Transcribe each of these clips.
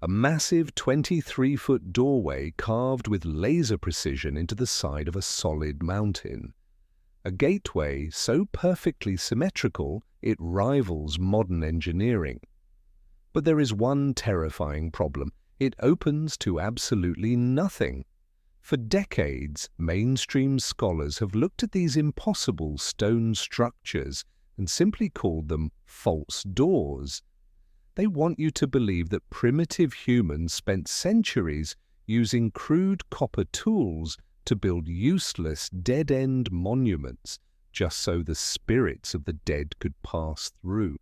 a massive 23-foot doorway carved with laser precision into the side of a solid mountain. A gateway so perfectly symmetrical it rivals modern engineering. But there is one terrifying problem. It opens to absolutely nothing. For decades, mainstream scholars have looked at these impossible stone structures and simply called them false doors. They want you to believe that primitive humans spent centuries using crude copper tools to build useless, dead-end monuments just so the spirits of the dead could pass through.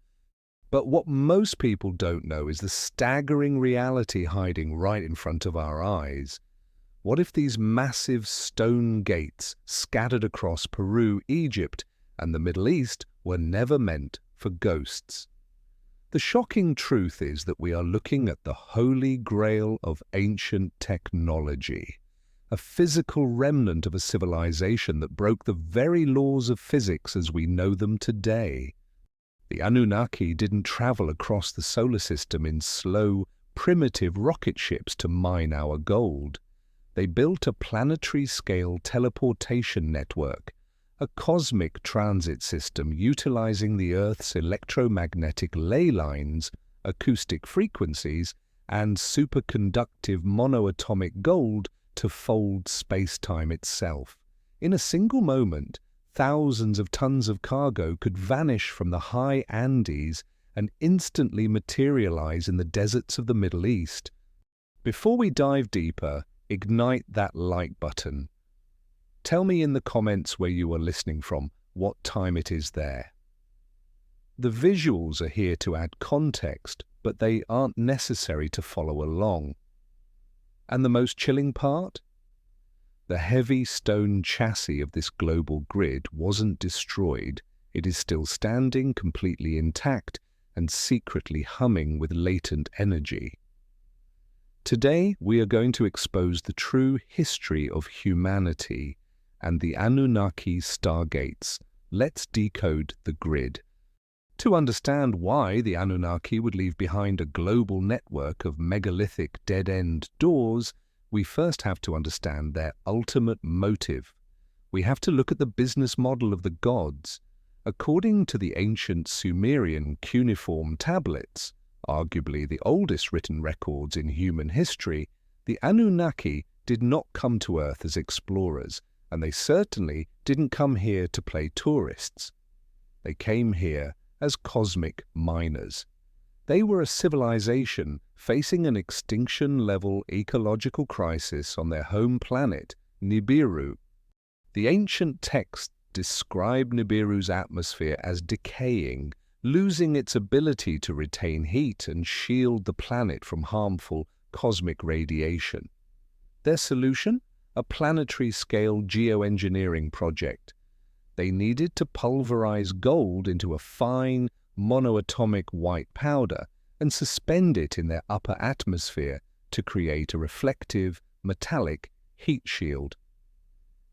But what most people don't know is the staggering reality hiding right in front of our eyes. What if these massive stone gates scattered across Peru, Egypt, and the Middle East were never meant for ghosts? The shocking truth is that we are looking at the holy grail of ancient technology, a physical remnant of a civilization that broke the very laws of physics as we know them today. The Anunnaki didn't travel across the solar system in slow, primitive rocket ships to mine our gold. They built a planetary-scale teleportation network, a cosmic transit system utilizing the Earth's electromagnetic ley lines, acoustic frequencies, and superconductive monoatomic gold to fold space-time itself. In a single moment, thousands of tons of cargo could vanish from the high Andes and instantly materialize in the deserts of the Middle East. Before we dive deeper, ignite that like button. Tell me in the comments where you are listening from, what time it is there. The visuals are here to add context, but they aren't necessary to follow along. And the most chilling part? The heavy stone chassis of this global grid wasn't destroyed. It is still standing completely intact and secretly humming with latent energy. Today, we are going to expose the true history of humanity and the Anunnaki Stargates. Let's decode the grid. To understand why the Anunnaki would leave behind a global network of megalithic dead-end doors, we first have to understand their ultimate motive. We have to look at the business model of the gods. According to the ancient Sumerian cuneiform tablets, arguably the oldest written records in human history, the Anunnaki did not come to Earth as explorers, and they certainly didn't come here to play tourists. They came here as cosmic miners. They were a civilization facing an extinction-level ecological crisis on their home planet, Nibiru. The ancient texts describe Nibiru's atmosphere as decaying, losing its ability to retain heat and shield the planet from harmful cosmic radiation. Their solution? A planetary-scale geoengineering project. They needed to pulverize gold into a fine, monoatomic white powder and suspend it in their upper atmosphere to create a reflective, metallic heat shield.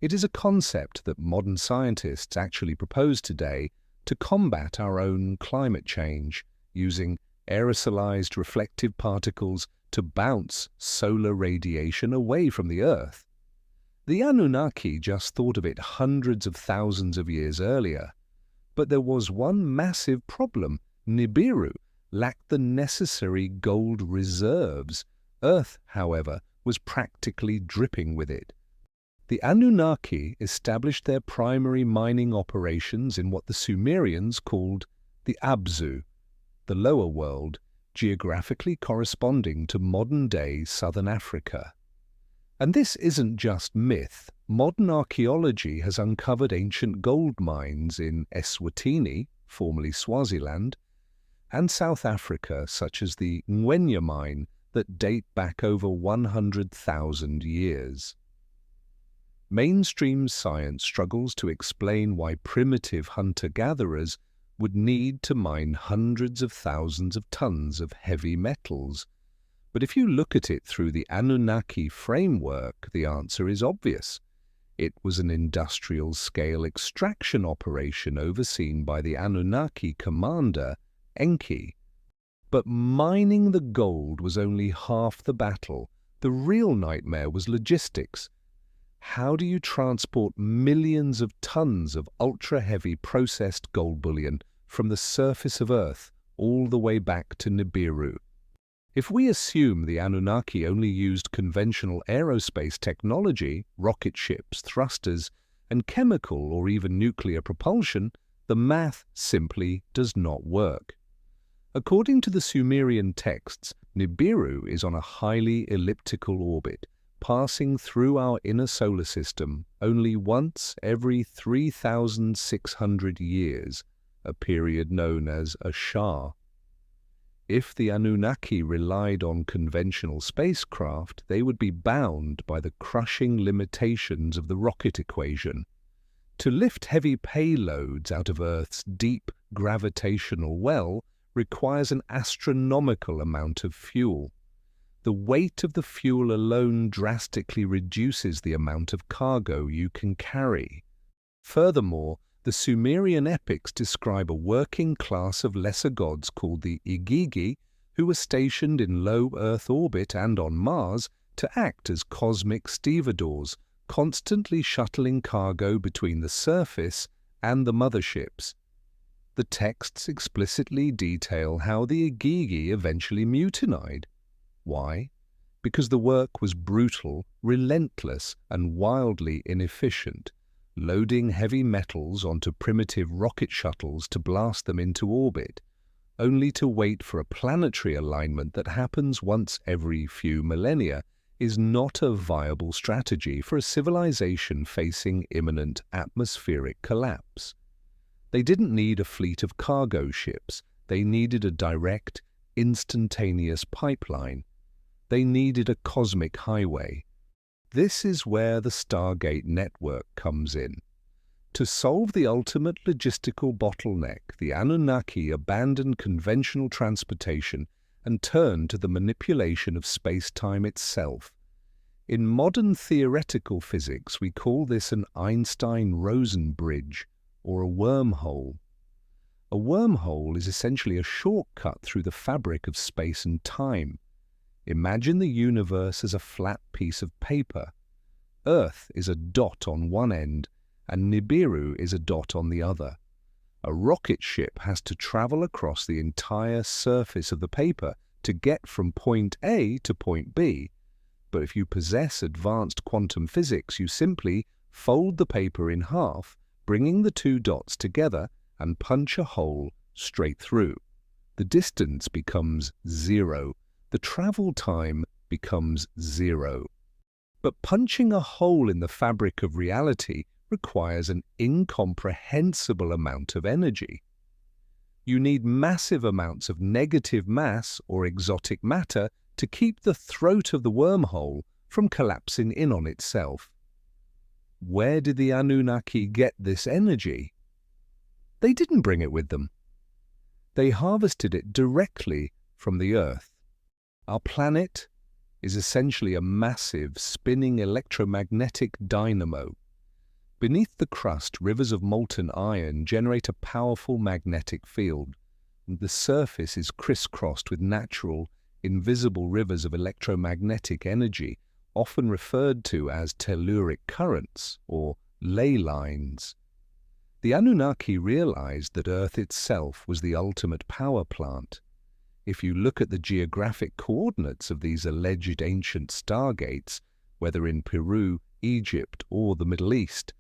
It is a concept that modern scientists actually propose today to combat our own climate change, using aerosolized reflective particles to bounce solar radiation away from the Earth. The Anunnaki just thought of it hundreds of thousands of years earlier. But there was one massive problem. Nibiru lacked the necessary gold reserves. Earth, however, was practically dripping with it. The Anunnaki established their primary mining operations in what the Sumerians called the Abzu, the lower world, geographically corresponding to modern-day southern Africa. And this isn't just myth. Modern archaeology has uncovered ancient gold mines in Eswatini, formerly Swaziland, and South Africa, such as the Ngwenya mine, that date back over 100,000 years. Mainstream science struggles to explain why primitive hunter-gatherers would need to mine hundreds of thousands of tons of heavy metals. But if you look at it through the Anunnaki framework, the answer is obvious. It was an industrial-scale extraction operation overseen by the Anunnaki commander, Enki. But mining the gold was only half the battle. The real nightmare was logistics. How do you transport millions of tons of ultra-heavy processed gold bullion from the surface of Earth all the way back to Nibiru? If we assume the Anunnaki only used conventional aerospace technology, rocket ships, thrusters, and chemical or even nuclear propulsion, the math simply does not work. According to the Sumerian texts, Nibiru is on a highly elliptical orbit, passing through our inner solar system only once every 3,600 years, a period known as a Shah. If the Anunnaki relied on conventional spacecraft, they would be bound by the crushing limitations of the rocket equation. To lift heavy payloads out of Earth's deep gravitational well requires an astronomical amount of fuel. The weight of the fuel alone drastically reduces the amount of cargo you can carry. Furthermore, the Sumerian epics describe a working class of lesser gods called the Igigi, who were stationed in low Earth orbit and on Mars to act as cosmic stevedores, constantly shuttling cargo between the surface and the motherships. The texts explicitly detail how the Igigi eventually mutinied. Why? Because the work was brutal, relentless, and wildly inefficient, loading heavy metals onto primitive rocket shuttles to blast them into orbit, only to wait for a planetary alignment that happens once every few millennia, is not a viable strategy for a civilization facing imminent atmospheric collapse. They didn't need a fleet of cargo ships. They needed a direct, instantaneous pipeline. They needed a cosmic highway. This is where the Stargate network comes in. To solve the ultimate logistical bottleneck, the Anunnaki abandoned conventional transportation and turned to the manipulation of space-time itself. In modern theoretical physics, we call this an Einstein-Rosen bridge, or a wormhole. A wormhole is essentially a shortcut through the fabric of space and time. Imagine the universe as a flat piece of paper. Earth is a dot on one end, and Nibiru is a dot on the other. A rocket ship has to travel across the entire surface of the paper to get from point A to point B. But if you possess advanced quantum physics, you simply fold the paper in half, bringing the two dots together, and punch a hole straight through. The distance becomes zero. The travel time becomes zero. But punching a hole in the fabric of reality requires an incomprehensible amount of energy. You need massive amounts of negative mass or exotic matter to keep the throat of the wormhole from collapsing in on itself. Where did the Anunnaki get this energy? They didn't bring it with them. They harvested it directly from the Earth. Our planet is essentially a massive, spinning electromagnetic dynamo. Beneath the crust, rivers of molten iron generate a powerful magnetic field. The surface is crisscrossed with natural, invisible rivers of electromagnetic energy, often referred to as telluric currents or ley lines. The Anunnaki realized that Earth itself was the ultimate power plant. If you look at the geographic coordinates of these alleged ancient stargates, whether in Peru, Egypt, or the Middle East,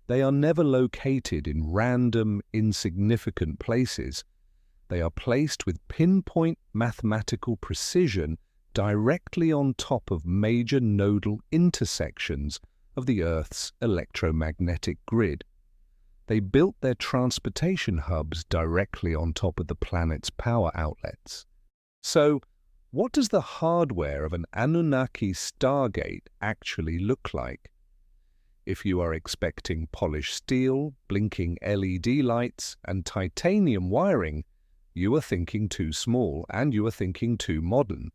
they are never located in random, insignificant places. They are placed with pinpoint mathematical precision directly on top of major nodal intersections of the Earth's electromagnetic grid. They built their transportation hubs directly on top of the planet's power outlets. So, what does the hardware of an Anunnaki Stargate actually look like? If you are expecting polished steel, blinking LED lights, and titanium wiring, you are thinking too small and you are thinking too modern.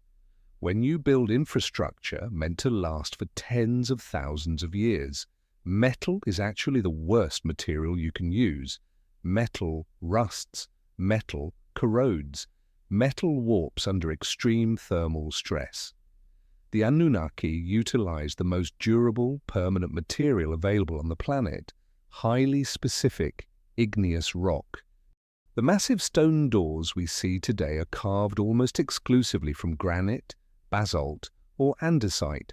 When you build infrastructure meant to last for tens of thousands of years, metal is actually the worst material you can use. Metal rusts, metal corrodes, metal warps under extreme thermal stress. The Anunnaki utilized the most durable, permanent material available on the planet, highly specific igneous rock. The massive stone doors we see today are carved almost exclusively from granite, basalt, or andesite.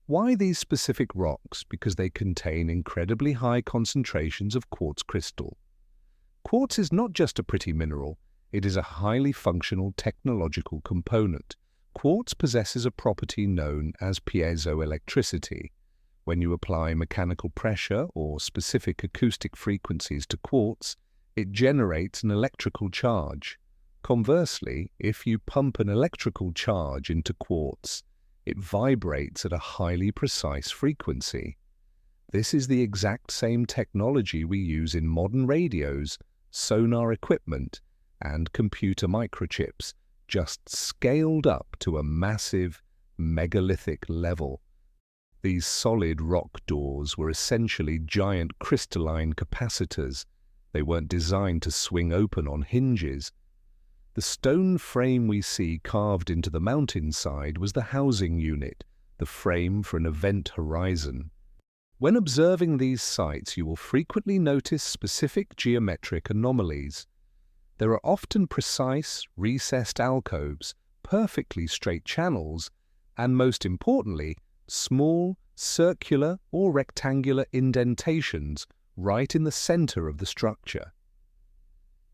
Why these specific rocks? Because they contain incredibly high concentrations of quartz crystal. Quartz is not just a pretty mineral, it is a highly functional technological component. Quartz possesses a property known as piezoelectricity. When you apply mechanical pressure or specific acoustic frequencies to quartz, it generates an electrical charge. Conversely, if you pump an electrical charge into quartz, it vibrates at a highly precise frequency. This is the exact same technology we use in modern radios, sonar equipment, and computer microchips, just scaled up to a massive, megalithic level. These solid rock doors were essentially giant crystalline capacitors. They weren't designed to swing open on hinges. The stone frame we see carved into the mountainside was the housing unit, the frame for an event horizon. When observing these sites, you will frequently notice specific geometric anomalies. There are often precise, recessed alcoves, perfectly straight channels, and most importantly, small, circular or rectangular indentations right in the center of the structure.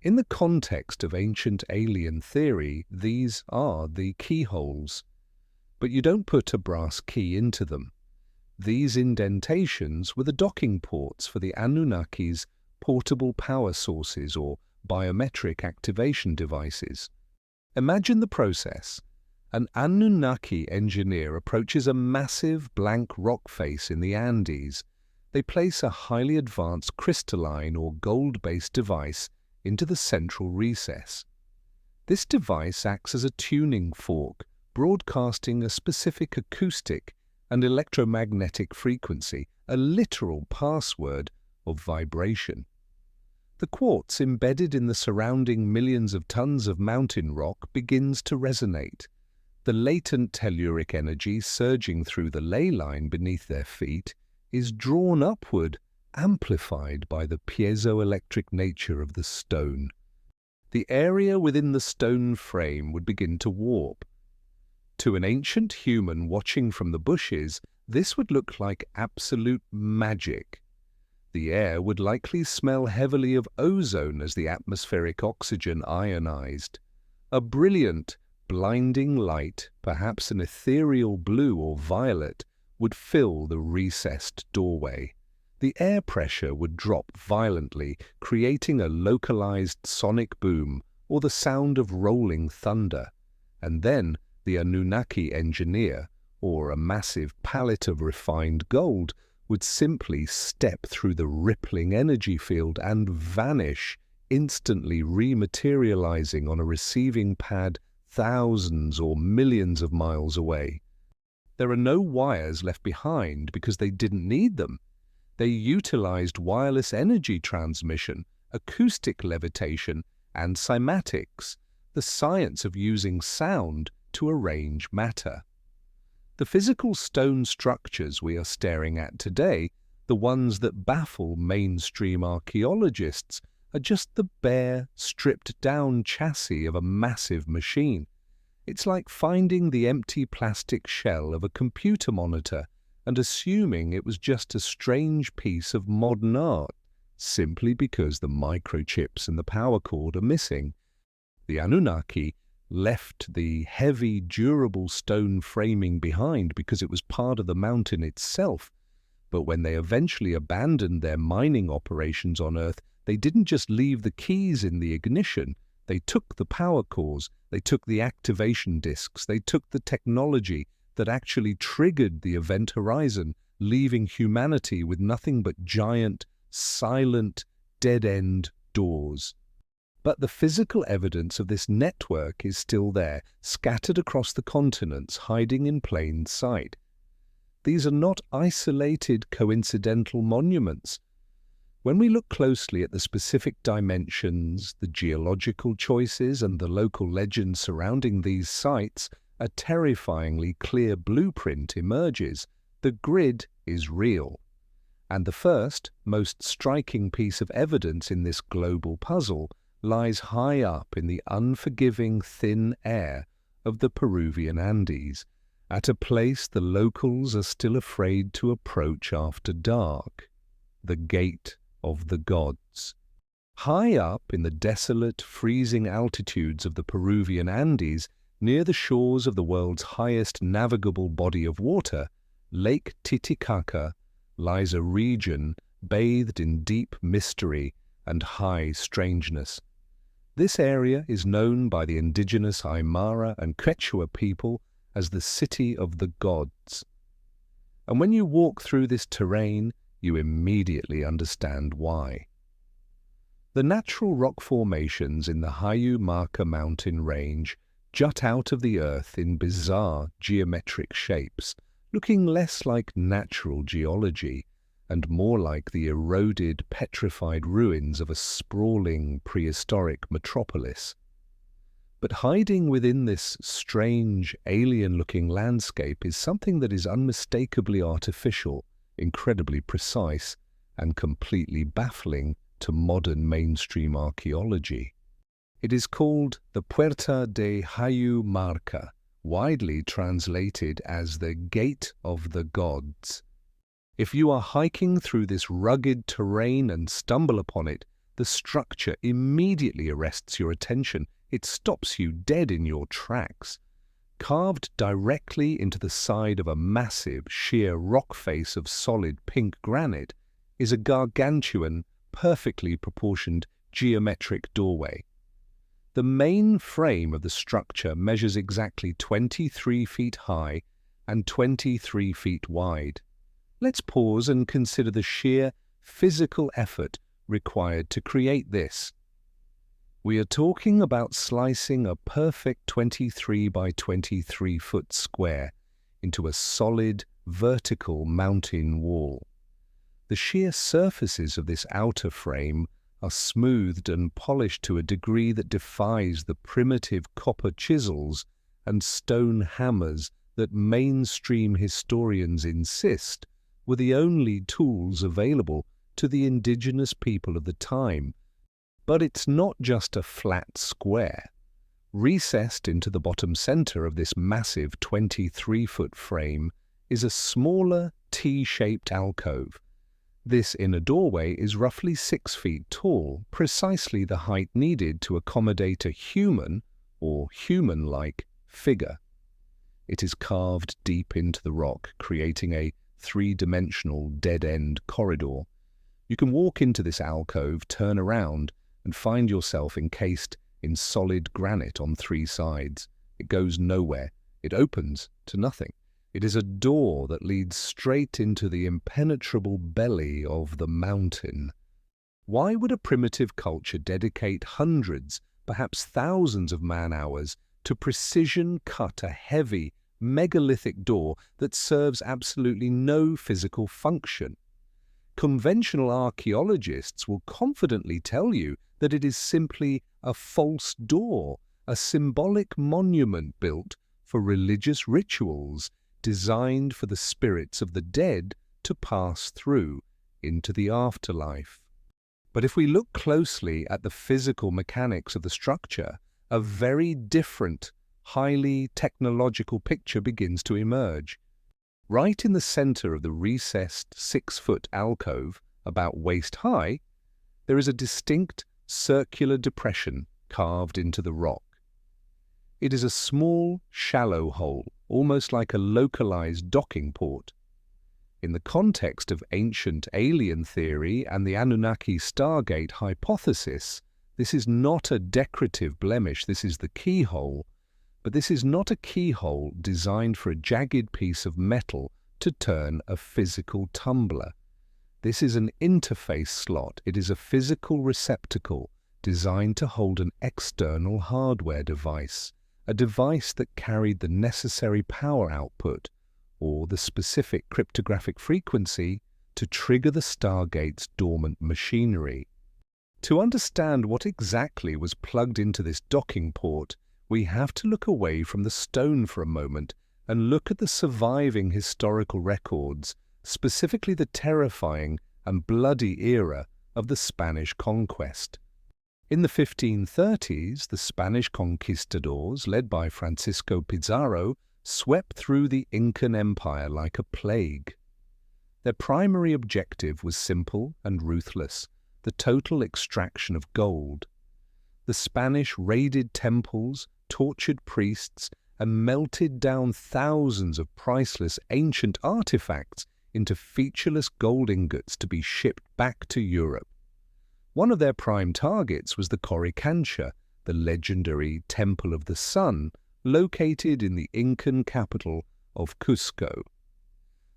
In the context of ancient alien theory, these are the keyholes. But you don't put a brass key into them. These indentations were the docking ports for the Anunnaki's portable power sources or biometric activation devices. Imagine the process. An Anunnaki engineer approaches a massive blank rock face in the Andes. They place a highly advanced crystalline or gold-based device into the central recess. This device acts as a tuning fork, broadcasting a specific acoustic and electromagnetic frequency, a literal password of vibration. The quartz embedded in the surrounding millions of tons of mountain rock begins to resonate. The latent telluric energy surging through the ley line beneath their feet is drawn upward, amplified by the piezoelectric nature of the stone. The area within the stone frame would begin to warp. To an ancient human watching from the bushes, this would look like absolute magic. The air would likely smell heavily of ozone as the atmospheric oxygen ionized. A brilliant, blinding light, perhaps an ethereal blue or violet, would fill the recessed doorway. The air pressure would drop violently, creating a localized sonic boom or the sound of rolling thunder. And then the Anunnaki engineer, or a massive pallet of refined gold, would simply step through the rippling energy field and vanish, instantly rematerializing on a receiving pad thousands or millions of miles away. There are no wires left behind because they didn't need them. They utilized wireless energy transmission, acoustic levitation, and cymatics, the science of using sound to arrange matter. The physical stone structures we are staring at today, the ones that baffle mainstream archaeologists, are just the bare, stripped-down chassis of a massive machine. It's like finding the empty plastic shell of a computer monitor and assuming it was just a strange piece of modern art, simply because the microchips and the power cord are missing. The Anunnaki left the heavy, durable stone framing behind because it was part of the mountain itself. But when they eventually abandoned their mining operations on Earth, they didn't just leave the keys in the ignition. They took the power cores, they took the activation disks, they took the technology that actually triggered the event horizon, leaving humanity with nothing but giant, silent, dead-end doors. But the physical evidence of this network is still there, scattered across the continents, hiding in plain sight. These are not isolated, coincidental monuments. When we look closely at the specific dimensions, the geological choices, and the local legends surrounding these sites, a terrifyingly clear blueprint emerges. The grid is real. And the first, most striking piece of evidence in this global puzzle lies high up in the unforgiving thin air of the Peruvian Andes, at a place the locals are still afraid to approach after dark: the Gate of the Gods. High up in the desolate, freezing altitudes of the Peruvian Andes, near the shores of the world's highest navigable body of water, Lake Titicaca, lies a region bathed in deep mystery and high strangeness. This area is known by the indigenous Aymara and Quechua people as the City of the Gods. And when you walk through this terrain, you immediately understand why. The natural rock formations in the Hayu Marca mountain range jut out of the earth in bizarre geometric shapes, looking less like natural geology and more like the eroded, petrified ruins of a sprawling prehistoric metropolis. But hiding within this strange, alien-looking landscape is something that is unmistakably artificial, incredibly precise, and completely baffling to modern mainstream archaeology. It is called the Puerta de Hayu Marca, widely translated as the Gate of the Gods. If you are hiking through this rugged terrain and stumble upon it, the structure immediately arrests your attention. It stops you dead in your tracks. Carved directly into the side of a massive, sheer rock face of solid pink granite is a gargantuan, perfectly proportioned geometric doorway. The main frame of the structure measures exactly 23 feet high and 23 feet wide. Let's pause and consider the sheer physical effort required to create this. We are talking about slicing a perfect 23 by 23 foot square into a solid, vertical mountain wall. The sheer surfaces of this outer frame are smoothed and polished to a degree that defies the primitive copper chisels and stone hammers that mainstream historians insist were the only tools available to the indigenous people of the time. But it's not just a flat square. Recessed into the bottom center of this massive 23-foot frame is a smaller T-shaped alcove. This inner doorway is roughly 6 feet tall, precisely the height needed to accommodate a human, or human-like, figure. It is carved deep into the rock, creating a three-dimensional dead-end corridor. You can walk into this alcove, turn around, and find yourself encased in solid granite on 3 sides. It goes nowhere. It opens to nothing. It is a door that leads straight into the impenetrable belly of the mountain. Why would a primitive culture dedicate hundreds, perhaps thousands of man-hours to precision-cut a heavy, megalithic door that serves absolutely no physical function? Conventional archaeologists will confidently tell you that it is simply a false door, a symbolic monument built for religious rituals, designed for the spirits of the dead to pass through into the afterlife. But if we look closely at the physical mechanics of the structure, a very different, highly technological picture begins to emerge. Right in the center of the recessed 6-foot alcove, about waist-high, there is a distinct circular depression carved into the rock. It is a small, shallow hole, almost like a localized docking port. In the context of ancient alien theory and the Anunnaki Stargate hypothesis, this is not a decorative blemish, this is the keyhole. But this is not a keyhole designed for a jagged piece of metal to turn a physical tumbler. This is an interface slot. It is a physical receptacle designed to hold an external hardware device, a device that carried the necessary power output, or the specific cryptographic frequency, to trigger the Stargate's dormant machinery. To understand what exactly was plugged into this docking port, we have to look away from the stone for a moment and look at the surviving historical records, specifically the terrifying and bloody era of the Spanish conquest. In the 1530s, the Spanish conquistadors, led by Francisco Pizarro, swept through the Incan Empire like a plague. Their primary objective was simple and ruthless: the total extraction of gold. The Spanish raided temples, tortured priests, and melted down thousands of priceless ancient artifacts into featureless gold ingots to be shipped back to Europe. One of their prime targets was the Coricancha, the legendary Temple of the Sun, located in the Incan capital of Cusco.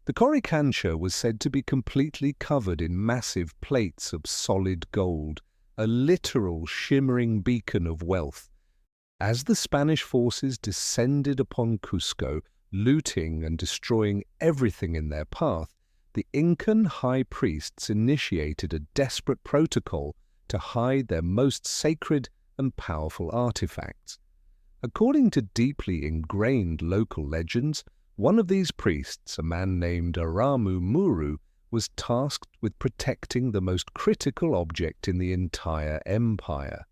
The Coricancha was said to be completely covered in massive plates of solid gold, a literal shimmering beacon of wealth. As the Spanish forces descended upon Cusco, looting and destroying everything in their path, the Incan high priests initiated a desperate protocol to hide their most sacred and powerful artifacts. According to deeply ingrained local legends, one of these priests, a man named Aramu Muru, was tasked with protecting the most critical object in the entire empire.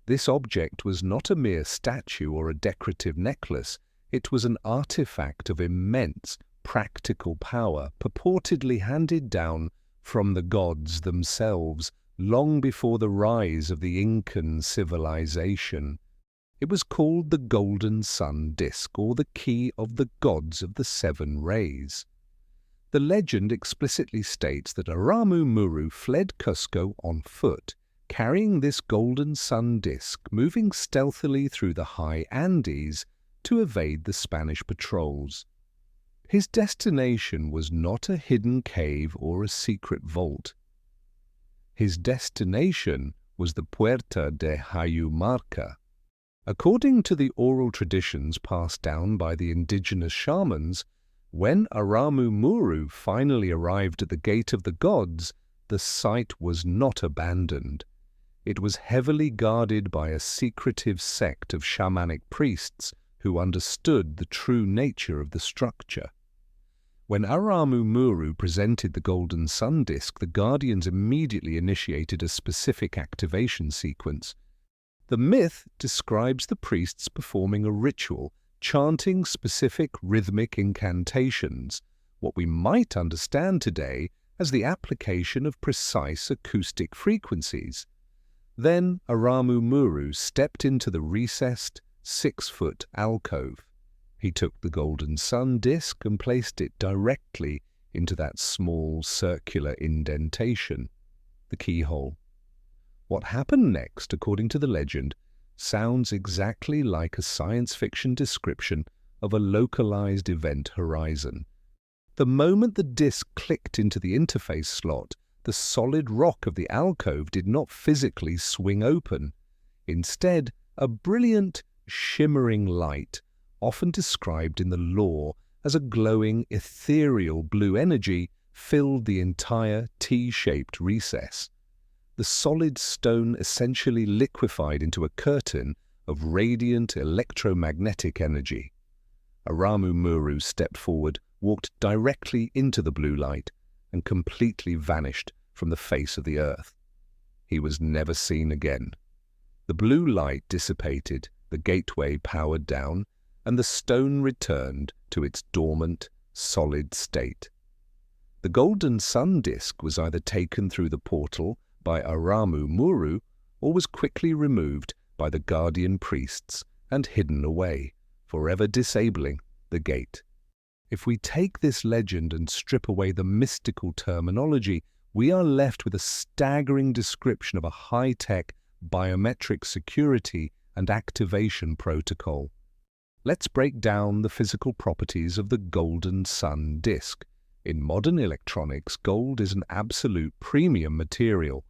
This object was not a mere statue or a decorative necklace. It was an artifact of immense practical power, purportedly handed down from the gods themselves long before the rise of the Incan civilization. It was called the Golden Sun Disk, or the Key of the Gods of the Seven Rays. The legend explicitly states that Aramu Muru fled Cusco on foot, carrying this Golden Sun Disk, moving stealthily through the high Andes to evade the Spanish patrols. His destination was not a hidden cave or a secret vault. His destination was the Puerta de Hayu Marca. According to the oral traditions passed down by the indigenous shamans, when Aramu Muru finally arrived at the Gate of the Gods, the site was not abandoned. It was heavily guarded by a secretive sect of shamanic priests who understood the true nature of the structure. When Aramu Muru presented the Golden Sun Disk, the Guardians immediately initiated a specific activation sequence. The myth describes the priests performing a ritual, chanting specific rhythmic incantations, what we might understand today as the application of precise acoustic frequencies. Then Aramu Muru stepped into the recessed, 6-foot alcove. He took the Golden Sun Disk and placed it directly into that small circular indentation, the keyhole. What happened next, according to the legend, sounds exactly like a science fiction description of a localized event horizon. The moment the disk clicked into the interface slot, the solid rock of the alcove did not physically swing open. Instead, a brilliant, shimmering light, often described in the lore as a glowing, ethereal blue energy, filled the entire T-shaped recess. The solid stone essentially liquefied into a curtain of radiant electromagnetic energy. Aramu Muru stepped forward, walked directly into the blue light, and completely vanished from the face of the earth. He was never seen again. The blue light dissipated, the gateway powered down, and the stone returned to its dormant, solid state. The Golden Sun Disk was either taken through the portal by Aramu Muru or was quickly removed by the guardian priests and hidden away, forever disabling the gate. If we take this legend and strip away the mystical terminology, we are left with a staggering description of a high-tech biometric security and activation protocol. Let's break down the physical properties of the Golden Sun Disk. In modern electronics, gold is an absolute premium material.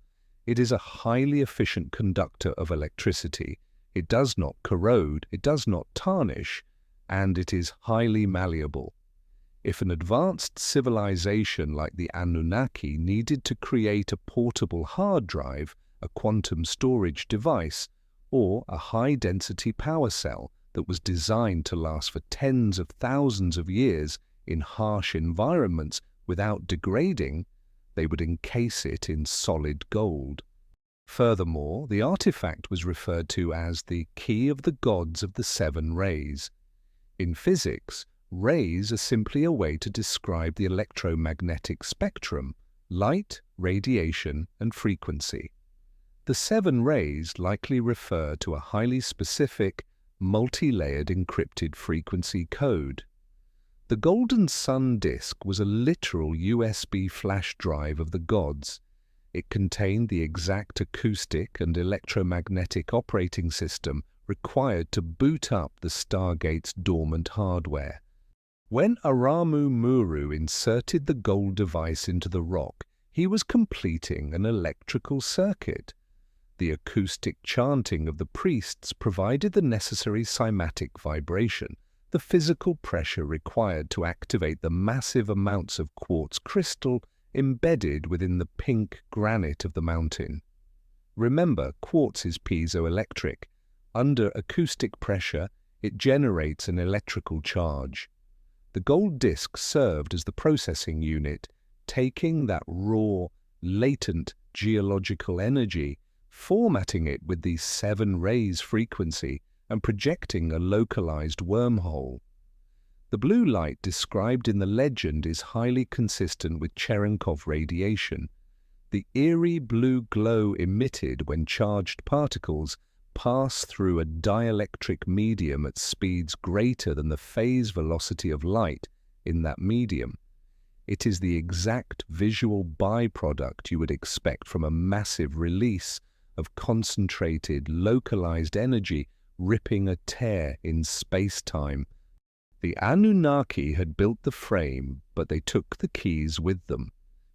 It is a highly efficient conductor of electricity. It does not corrode, it does not tarnish, and it is highly malleable. If an advanced civilization like the Anunnaki needed to create a portable hard drive, a quantum storage device, or a high-density power cell that was designed to last for tens of thousands of years in harsh environments without degrading, they would encase it in solid gold. Furthermore, the artifact was referred to as the Key of the Gods of the Seven Rays. In physics, rays are simply a way to describe the electromagnetic spectrum, light, radiation, and frequency. The seven rays likely refer to a highly specific, multi-layered encrypted frequency code. The Golden Sun disk was a literal USB flash drive of the gods. It contained the exact acoustic and electromagnetic operating system required to boot up the Stargate's dormant hardware. When Aramu Muru inserted the gold device into the rock, he was completing an electrical circuit. The acoustic chanting of the priests provided the necessary cymatic vibration, the physical pressure required to activate the massive amounts of quartz crystal embedded within the pink granite of the mountain. Remember, quartz is piezoelectric. Under acoustic pressure, it generates an electrical charge. The gold disc served as the processing unit, taking that raw, latent geological energy, formatting it with the seven rays frequency, and projecting a localized wormhole. The blue light described in the legend is highly consistent with Cherenkov radiation. The eerie blue glow emitted when charged particles pass through a dielectric medium at speeds greater than the phase velocity of light in that medium. It is the exact visual byproduct you would expect from a massive release of concentrated, localized energy ripping a tear in space-time. The Anunnaki had built the frame, but they took the keys with them.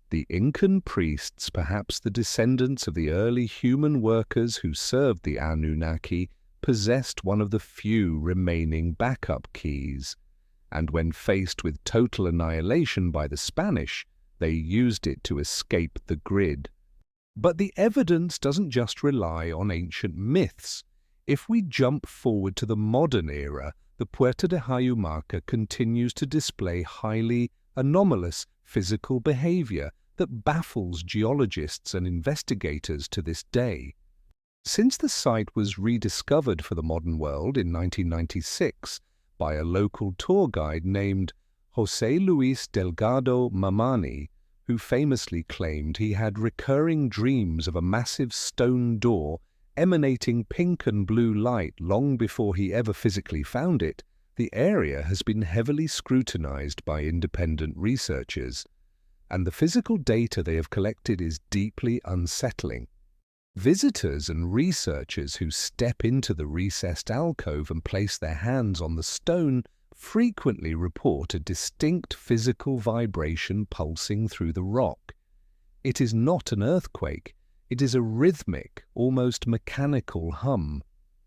The Incan priests, perhaps the descendants of the early human workers who served the Anunnaki, possessed one of the few remaining backup keys, and when faced with total annihilation by the Spanish, they used it to escape the grid. But the evidence doesn't just rely on ancient myths. If we jump forward to the modern era, the Puerta de Hayu Marca continues to display highly anomalous physical behavior that baffles geologists and investigators to this day. Since the site was rediscovered for the modern world in 1996 by a local tour guide named José Luis Delgado Mamani, who famously claimed he had recurring dreams of a massive stone door emanating pink and blue light long before he ever physically found it, the area has been heavily scrutinized by independent researchers, and the physical data they have collected is deeply unsettling. Visitors and researchers who step into the recessed alcove and place their hands on the stone frequently report a distinct physical vibration pulsing through the rock. It is not an earthquake, it is a rhythmic, almost mechanical hum.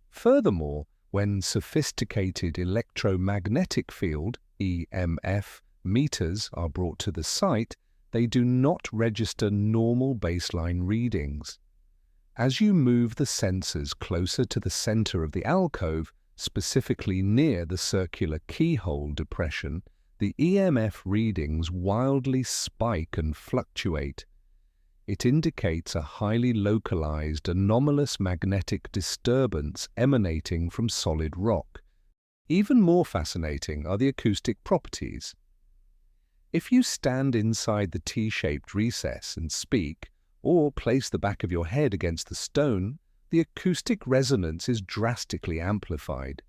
Furthermore, when sophisticated electromagnetic field (EMF) meters are brought to the site, they do not register normal baseline readings. As you move the sensors closer to the center of the alcove, specifically near the circular keyhole depression, the EMF readings wildly spike and fluctuate. It indicates a highly localized, anomalous magnetic disturbance emanating from solid rock. Even more fascinating are the acoustic properties. If you stand inside the T-shaped recess and speak, or place the back of your head against the stone, the acoustic resonance is drastically amplified.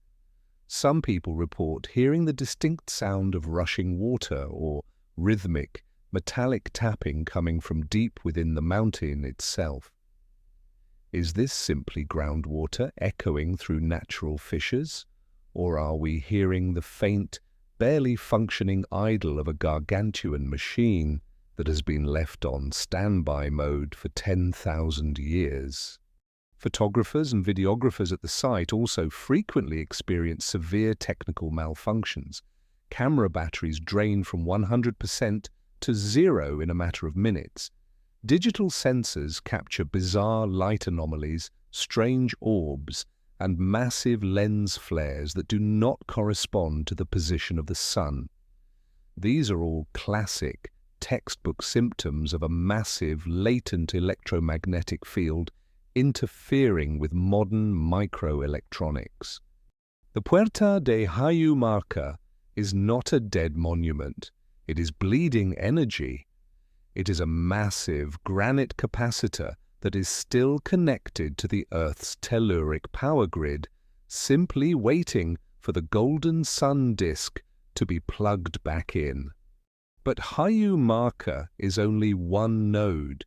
Some people report hearing the distinct sound of rushing water or rhythmic, metallic tapping coming from deep within the mountain itself. Is this simply groundwater echoing through natural fissures, or are we hearing the faint, barely functioning idle of a gargantuan machine that has been left on standby mode for 10,000 years? Photographers and videographers at the site also frequently experience severe technical malfunctions. Camera batteries drain from 100% to 0 in a matter of minutes. Digital sensors capture bizarre light anomalies, strange orbs, and massive lens flares that do not correspond to the position of the Sun. These are all classic, textbook symptoms of a massive, latent electromagnetic field interfering with modern microelectronics. The Puerta de Hayu Marca is not a dead monument. It is bleeding energy. It is a massive granite capacitor that is still connected to the Earth's telluric power grid, simply waiting for the golden sun disk to be plugged back in. But Hayu Marca is only one node.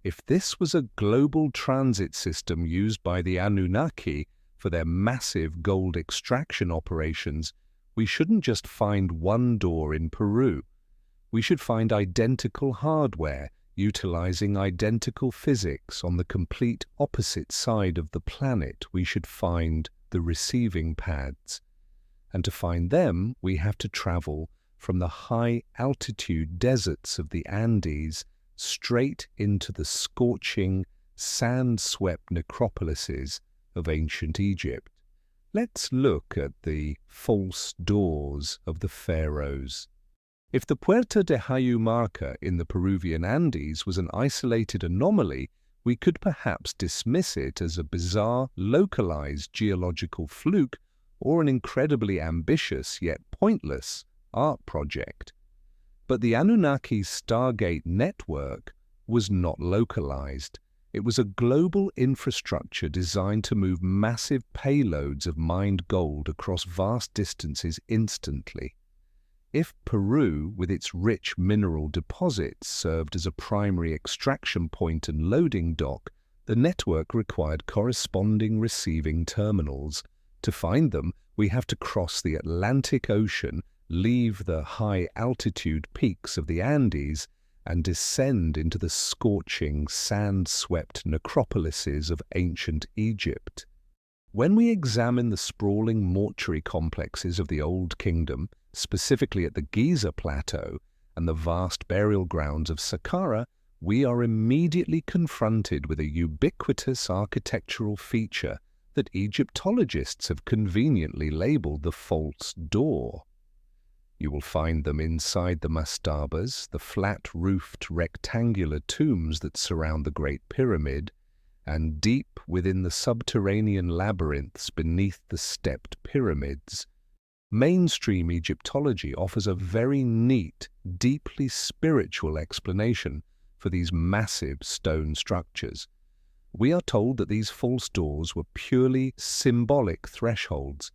If this was a global transit system used by the Anunnaki for their massive gold extraction operations, we shouldn't just find one door in Peru. We should find identical hardware utilizing identical physics on the complete opposite side of the planet. We should find the receiving pads. And to find them, we have to travel from the high-altitude deserts of the Andes straight into the scorching, sand-swept necropolises of ancient Egypt. Let's look at the false doors of the pharaohs. If the Puerta de Hayu Marca in the Peruvian Andes was an isolated anomaly, we could perhaps dismiss it as a bizarre, localized geological fluke or an incredibly ambitious yet pointless art project. But the Anunnaki Stargate network was not localized. It was a global infrastructure designed to move massive payloads of mined gold across vast distances instantly. If Peru, with its rich mineral deposits, served as a primary extraction point and loading dock, the network required corresponding receiving terminals. To find them, we have to cross the Atlantic Ocean, leave the high-altitude peaks of the Andes, and descend into the scorching, sand-swept necropolises of ancient Egypt. When we examine the sprawling mortuary complexes of the Old Kingdom, specifically at the Giza Plateau and the vast burial grounds of Saqqara, we are immediately confronted with a ubiquitous architectural feature that Egyptologists have conveniently labeled the false door. You will find them inside the mastabas, the flat-roofed rectangular tombs that surround the Great Pyramid, and deep within the subterranean labyrinths beneath the stepped pyramids. Mainstream Egyptology offers a very neat, deeply spiritual explanation for these massive stone structures. We are told that these false doors were purely symbolic thresholds.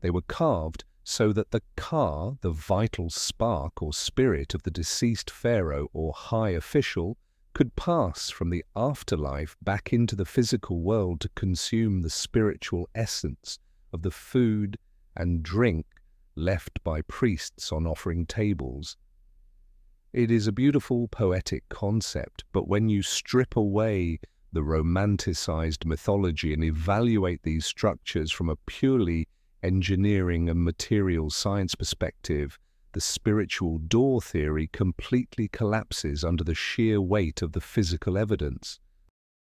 They were carved so that the ka, the vital spark or spirit of the deceased pharaoh or high official, could pass from the afterlife back into the physical world to consume the spiritual essence of the food and drink left by priests on offering tables. It is a beautiful poetic concept, but when you strip away the romanticized mythology and evaluate these structures from a purely engineering and material science perspective, the spiritual door theory completely collapses under the sheer weight of the physical evidence.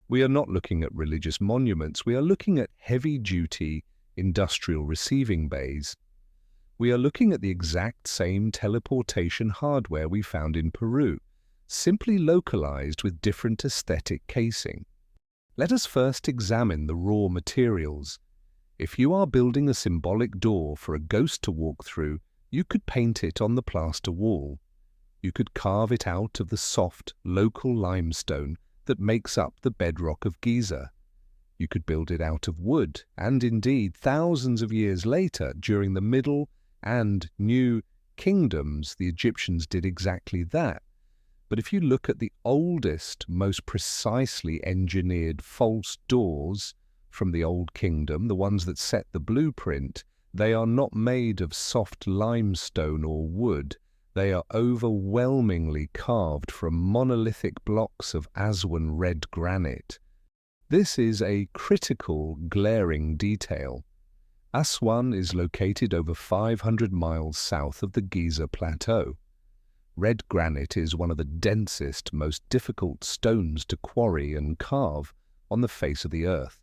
We are not looking at religious monuments, we are looking at heavy-duty industrial receiving bays. We are looking at the exact same teleportation hardware we found in Peru, simply localized with different aesthetic casing. Let us first examine the raw materials. If you are building a symbolic door for a ghost to walk through, you could paint it on the plaster wall. You could carve it out of the soft, local limestone that makes up the bedrock of Giza. You could build it out of wood, and indeed, thousands of years later, during the Middle and New Kingdoms, the Egyptians did exactly that. But if you look at the oldest, most precisely engineered false doors from the Old Kingdom, the ones that set the blueprint, they are not made of soft limestone or wood. They are overwhelmingly carved from monolithic blocks of Aswan red granite. This is a critical, glaring detail. Aswan is located over 500 miles south of the Giza Plateau. Red granite is one of the densest, most difficult stones to quarry and carve on the face of the Earth.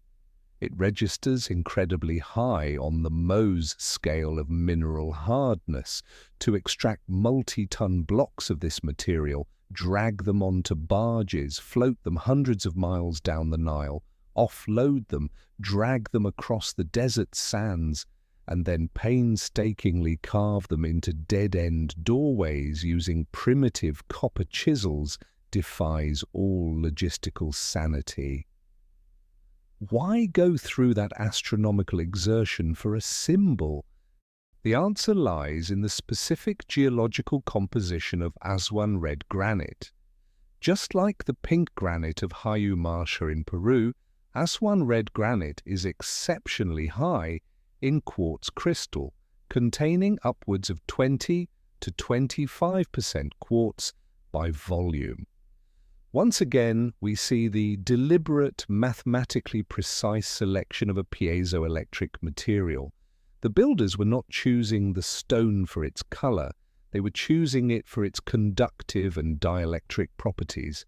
It registers incredibly high on the Mohs scale of mineral hardness. To extract multi-ton blocks of this material, drag them onto barges, float them hundreds of miles down the Nile, offload them, drag them across the desert sands, and then painstakingly carve them into dead-end doorways using primitive copper chisels defies all logistical sanity. Why go through that astronomical exertion for a symbol? The answer lies in the specific geological composition of Aswan red granite. Just like the pink granite of Hayu Marca in Peru, Aswan red granite is exceptionally high in quartz crystal, containing upwards of 20 to 25% quartz by volume. Once again, we see the deliberate, mathematically precise selection of a piezoelectric material. The builders were not choosing the stone for its color, they were choosing it for its conductive and dielectric properties.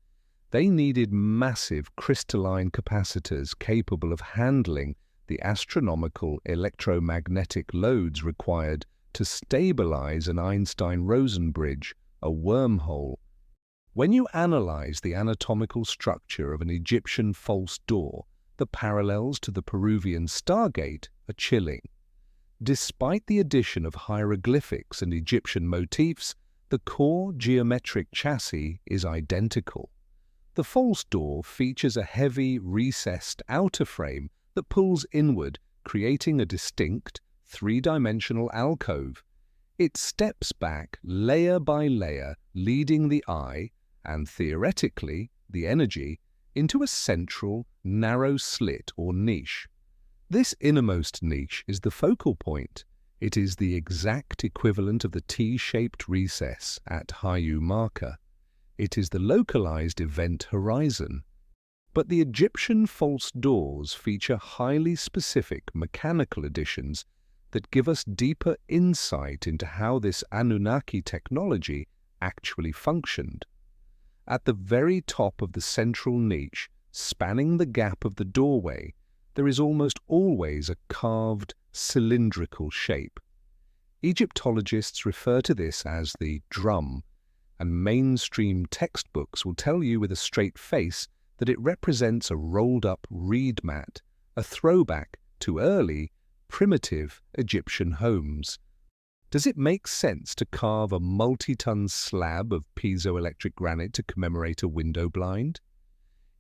They needed massive crystalline capacitors capable of handling the astronomical electromagnetic loads required to stabilize an Einstein-Rosen bridge, a wormhole. When you analyze the anatomical structure of an Egyptian false door, the parallels to the Peruvian Stargate are chilling. Despite the addition of hieroglyphics and Egyptian motifs, the core geometric chassis is identical. The false door features a heavy, recessed outer frame that pulls inward, creating a distinct, three-dimensional alcove. It steps back layer by layer, leading the eye, and theoretically, the energy, into a central, narrow slit or niche. This innermost niche is the focal point. It is the exact equivalent of the T-shaped recess at Hayu Marca. It is the localized event horizon. But the Egyptian false doors feature highly specific mechanical additions that give us deeper insight into how this Anunnaki technology actually functioned. At the very top of the central niche, spanning the gap of the doorway, there is almost always a carved, cylindrical shape. Egyptologists refer to this as the drum, and mainstream textbooks will tell you with a straight face that it represents a rolled-up reed mat, a throwback to early, primitive Egyptian homes. Does it make sense to carve a multi-ton slab of piezoelectric granite to commemorate a window blind?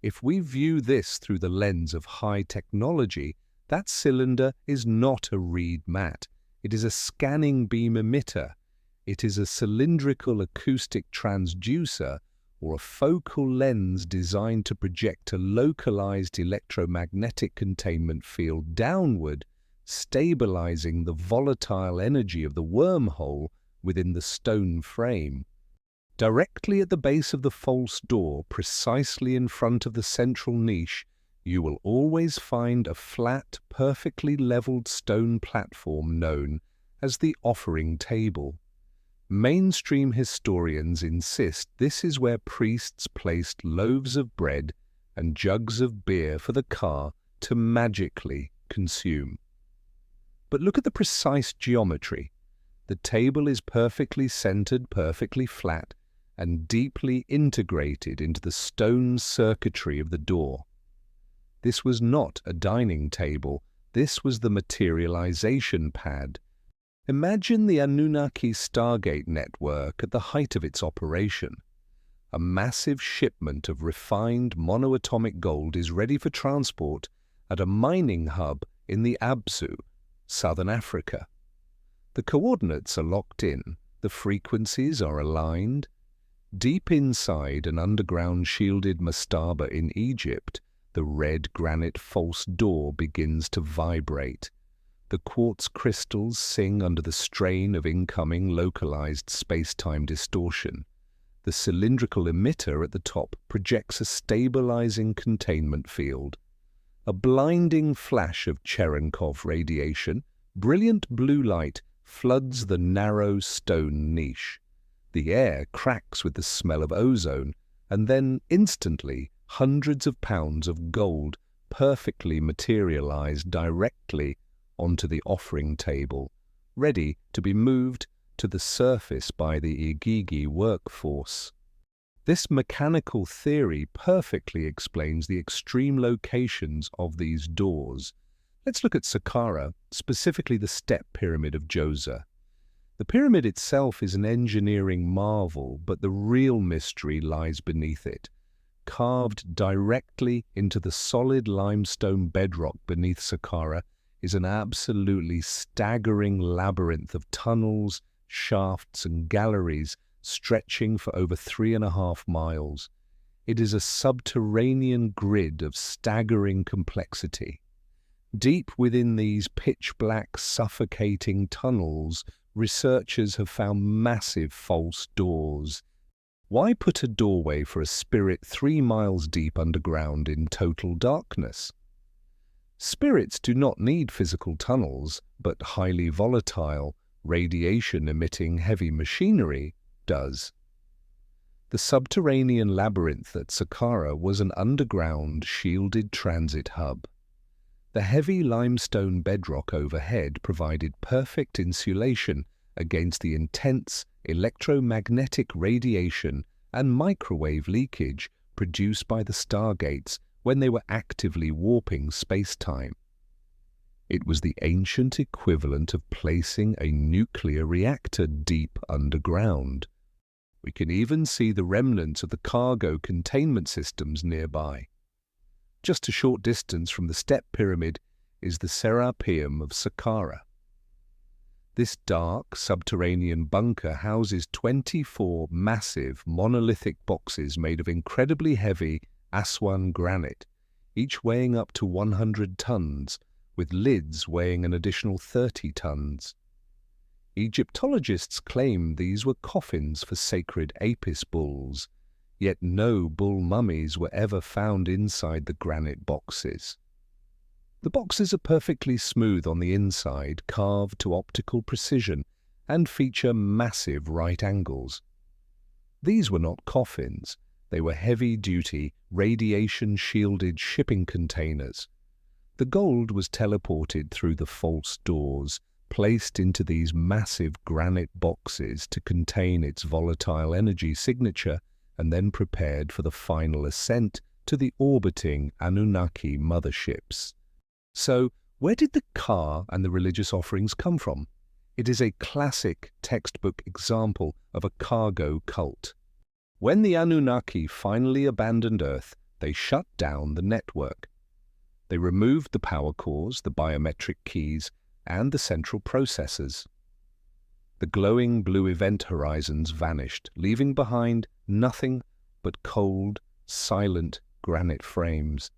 If we view this through the lens of high technology, that cylinder is not a reed mat. It is a scanning beam emitter. It is a cylindrical acoustic transducer or a focal lens designed to project a localized electromagnetic containment field downward, stabilizing the volatile energy of the wormhole within the stone frame. Directly at the base of the false door, precisely in front of the central niche, you will always find a flat, perfectly leveled stone platform known as the offering table. Mainstream historians insist this is where priests placed loaves of bread and jugs of beer for the ka to magically consume. But look at the precise geometry. The table is perfectly centered, perfectly flat, and deeply integrated into the stone circuitry of the door. This was not a dining table, this was the materialization pad. Imagine the Anunnaki Stargate network at the height of its operation. A massive shipment of refined monoatomic gold is ready for transport at a mining hub in the Absu, Southern Africa. The coordinates are locked in, the frequencies are aligned. Deep inside an underground shielded mastaba in Egypt, the red granite false door begins to vibrate. The quartz crystals sing under the strain of incoming localized space-time distortion. The cylindrical emitter at the top projects a stabilizing containment field. A blinding flash of Cherenkov radiation, Brilliant blue light floods the narrow stone niche. The air cracks with the smell of ozone, and then instantly hundreds of pounds of gold perfectly materialize directly onto the offering table, ready to be moved to the surface by the Igigi workforce. This mechanical theory perfectly explains the extreme locations of these doors. Let's look at Saqqara, specifically the step pyramid of Djoser. The pyramid itself is an engineering marvel, but the real mystery lies beneath it. Carved directly into the solid limestone bedrock beneath Saqqara is an absolutely staggering labyrinth of tunnels, shafts, and galleries stretching for over 3.5 miles. It is a subterranean grid of staggering complexity. Deep within these pitch-black, suffocating tunnels, researchers have found massive false doors. Why put a doorway for a spirit 3 miles deep underground in total darkness? Spirits do not need physical tunnels, but highly volatile, radiation-emitting heavy machinery does. The subterranean labyrinth at Saqqara was an underground, shielded transit hub. The heavy limestone bedrock overhead provided perfect insulation against the intense electromagnetic radiation and microwave leakage produced by the Stargates when they were actively warping space-time. It was the ancient equivalent of placing a nuclear reactor deep underground. We can even see the remnants of the cargo containment systems nearby. Just a short distance from the step pyramid is the Serapeum of Saqqara. This dark, subterranean bunker houses 24 massive, monolithic boxes made of incredibly heavy Aswan granite, each weighing up to 100 tons, with lids weighing an additional 30 tons. Egyptologists claim these were coffins for sacred Apis bulls, yet no bull mummies were ever found inside the granite boxes. The boxes are perfectly smooth on the inside, carved to optical precision, and feature massive right angles. These were not coffins. They were heavy-duty, radiation-shielded shipping containers. The gold was teleported through the false doors, placed into these massive granite boxes to contain its volatile energy signature, and then prepared for the final ascent to the orbiting Anunnaki motherships. So, where did the car and the religious offerings come from? It is a classic textbook example of a cargo cult. When the Anunnaki finally abandoned Earth, they shut down the network. They removed the power cores, the biometric keys, and the central processors. The glowing blue event horizons vanished, leaving behind nothing but cold, silent granite frames.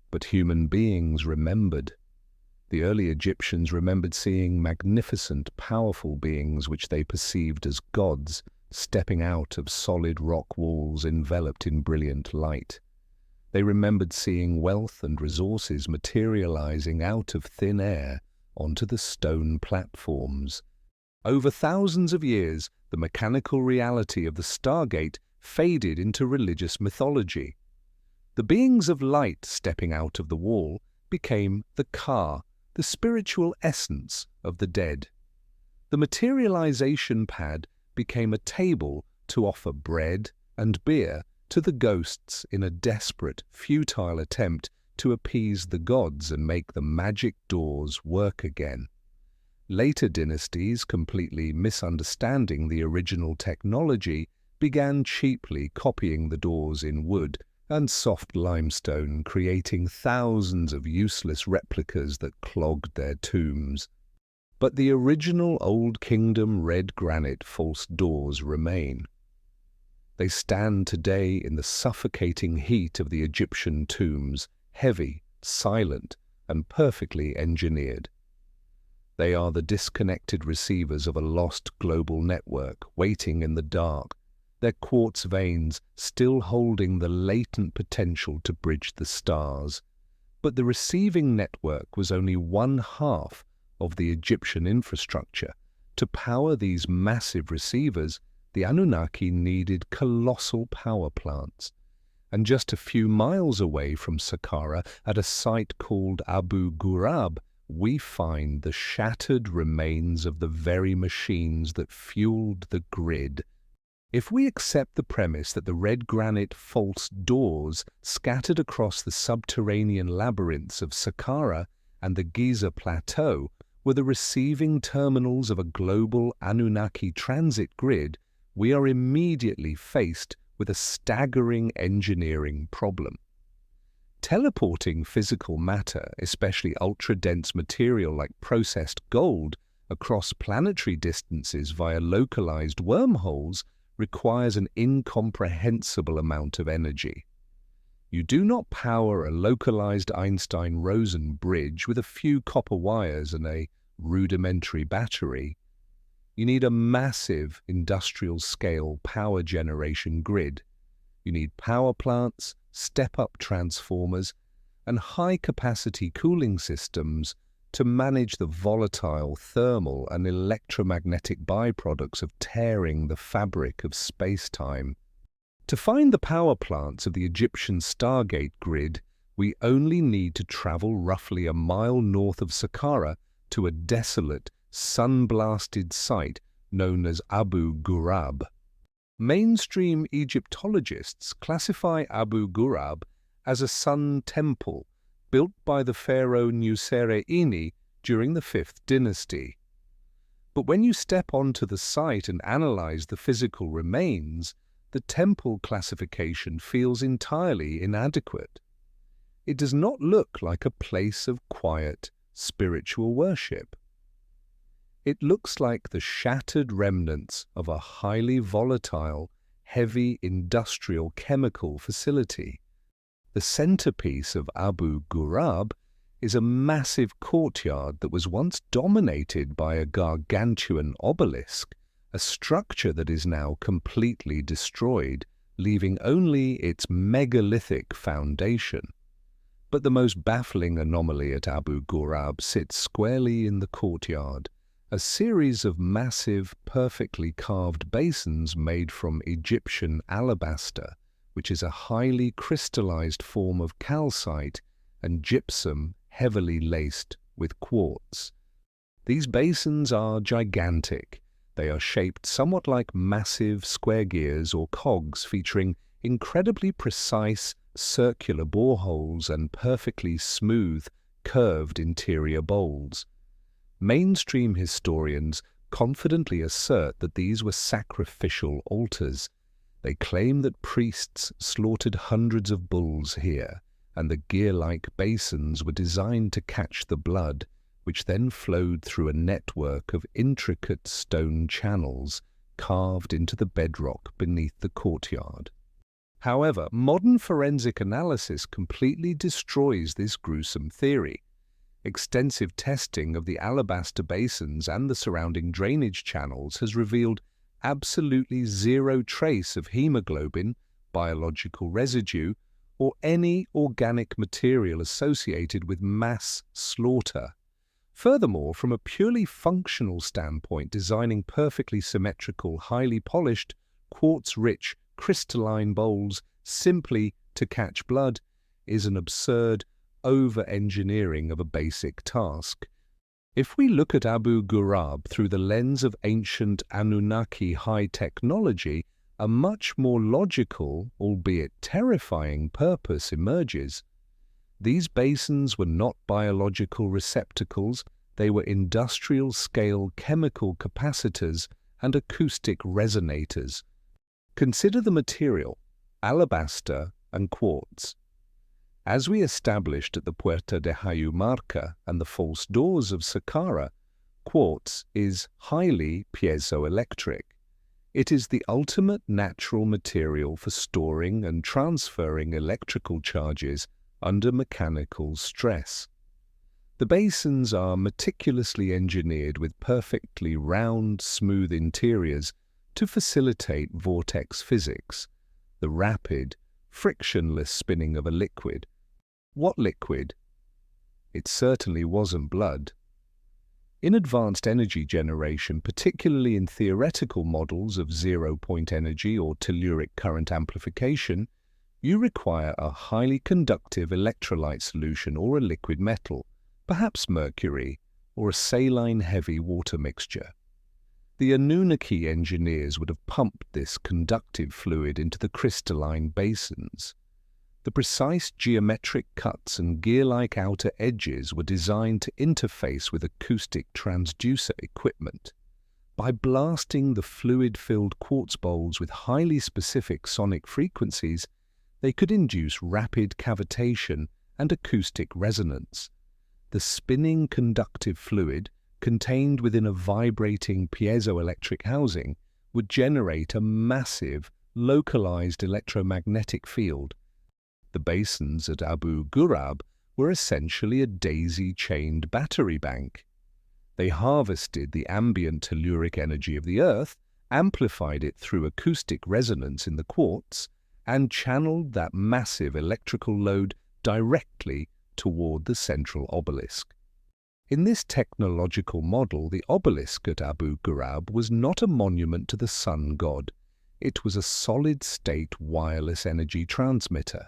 But human beings remembered. The early Egyptians remembered seeing magnificent, powerful beings which they perceived as gods, stepping out of solid rock walls enveloped in brilliant light. They remembered seeing wealth and resources materializing out of thin air onto the stone platforms. Over thousands of years, the mechanical reality of the Stargate faded into religious mythology. The beings of light stepping out of the wall became the Ka, the spiritual essence of the dead. The materialization pad became a table to offer bread and beer to the ghosts in a desperate, futile attempt to appease the gods and make the magic doors work again. Later dynasties, completely misunderstanding the original technology, began cheaply copying the doors in wood and soft limestone, creating thousands of useless replicas that clogged their tombs. But the original Old Kingdom red granite false doors remain. They stand today in the suffocating heat of the Egyptian tombs, heavy, silent, and perfectly engineered. They are the disconnected receivers of a lost global network waiting in the dark, their quartz veins still holding the latent potential to bridge the stars. But the receiving network was only one half of the Egyptian infrastructure. To power these massive receivers, the Anunnaki needed colossal power plants. And just a few miles away from Saqqara, at a site called Abu Ghurab, we find the shattered remains of the very machines that fueled the grid. If we accept the premise that the red granite false doors scattered across the subterranean labyrinths of Saqqara and the Giza Plateau were the receiving terminals of a global Anunnaki transit grid, we are immediately faced with a staggering engineering problem. Teleporting physical matter, especially ultra-dense material like processed gold, across planetary distances via localized wormholes requires an incomprehensible amount of energy. You do not power a localized Einstein-Rosen bridge with a few copper wires and a rudimentary battery. You need a massive industrial-scale power generation grid. You need power plants, step-up transformers, and high-capacity cooling systems to manage the volatile thermal and electromagnetic byproducts of tearing the fabric of space-time. To find the power plants of the Egyptian Stargate grid, we only need to travel roughly a mile north of Saqqara to a desolate, sun-blasted site known as Abu Ghurab. Mainstream Egyptologists classify Abu Ghurab as a sun temple built by the pharaoh Nusere-ini during the 5th dynasty. But when you step onto the site and analyze the physical remains, the temple classification feels entirely inadequate. It does not look like a place of quiet, spiritual worship. It looks like the shattered remnants of a highly volatile, heavy industrial chemical facility. The centerpiece of Abu Ghurab is a massive courtyard that was once dominated by a gargantuan obelisk, a structure that is now completely destroyed, leaving only its megalithic foundation. But the most baffling anomaly at Abu Ghurab sits squarely in the courtyard, a series of massive, perfectly carved basins made from Egyptian alabaster, which is a highly crystallized form of calcite, and gypsum heavily laced with quartz. These basins are gigantic. They are shaped somewhat like massive square gears or cogs, featuring incredibly precise circular boreholes and perfectly smooth, curved interior bowls. Mainstream historians confidently assert that these were sacrificial altars. They claim that priests slaughtered hundreds of bulls here, and the gear-like basins were designed to catch the blood, which then flowed through a network of intricate stone channels carved into the bedrock beneath the courtyard. However, modern forensic analysis completely destroys this gruesome theory. Extensive testing of the alabaster basins and the surrounding drainage channels has revealed absolutely zero trace of hemoglobin, biological residue, or any organic material associated with mass slaughter. Furthermore, from a purely functional standpoint, designing perfectly symmetrical, highly polished, quartz-rich, crystalline bowls simply to catch blood is an absurd over-engineering of a basic task. If we look at Abu Ghurab through the lens of ancient Anunnaki high technology, a much more logical, albeit terrifying, purpose emerges. These basins were not biological receptacles, they were industrial-scale chemical capacitors and acoustic resonators. Consider the material, alabaster and quartz. As we established at the Puerta de Hayu Marca and the false doors of Saqqara, quartz is highly piezoelectric. It is the ultimate natural material for storing and transferring electrical charges under mechanical stress. The basins are meticulously engineered with perfectly round, smooth interiors to facilitate vortex physics, the rapid, frictionless spinning of a liquid. What liquid? It certainly wasn't blood. In advanced energy generation, particularly in theoretical models of zero-point energy or telluric current amplification, you require a highly conductive electrolyte solution or a liquid metal, perhaps mercury, or a saline-heavy water mixture. The Anunnaki engineers would have pumped this conductive fluid into the crystalline basins. The precise geometric cuts and gear-like outer edges were designed to interface with acoustic transducer equipment. By blasting the fluid-filled quartz bowls with highly specific sonic frequencies, they could induce rapid cavitation and acoustic resonance. The spinning conductive fluid, contained within a vibrating piezoelectric housing, would generate a massive, localized electromagnetic field. The basins at Abu Ghurab were essentially a daisy-chained battery bank. They harvested the ambient telluric energy of the Earth, amplified it through acoustic resonance in the quartz, and channeled that massive electrical load directly toward the central obelisk. In this technological model, the obelisk at Abu Ghurab was not a monument to the sun god. It was a solid-state wireless energy transmitter.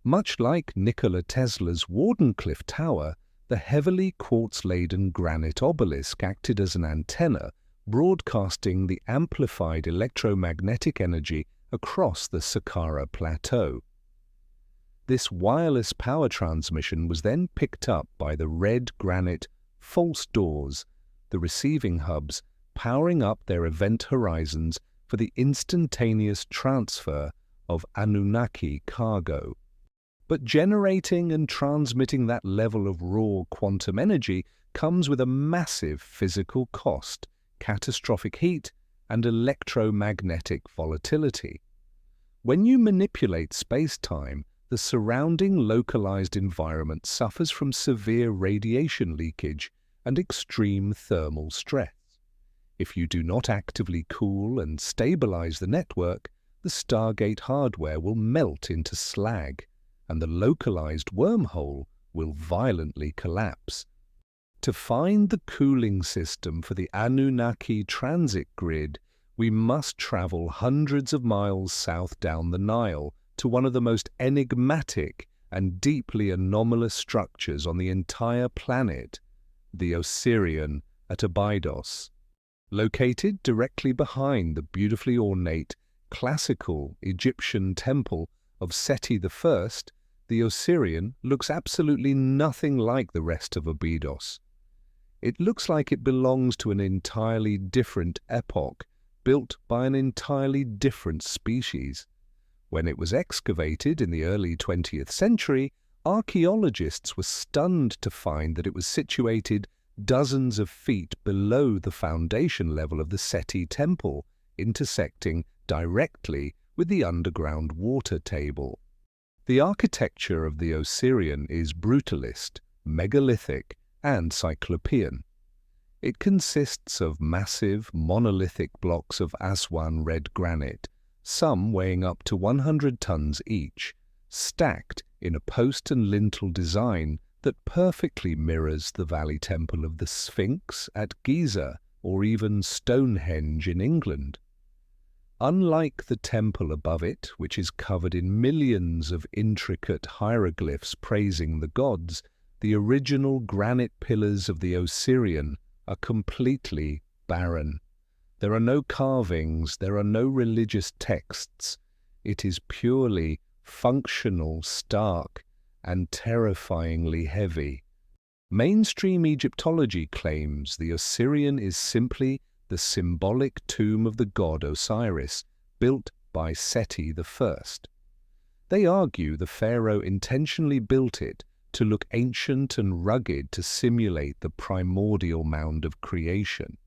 Much like Nikola Tesla's Wardenclyffe Tower, the heavily quartz-laden granite obelisk acted as an antenna, broadcasting the amplified electromagnetic energy across the Sakkara Plateau. This wireless power transmission was then picked up by the red granite false doors, the receiving hubs, powering up their event horizons for the instantaneous transfer of Anunnaki cargo. But generating and transmitting that level of raw quantum energy comes with a massive physical cost, catastrophic heat, and electromagnetic volatility. When you manipulate space-time, the surrounding localized environment suffers from severe radiation leakage and extreme thermal stress. If you do not actively cool and stabilize the network, the Stargate hardware will melt into slag, and the localized wormhole will violently collapse. To find the cooling system for the Anunnaki transit grid, we must travel hundreds of miles south down the Nile to one of the most enigmatic and deeply anomalous structures on the entire planet, the Osirion at Abydos. Located directly behind the beautifully ornate, classical Egyptian temple of Seti I, the Osirion looks absolutely nothing like the rest of Abydos. It looks like it belongs to an entirely different epoch, built by an entirely different species. When it was excavated in the early 20th century, archaeologists were stunned to find that it was situated dozens of feet below the foundation level of the Seti temple, intersecting directly with the underground water table. The architecture of the Osirion is brutalist, megalithic, and cyclopean. It consists of massive, monolithic blocks of Aswan red granite, some weighing up to 100 tons each, stacked in a post and lintel design that perfectly mirrors the Valley Temple of the Sphinx at Giza or even Stonehenge in England. Unlike the temple above it, which is covered in millions of intricate hieroglyphs praising the gods, the original granite pillars of the Osirion are completely barren. There are no carvings, there are no religious texts. It is purely functional, stark, and terrifyingly heavy. Mainstream Egyptology claims the Osirion is simply the symbolic tomb of the god Osiris, built by Seti I. They argue the pharaoh intentionally built it to look ancient and rugged to simulate the primordial mound of creation.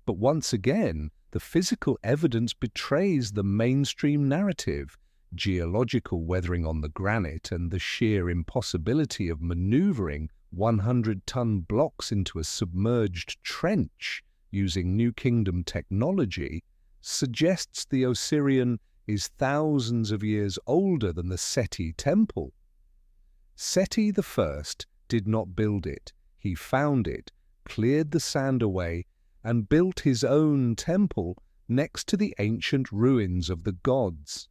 But once again, the physical evidence betrays the mainstream narrative. Geological weathering on the granite and the sheer impossibility of maneuvering 100-ton blocks into a submerged trench using New Kingdom technology suggests the Osirion is thousands of years older than the Seti temple. Seti I did not build it, he found it, cleared the sand away and built his own temple next to the ancient ruins of the gods.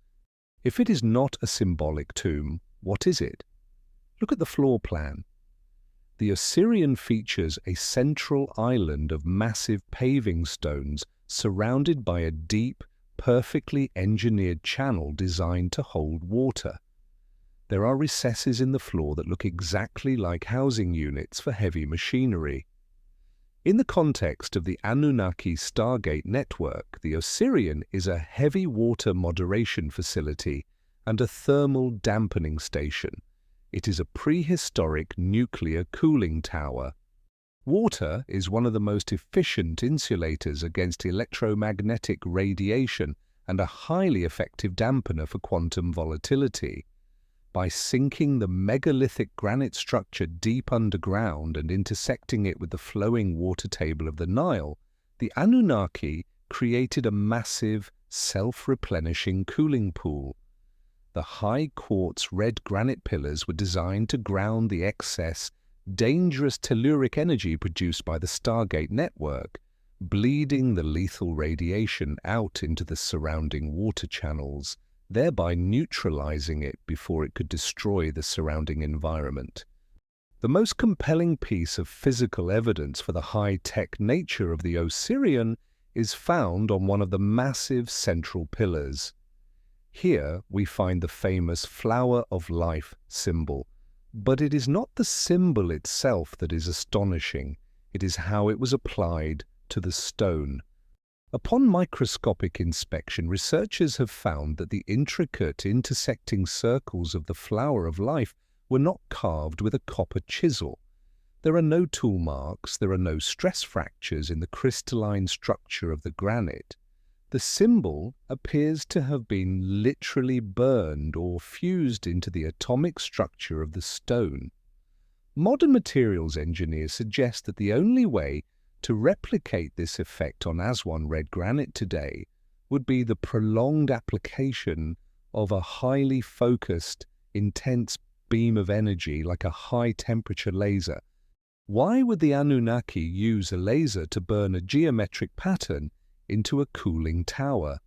If it is not a symbolic tomb, what is it? Look at the floor plan. The Osirion features a central island of massive paving stones surrounded by a deep, perfectly engineered channel designed to hold water. There are recesses in the floor that look exactly like housing units for heavy machinery. In the context of the Anunnaki Stargate network, the Osirion is a heavy water moderation facility and a thermal dampening station. It is a prehistoric nuclear cooling tower. Water is one of the most efficient insulators against electromagnetic radiation and a highly effective dampener for quantum volatility. By sinking the megalithic granite structure deep underground and intersecting it with the flowing water table of the Nile, the Anunnaki created a massive, self-replenishing cooling pool. The high quartz red granite pillars were designed to ground the excess, dangerous telluric energy produced by the Stargate network, bleeding the lethal radiation out into the surrounding water channels, thereby neutralizing it before it could destroy the surrounding environment. The most compelling piece of physical evidence for the high-tech nature of the Osirion is found on one of the massive central pillars. Here we find the famous flower of life symbol, but it is not the symbol itself that is astonishing, it is how it was applied to the stone. Upon microscopic inspection, researchers have found that the intricate intersecting circles of the flower of life were not carved with a copper chisel. There are no tool marks, there are no stress fractures in the crystalline structure of the granite. The symbol appears to have been literally burned or fused into the atomic structure of the stone. Modern materials engineers suggest that the only way to replicate this effect on Aswan red granite today would be the prolonged application of a highly focused, intense beam of energy like a high-temperature laser. Why would the Anunnaki use a laser to burn a geometric pattern into a cooling tower?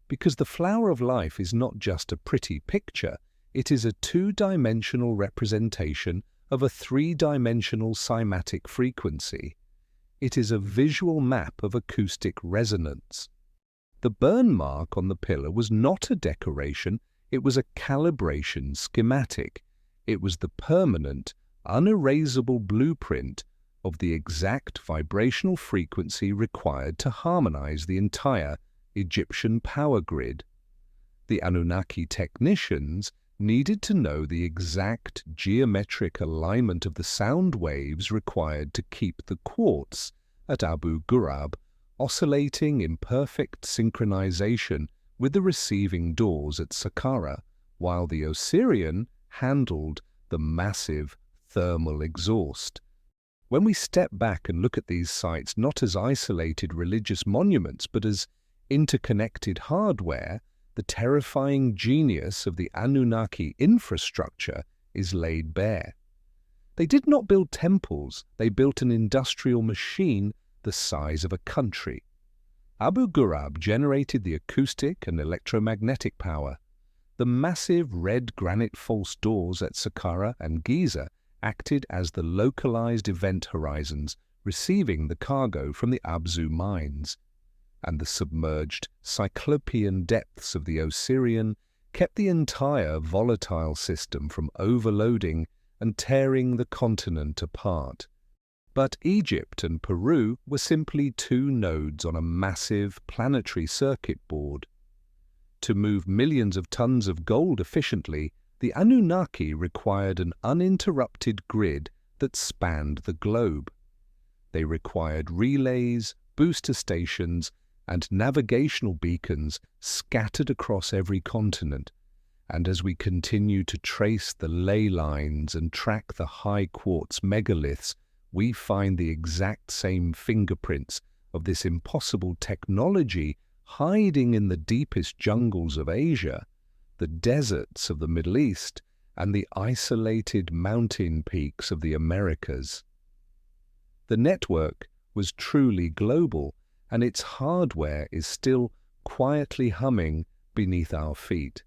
Because the flower of life is not just a pretty picture, it is a two-dimensional representation of a three-dimensional cymatic frequency. It is a visual map of acoustic resonance. The burn mark on the pillar was not a decoration, it was a calibration schematic. It was the permanent, unerasable blueprint of the exact vibrational frequency required to harmonize the entire Egyptian power grid. The Anunnaki technicians needed to know the exact geometric alignment of the sound waves required to keep the quartz at Abu Ghurab oscillating in perfect synchronization with the receiving doors at Sakwala, while the Osirion handled the massive thermal exhaust. When we step back and look at these sites not as isolated religious monuments but as interconnected hardware, the terrifying genius of the Anunnaki infrastructure is laid bare. They did not build temples, they built an industrial machine the size of a country. Abu Ghurab generated the acoustic and electromagnetic power. The massive red granite false doors at Saqqara and Giza acted as the localized event horizons, receiving the cargo from the Abzu mines. And the submerged cyclopean depths of the Osirion kept the entire volatile system from overloading and tearing the continent apart. But Egypt and Peru were simply two nodes on a massive planetary circuit board. To move millions of tons of gold efficiently, the Anunnaki required an uninterrupted grid that spanned the globe. They required relays, booster stations, and navigational beacons scattered across every continent. And as we continue to trace the ley lines and track the high quartz megaliths, we find the exact same fingerprints of this impossible technology hiding in the deepest jungles of Asia, the deserts of the Middle East, and the isolated mountain peaks of the Americas. The network was truly global, and its hardware is still quietly humming beneath our feet.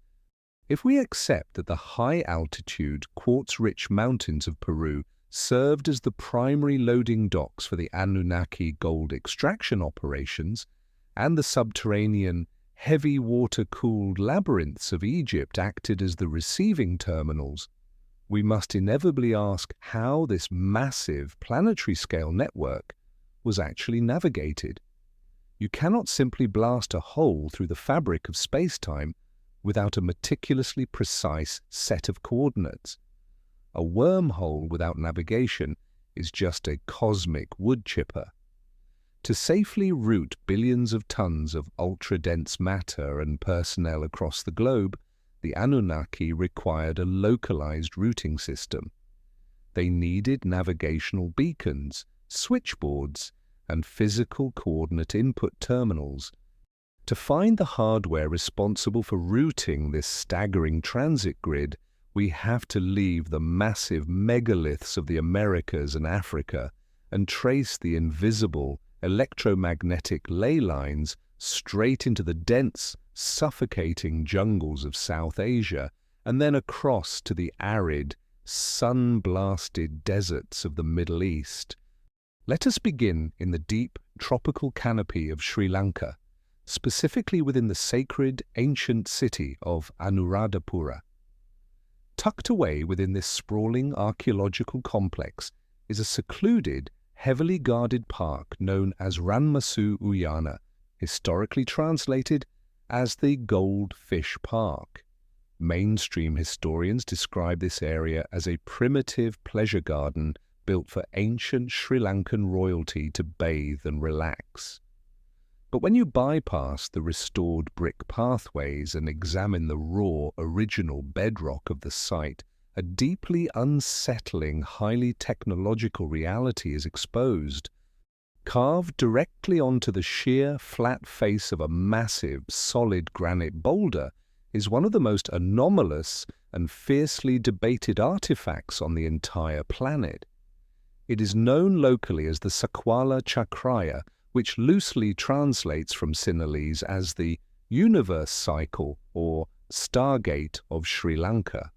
If we accept that the high-altitude, quartz-rich mountains of Peru served as the primary loading docks for the Anunnaki gold extraction operations, and the subterranean, heavy water-cooled labyrinths of Egypt acted as the receiving terminals, we must inevitably ask how this massive planetary-scale network was actually navigated. You cannot simply blast a hole through the fabric of space-time without a meticulously precise set of coordinates. A wormhole without navigation is just a cosmic wood chipper. To safely route billions of tons of ultra-dense matter and personnel across the globe, the Anunnaki required a localized routing system. They needed navigational beacons, switchboards, and physical coordinate input terminals. To find the hardware responsible for routing this staggering transit grid, we have to leave the massive megaliths of the Americas and Africa and trace the invisible electromagnetic ley lines straight into the dense, suffocating jungles of South Asia, and then across to the arid, sun-blasted deserts of the Middle East. Let us begin in the deep, tropical canopy of Sri Lanka, specifically within the sacred, ancient city of Anuradhapura. Tucked away within this sprawling archaeological complex is a secluded, heavily guarded park known as Ranmasu Uyana, historically translated as the Goldfish Park. Mainstream historians describe this area as a primitive pleasure garden built for ancient Sri Lankan royalty to bathe and relax. But when you bypass the restored brick pathways and examine the raw, original bedrock of the site, a deeply unsettling, highly technological reality is exposed. Carved directly onto the sheer, flat face of a massive, solid granite boulder is one of the most anomalous and fiercely debated artifacts on the entire planet. It is known locally as the Sakwala Chakraya, which loosely translates from Sinhalese as the universe cycle or Stargate of Sri Lanka.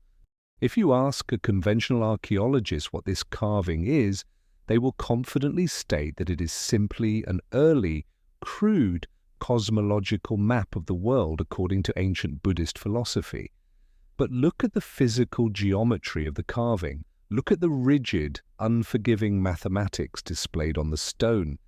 If you ask a conventional archaeologist what this carving is, they will confidently state that it is simply an early, crude, cosmological map of the world according to ancient Buddhist philosophy. But look at the physical geometry of the carving. Look at the rigid, unforgiving mathematics displayed on the stone.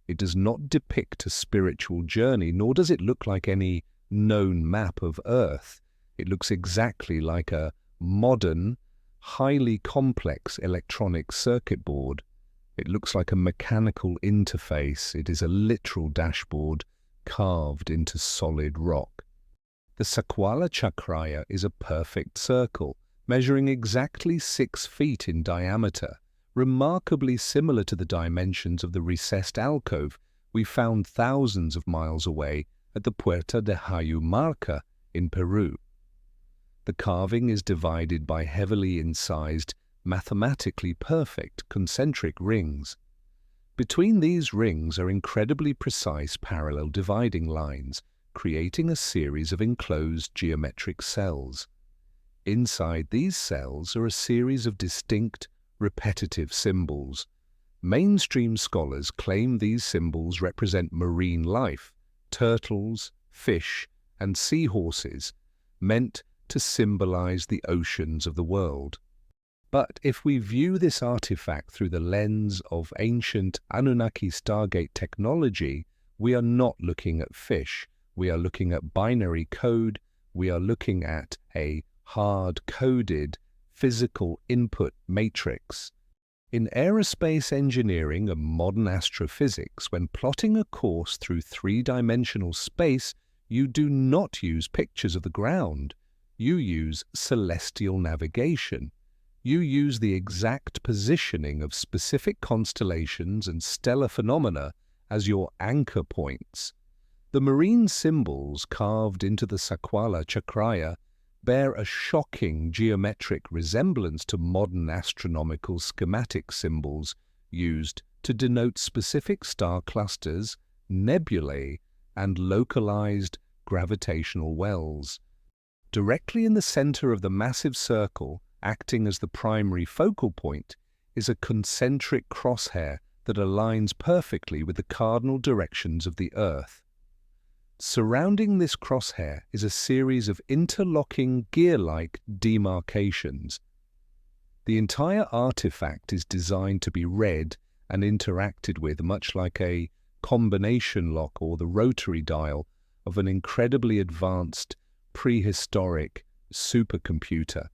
It does not depict a spiritual journey, nor does it look like any known map of Earth. It looks exactly like a modern, highly complex electronic circuit board. It looks like a mechanical interface. It is a literal dashboard carved into solid rock. The Sakwala Chakraya is a perfect circle, measuring exactly 6 feet in diameter, remarkably similar to the dimensions of the recessed alcove we found thousands of miles away at the Puerta de Hayu Marca in Peru. The carving is divided by heavily incised, mathematically perfect concentric rings. Between these rings are incredibly precise parallel dividing lines, creating a series of enclosed geometric cells. Inside these cells are a series of distinct, repetitive symbols. Mainstream scholars claim these symbols represent marine life, turtles, fish, and seahorses, meant to symbolize the oceans of the world. But if we view this artifact through the lens of ancient Anunnaki Stargate technology, we are not looking at fish. We are looking at binary code. We are looking at a hard-coded physical input matrix. In aerospace engineering and modern astrophysics, when plotting a course through 3-dimensional space, you do not use pictures of the ground. You use celestial navigation. You use the exact positioning of specific constellations and stellar phenomena as your anchor points. The marine symbols carved into the Sakwala Chakraya bear a shocking geometric resemblance to modern astronomical schematic symbols used to denote specific star clusters, nebulae, and localized gravitational wells. Directly in the center of the massive circle, acting as the primary focal point, is a concentric crosshair that aligns perfectly with the cardinal directions of the Earth. Surrounding this crosshair is a series of interlocking gear-like demarcations. The entire artifact is designed to be read and interacted with much like a combination lock or the rotary dial of an incredibly advanced prehistoric supercomputer.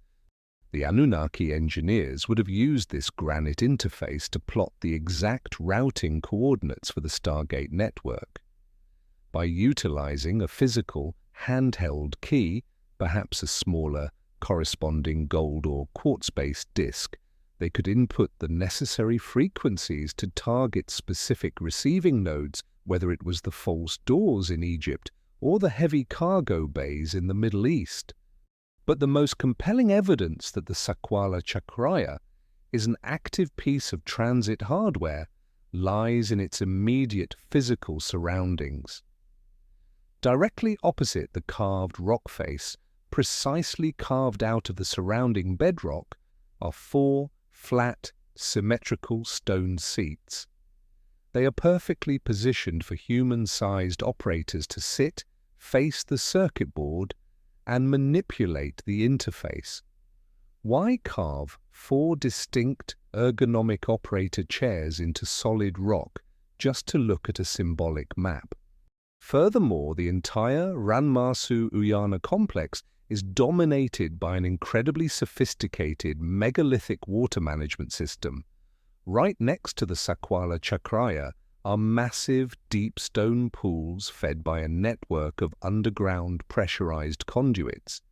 The Anunnaki engineers would have used this granite interface to plot the exact routing coordinates for the Stargate network. By utilizing a physical, handheld key, perhaps a smaller, corresponding gold or quartz-based disk, they could input the necessary frequencies to target specific receiving nodes, whether it was the false doors in Egypt or the heavy cargo bays in the Middle East. But the most compelling evidence that the Sakwala Chakraya is an active piece of transit hardware lies in its immediate physical surroundings. Directly opposite the carved rock face, precisely carved out of the surrounding bedrock, are 4 flat, symmetrical stone seats. They are perfectly positioned for human-sized operators to sit, face the circuit board, and manipulate the interface. Why carve 4 distinct ergonomic operator chairs into solid rock just to look at a symbolic map? Furthermore, the entire Ranmasu Uyana complex is dominated by an incredibly sophisticated megalithic water management system. Right next to the Sakwala Chakraya are massive deep stone pools fed by a network of underground pressurized conduits.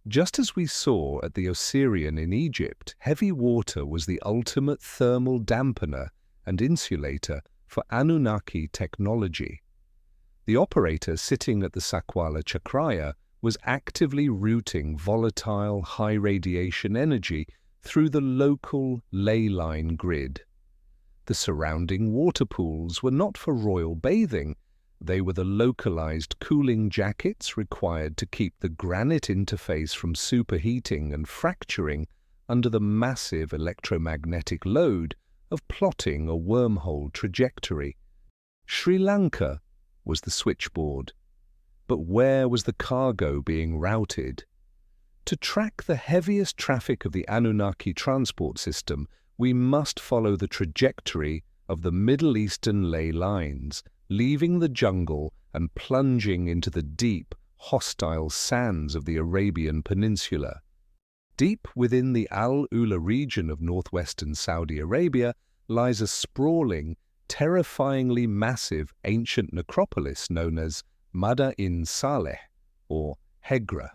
Just as we saw at the Osirion in Egypt, heavy water was the ultimate thermal dampener and insulator for Anunnaki technology. The operator sitting at the Sakwala Chakraya was actively routing volatile high-radiation energy through the local ley line grid. The surrounding water pools were not for royal bathing, they were the localized cooling jackets required to keep the granite interface from superheating and fracturing under the massive electromagnetic load of plotting a wormhole trajectory. Sri Lanka was the switchboard. But where was the cargo being routed? To track the heaviest traffic of the Anunnaki transport system, we must follow the trajectory of the Middle Eastern ley lines, leaving the jungle and plunging into the deep, hostile sands of the Arabian Peninsula. Deep within the Al-Ula region of northwestern Saudi Arabia lies a sprawling, terrifyingly massive ancient necropolis known as Mada'in Saleh, or Hegra.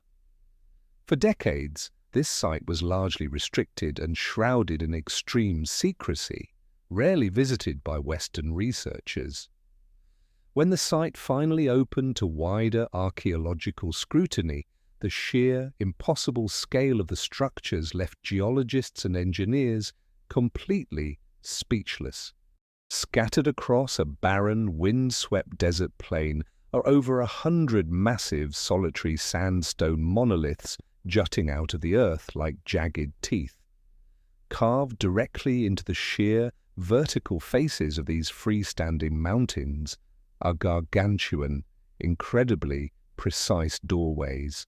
For decades, this site was largely restricted and shrouded in extreme secrecy, rarely visited by Western researchers. When the site finally opened to wider archaeological scrutiny, the sheer, impossible scale of the structures left geologists and engineers completely speechless. Scattered across a barren, wind-swept desert plain are over 100 massive solitary sandstone monoliths jutting out of the earth like jagged teeth. Carved directly into the sheer, vertical faces of these freestanding mountains are gargantuan, incredibly precise doorways.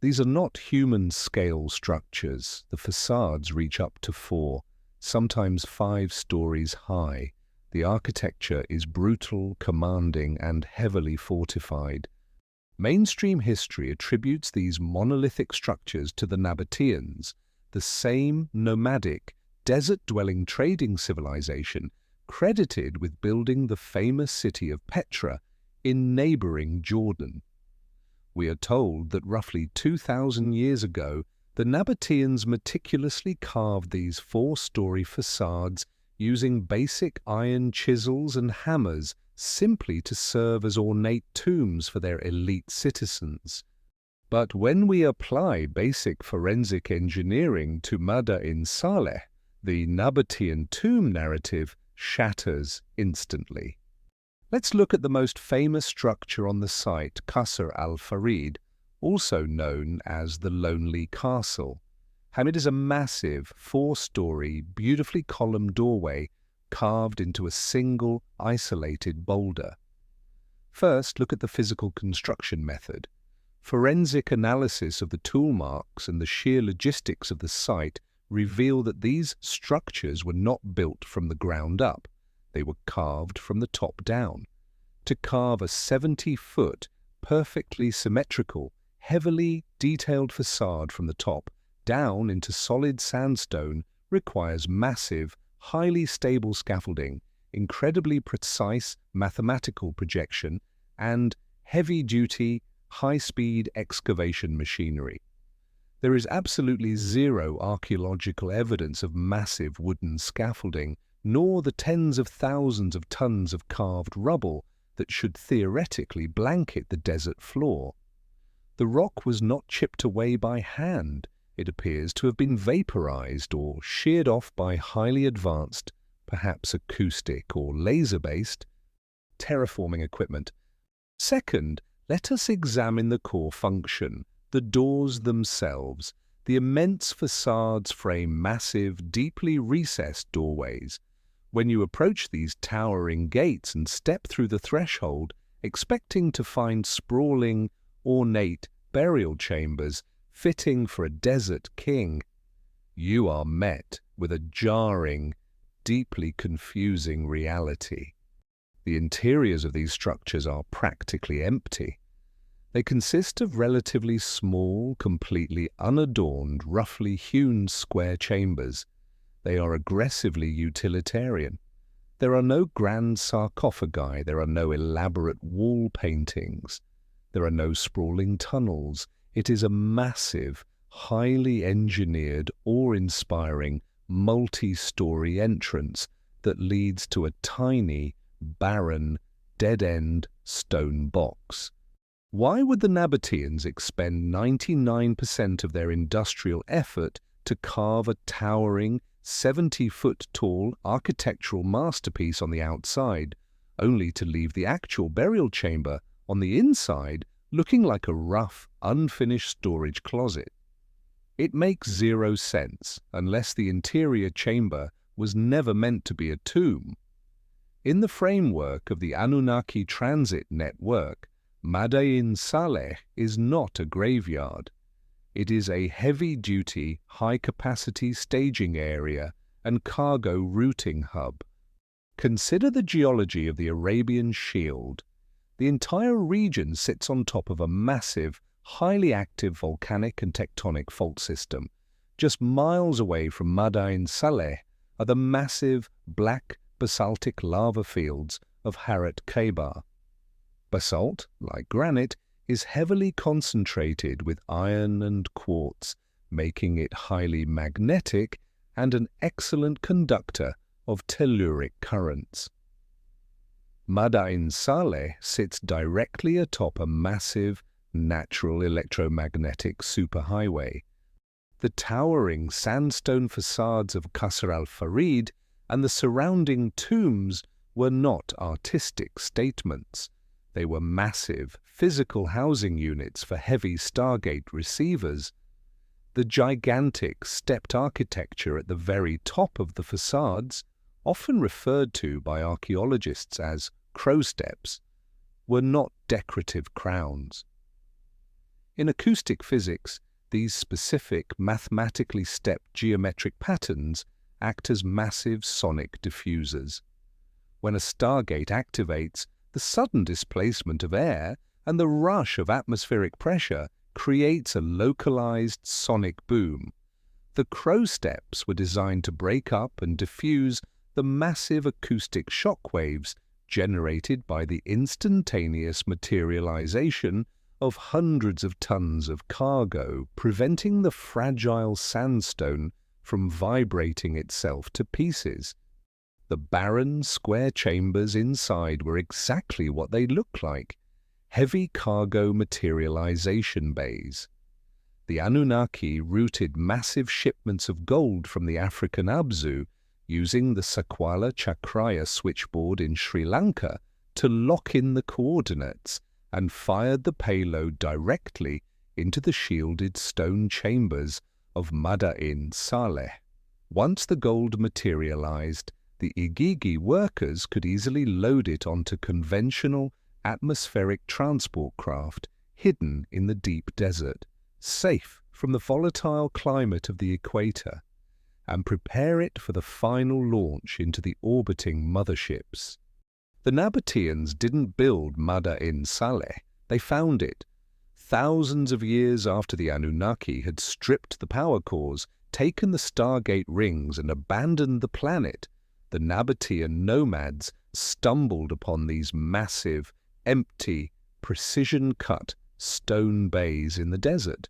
These are not human-scale structures. The facades reach up to 4, sometimes 5 stories high. The architecture is brutal, commanding, and heavily fortified. Mainstream history attributes these monolithic structures to the Nabateans, the same nomadic, desert-dwelling trading civilization credited with building the famous city of Petra in neighboring Jordan. We are told that roughly 2,000 years ago, the Nabateans meticulously carved these 4-story facades using basic iron chisels and hammers simply to serve as ornate tombs for their elite citizens. But when we apply basic forensic engineering to Mada'in Saleh, the Nabatean tomb narrative shatters instantly. Let's look at the most famous structure on the site, Qasr al-Farid, also known as the Lonely Castle. And it is a massive, 4-story, beautifully columned doorway carved into a single, isolated boulder. First, look at the physical construction method. Forensic analysis of the tool marks and the sheer logistics of the site reveal that these structures were not built from the ground up. They were carved from the top down. To carve a 70-foot, perfectly symmetrical, heavily detailed facade from the top down into solid sandstone requires massive, highly stable scaffolding, incredibly precise mathematical projection, and heavy-duty, high-speed excavation machinery. There is absolutely zero archaeological evidence of massive wooden scaffolding, nor the tens of thousands of tons of carved rubble that should theoretically blanket the desert floor. The rock was not chipped away by hand. It appears to have been vaporized or sheared off by highly advanced, perhaps acoustic or laser-based, terraforming equipment. Second, let us examine the core function, the doors themselves. The immense facades frame massive, deeply recessed doorways. When you approach these towering gates and step through the threshold, expecting to find sprawling, ornate burial chambers fitting for a desert king, you are met with a jarring, deeply confusing reality. The interiors of these structures are practically empty. They consist of relatively small, completely unadorned, roughly hewn square chambers. They are aggressively utilitarian. There are no grand sarcophagi, there are no elaborate wall paintings, there are no sprawling tunnels. It is a massive, highly engineered, awe-inspiring, multi-story entrance that leads to a tiny, barren, dead-end stone box. Why would the Nabateans expend 99% of their industrial effort to carve a towering, 70-foot-tall architectural masterpiece on the outside, only to leave the actual burial chamber on the inside looking like a rough, unfinished storage closet? It makes zero sense unless the interior chamber was never meant to be a tomb. In the framework of the Anunnaki Transit Network, Mada'in Saleh is not a graveyard. It is a heavy-duty, high-capacity staging area and cargo routing hub. Consider the geology of the Arabian Shield. The entire region sits on top of a massive, highly active volcanic and tectonic fault system. Just miles away from Mada'in Saleh are the massive, black, basaltic lava fields of Harat Khaybar. Basalt, like granite, is heavily concentrated with iron and quartz, making it highly magnetic and an excellent conductor of telluric currents. Mada'in Saleh sits directly atop a massive, natural electromagnetic superhighway. The towering sandstone facades of Qasr al-Farid and the surrounding tombs were not artistic statements. They were massive, physical housing units for heavy Stargate receivers. The gigantic, stepped architecture at the very top of the facades, often referred to by archaeologists as crow steps, were not decorative crowns. In acoustic physics, these specific, mathematically stepped geometric patterns act as massive sonic diffusers. When a Stargate activates, the sudden displacement of air and the rush of atmospheric pressure creates a localized sonic boom. The crow steps were designed to break up and diffuse the massive acoustic shock waves generated by the instantaneous materialization of hundreds of tons of cargo, preventing the fragile sandstone from vibrating itself to pieces. The barren, square chambers inside were exactly what they looked like: heavy cargo materialization bays. The Anunnaki routed massive shipments of gold from the African Abzu using the Sakwala Chakraya switchboard in Sri Lanka to lock in the coordinates, and fired the payload directly into the shielded stone chambers of Mada'in Saleh. Once the gold materialized, the Igigi workers could easily load it onto conventional atmospheric transport craft hidden in the deep desert, safe from the volatile climate of the equator, and prepare it for the final launch into the orbiting motherships. The Nabateans didn't build Mada'in Saleh, they found it. Thousands of years after the Anunnaki had stripped the power cores, taken the Stargate rings and abandoned the planet, the Nabatean nomads stumbled upon these massive, empty, precision-cut stone bays in the desert.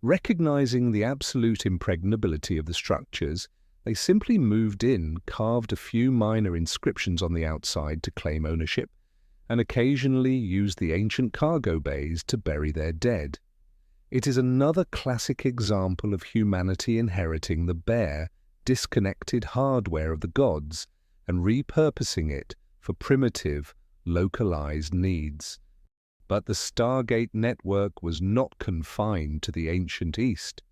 Recognizing the absolute impregnability of the structures, they simply moved in, carved a few minor inscriptions on the outside to claim ownership, and occasionally used the ancient cargo bays to bury their dead. It is another classic example of humanity inheriting the bare, disconnected hardware of the gods and repurposing it for primitive, localized needs. But the Stargate network was not confined to the ancient East.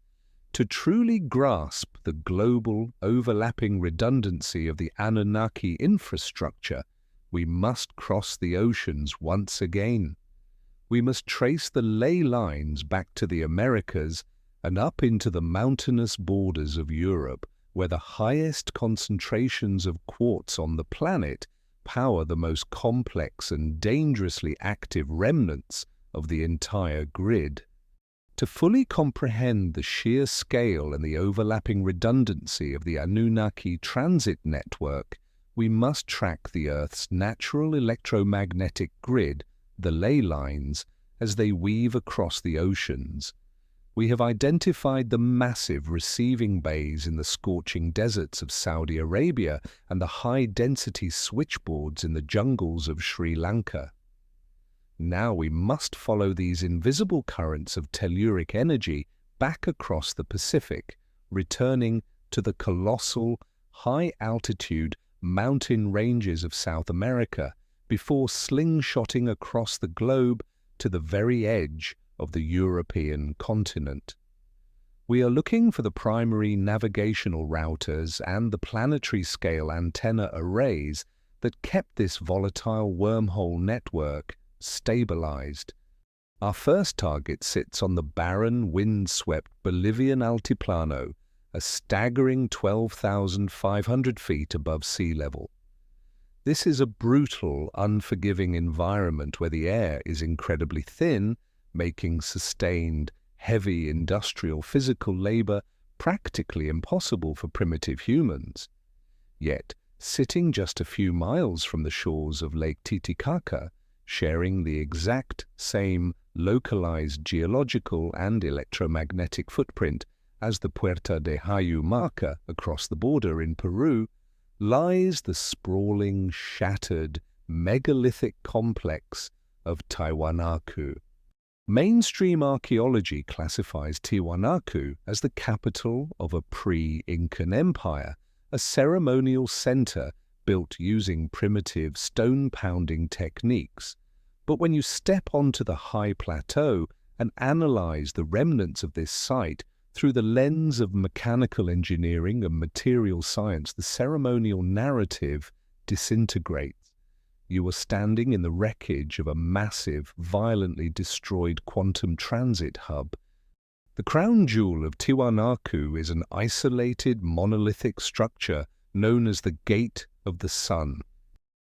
To truly grasp the global, overlapping redundancy of the Anunnaki infrastructure, we must cross the oceans once again. We must trace the ley lines back to the Americas and up into the mountainous borders of Europe, where the highest concentrations of quartz on the planet power the most complex and dangerously active remnants of the entire grid. To fully comprehend the sheer scale and the overlapping redundancy of the Anunnaki transit network, we must track the Earth's natural electromagnetic grid, the ley lines, as they weave across the oceans. We have identified the massive receiving bays in the scorching deserts of Saudi Arabia and the high-density switchboards in the jungles of Sri Lanka. Now we must follow these invisible currents of telluric energy back across the Pacific, returning to the colossal, high-altitude mountain ranges of South America before slingshotting across the globe to the very edge of the European continent. We are looking for the primary navigational routers and the planetary-scale antenna arrays that kept this volatile wormhole network stabilized. Our first target sits on the barren, wind-swept Bolivian Altiplano, a staggering 12,500 feet above sea level. This is a brutal, unforgiving environment where the air is incredibly thin, making sustained, heavy industrial physical labor practically impossible for primitive humans. Yet, sitting just a few miles from the shores of Lake Titicaca, sharing the exact same localized geological and electromagnetic footprint as the Puerta de Hayu Marca across the border in Peru, lies the sprawling, shattered, megalithic complex of Tiwanaku. Mainstream archaeology classifies Tiwanaku as the capital of a pre-Incan empire, a ceremonial center built using primitive stone-pounding techniques. But when you step onto the high plateau and analyze the remnants of this site through the lens of mechanical engineering and material science, the ceremonial narrative disintegrates. You are standing in the wreckage of a massive, violently destroyed quantum transit hub. The crown jewel of Tiwanaku is an isolated monolithic structure known as the Gate of the Sun.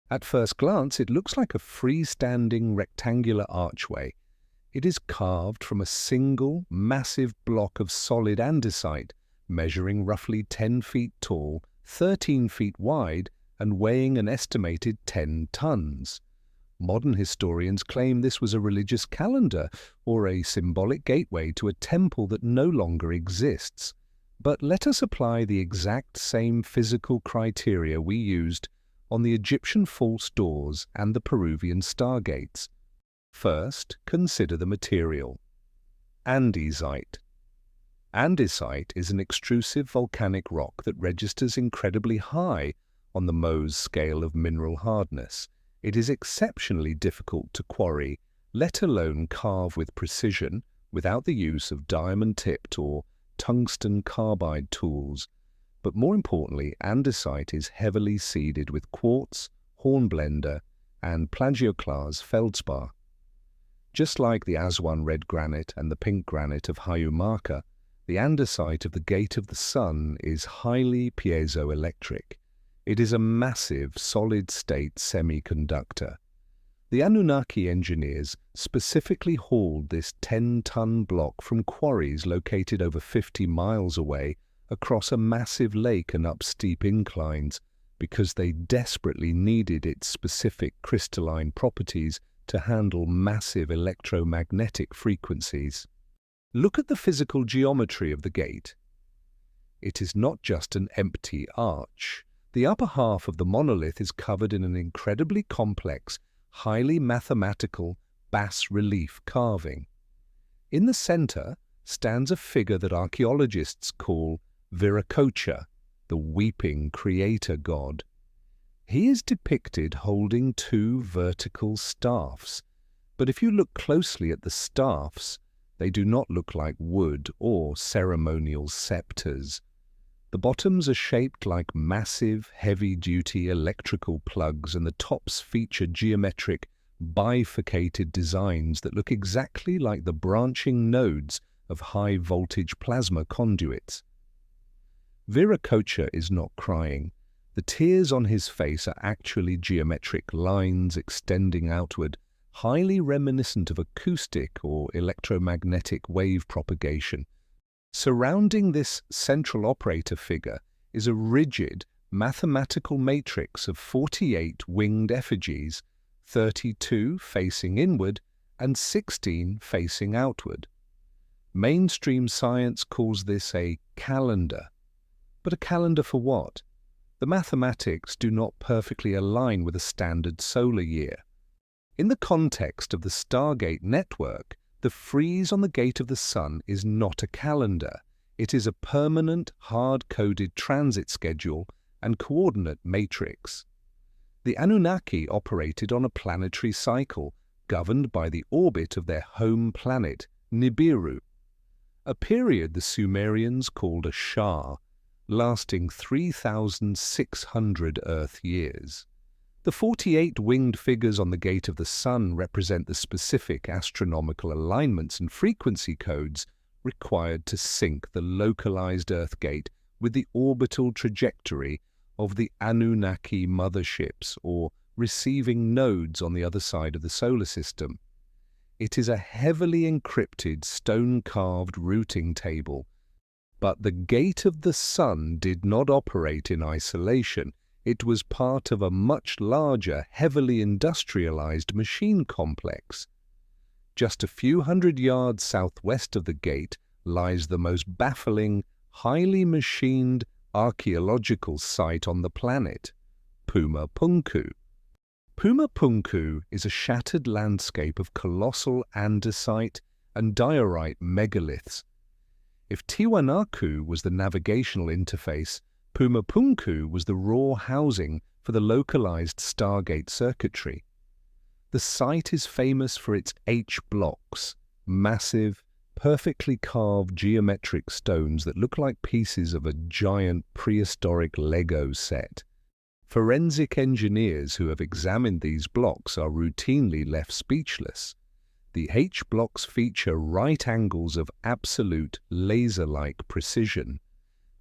At first glance, it looks like a freestanding rectangular archway. It is carved from a single, massive block of solid andesite, measuring roughly 10 feet tall, 13 feet wide, and weighing an estimated 10 tons. Modern historians claim this was a religious calendar or a symbolic gateway to a temple that no longer exists. But let us apply the exact same physical criteria we used on the Egyptian false doors and the Peruvian stargates. First, consider the material. Andesite. Andesite is an extrusive volcanic rock that registers incredibly high on the Mohs scale of mineral hardness. It is exceptionally difficult to quarry, let alone carve with precision, without the use of diamond-tipped or tungsten carbide tools. But more importantly, andesite is heavily seeded with quartz, hornblende, and plagioclase feldspar. Just like the Aswan red granite and the pink granite of Hayu Marca, the andesite of the Gate of the Sun is highly piezoelectric. It is a massive solid-state semiconductor. The Anunnaki engineers specifically hauled this 10-ton block from quarries located over 50 miles away across a massive lake and up steep inclines because they desperately needed its specific crystalline properties to handle massive electromagnetic frequencies. Look at the physical geometry of the gate. It is not just an empty arch. The upper half of the monolith is covered in an incredibly complex, highly mathematical bas-relief carving. In the center stands a figure that archaeologists call Viracocha, the weeping creator god. He is depicted holding two vertical staffs, but if you look closely at the staffs, they do not look like wood or ceremonial scepters. The bottoms are shaped like massive, heavy-duty electrical plugs, and the tops feature geometric, bifurcated designs that look exactly like the branching nodes of high-voltage plasma conduits. Viracocha is not crying. The tears on his face are actually geometric lines extending outward, highly reminiscent of acoustic or electromagnetic wave propagation. Surrounding this central operator figure is a rigid, mathematical matrix of 48 winged effigies, 32 facing inward and 16 facing outward. Mainstream science calls this a calendar. But a calendar for what? The mathematics do not perfectly align with a standard solar year. In the context of the Stargate network, the frieze on the Gate of the Sun is not a calendar. It is a permanent, hard-coded transit schedule and coordinate matrix. The Anunnaki operated on a planetary cycle governed by the orbit of their home planet, Nibiru, a period the Sumerians called a Shah, lasting 3,600 Earth years. The 48 winged figures on the Gate of the Sun represent the specific astronomical alignments and frequency codes required to sync the localized Earth gate with the orbital trajectory of the Anunnaki motherships or receiving nodes on the other side of the solar system. It is a heavily encrypted stone-carved routing table, but the Gate of the Sun did not operate in isolation. It was part of a much larger, heavily industrialized machine complex. Just a few hundred yards southwest of the gate lies the most baffling, highly machined archaeological site on the planet, Puma Punku. Puma Punku is a shattered landscape of colossal andesite and diorite megaliths. If Tiwanaku was the navigational interface, Puma Punku was the raw housing for the localized Stargate circuitry. The site is famous for its H-blocks, massive, perfectly carved geometric stones that look like pieces of a giant prehistoric Lego set. Forensic engineers who have examined these blocks are routinely left speechless. The H-blocks feature right angles of absolute laser-like precision.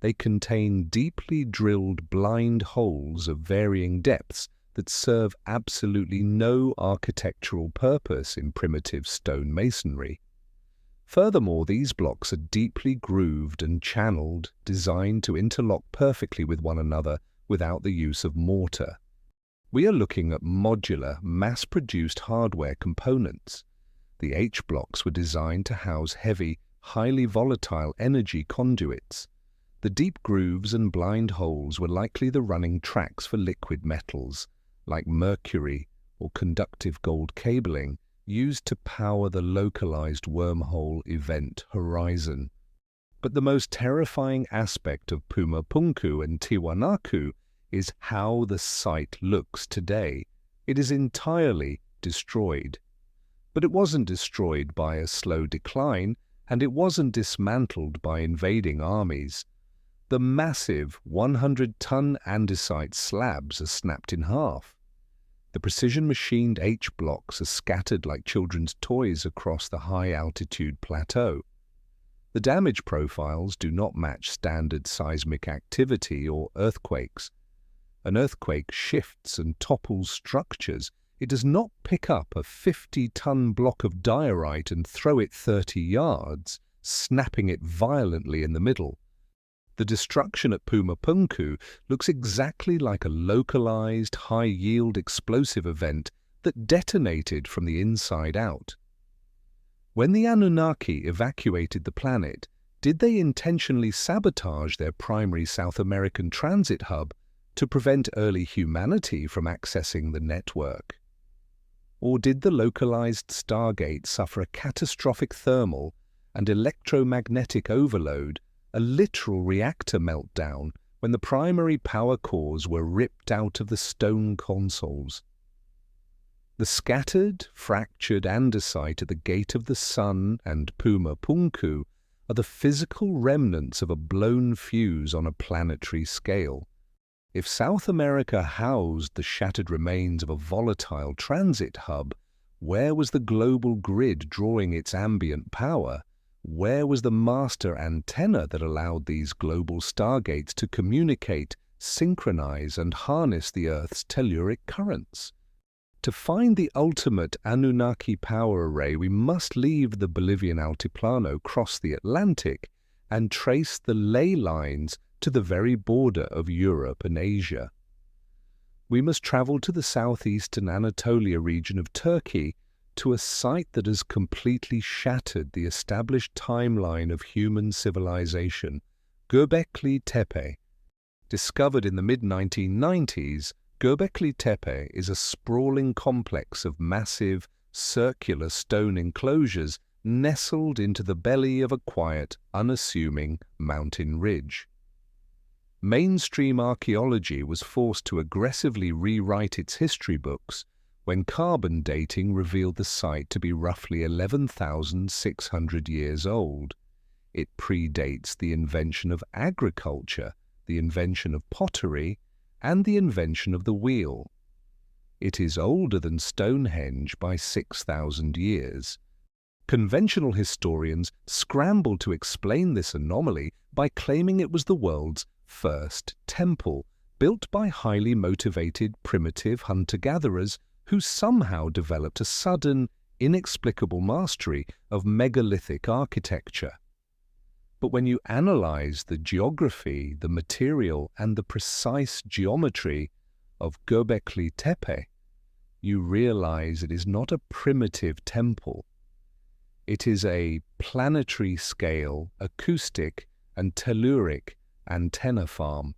They contain deeply drilled blind holes of varying depths that serve absolutely no architectural purpose in primitive stone masonry. Furthermore, these blocks are deeply grooved and channeled, designed to interlock perfectly with one another without the use of mortar. We are looking at modular, mass-produced hardware components. The H-blocks were designed to house heavy, highly volatile energy conduits. The deep grooves and blind holes were likely the running tracks for liquid metals, like mercury or conductive gold cabling, used to power the localized wormhole event horizon. But the most terrifying aspect of Puma Punku and Tiwanaku is how the site looks today. It is entirely destroyed. But it wasn't destroyed by a slow decline, and it wasn't dismantled by invading armies. The massive 100-ton andesite slabs are snapped in half. The precision-machined H-blocks are scattered like children's toys across the high-altitude plateau. The damage profiles do not match standard seismic activity or earthquakes. An earthquake shifts and topples structures. It does not pick up a 50-ton block of diorite and throw it 30 yards, snapping it violently in the middle. The destruction at Puma Punku looks exactly like a localized, high-yield explosive event that detonated from the inside out. When the Anunnaki evacuated the planet, did they intentionally sabotage their primary South American transit hub to prevent early humanity from accessing the network? Or did the localized Stargate suffer a catastrophic thermal and electromagnetic overload, a literal reactor meltdown, when the primary power cores were ripped out of the stone consoles? The scattered, fractured andesite at the Gate of the Sun and Puma Punku are the physical remnants of a blown fuse on a planetary scale. If South America housed the shattered remains of a volatile transit hub, where was the global grid drawing its ambient power? Where was the master antenna that allowed these global stargates to communicate, synchronize, and harness the Earth's telluric currents? To find the ultimate Anunnaki power array, we must leave the Bolivian Altiplano, cross the Atlantic, and trace the ley lines to the very border of Europe and Asia. We must travel to the southeastern Anatolia region of Turkey, to a site that has completely shattered the established timeline of human civilization, Göbekli Tepe. Discovered in the mid-1990s, Göbekli Tepe is a sprawling complex of massive, circular stone enclosures nestled into the belly of a quiet, unassuming mountain ridge. Mainstream archaeology was forced to aggressively rewrite its history books when carbon dating revealed the site to be roughly 11,600 years old. It predates the invention of agriculture, the invention of pottery, and the invention of the wheel. It is older than Stonehenge by 6,000 years. Conventional historians scrambled to explain this anomaly by claiming it was the world's first temple, built by highly motivated primitive hunter-gatherers who somehow developed a sudden, inexplicable mastery of megalithic architecture. But when you analyze the geography, the material, and the precise geometry of Göbekli Tepe, you realize it is not a primitive temple. It is a planetary-scale, acoustic, and telluric antenna farm.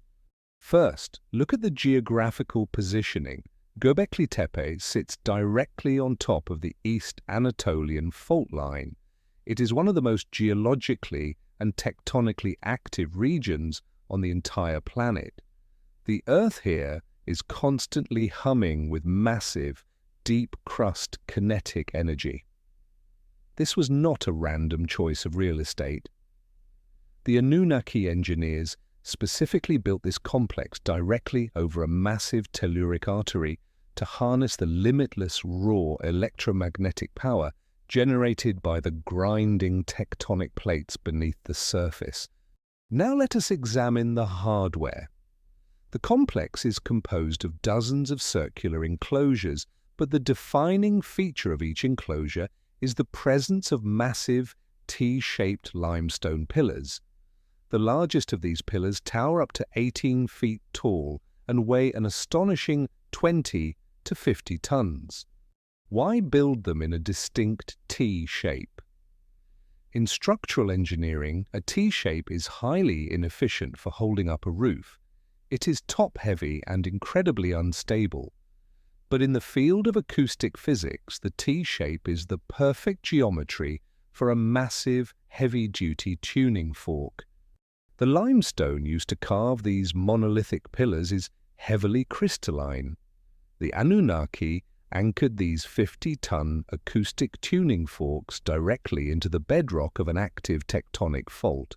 First, look at the geographical positioning. Göbekli Tepe sits directly on top of the East Anatolian fault line. It is one of the most geologically and tectonically active regions on the entire planet. The Earth here is constantly humming with massive, deep-crust kinetic energy. This was not a random choice of real estate. The Anunnaki engineers specifically built this complex directly over a massive telluric artery to harness the limitless raw electromagnetic power generated by the grinding tectonic plates beneath the surface. Now let us examine the hardware. The complex is composed of dozens of circular enclosures, but the defining feature of each enclosure is the presence of massive T-shaped limestone pillars. The largest of these pillars tower up to 18 feet tall and weigh an astonishing 20 to 50 tons. Why build them in a distinct T shape? In structural engineering, a T shape is highly inefficient for holding up a roof. It is top-heavy and incredibly unstable. But in the field of acoustic physics, the T shape is the perfect geometry for a massive, heavy-duty tuning fork. The limestone used to carve these monolithic pillars is heavily crystalline. The Anunnaki anchored these 50-ton acoustic tuning forks directly into the bedrock of an active tectonic fault.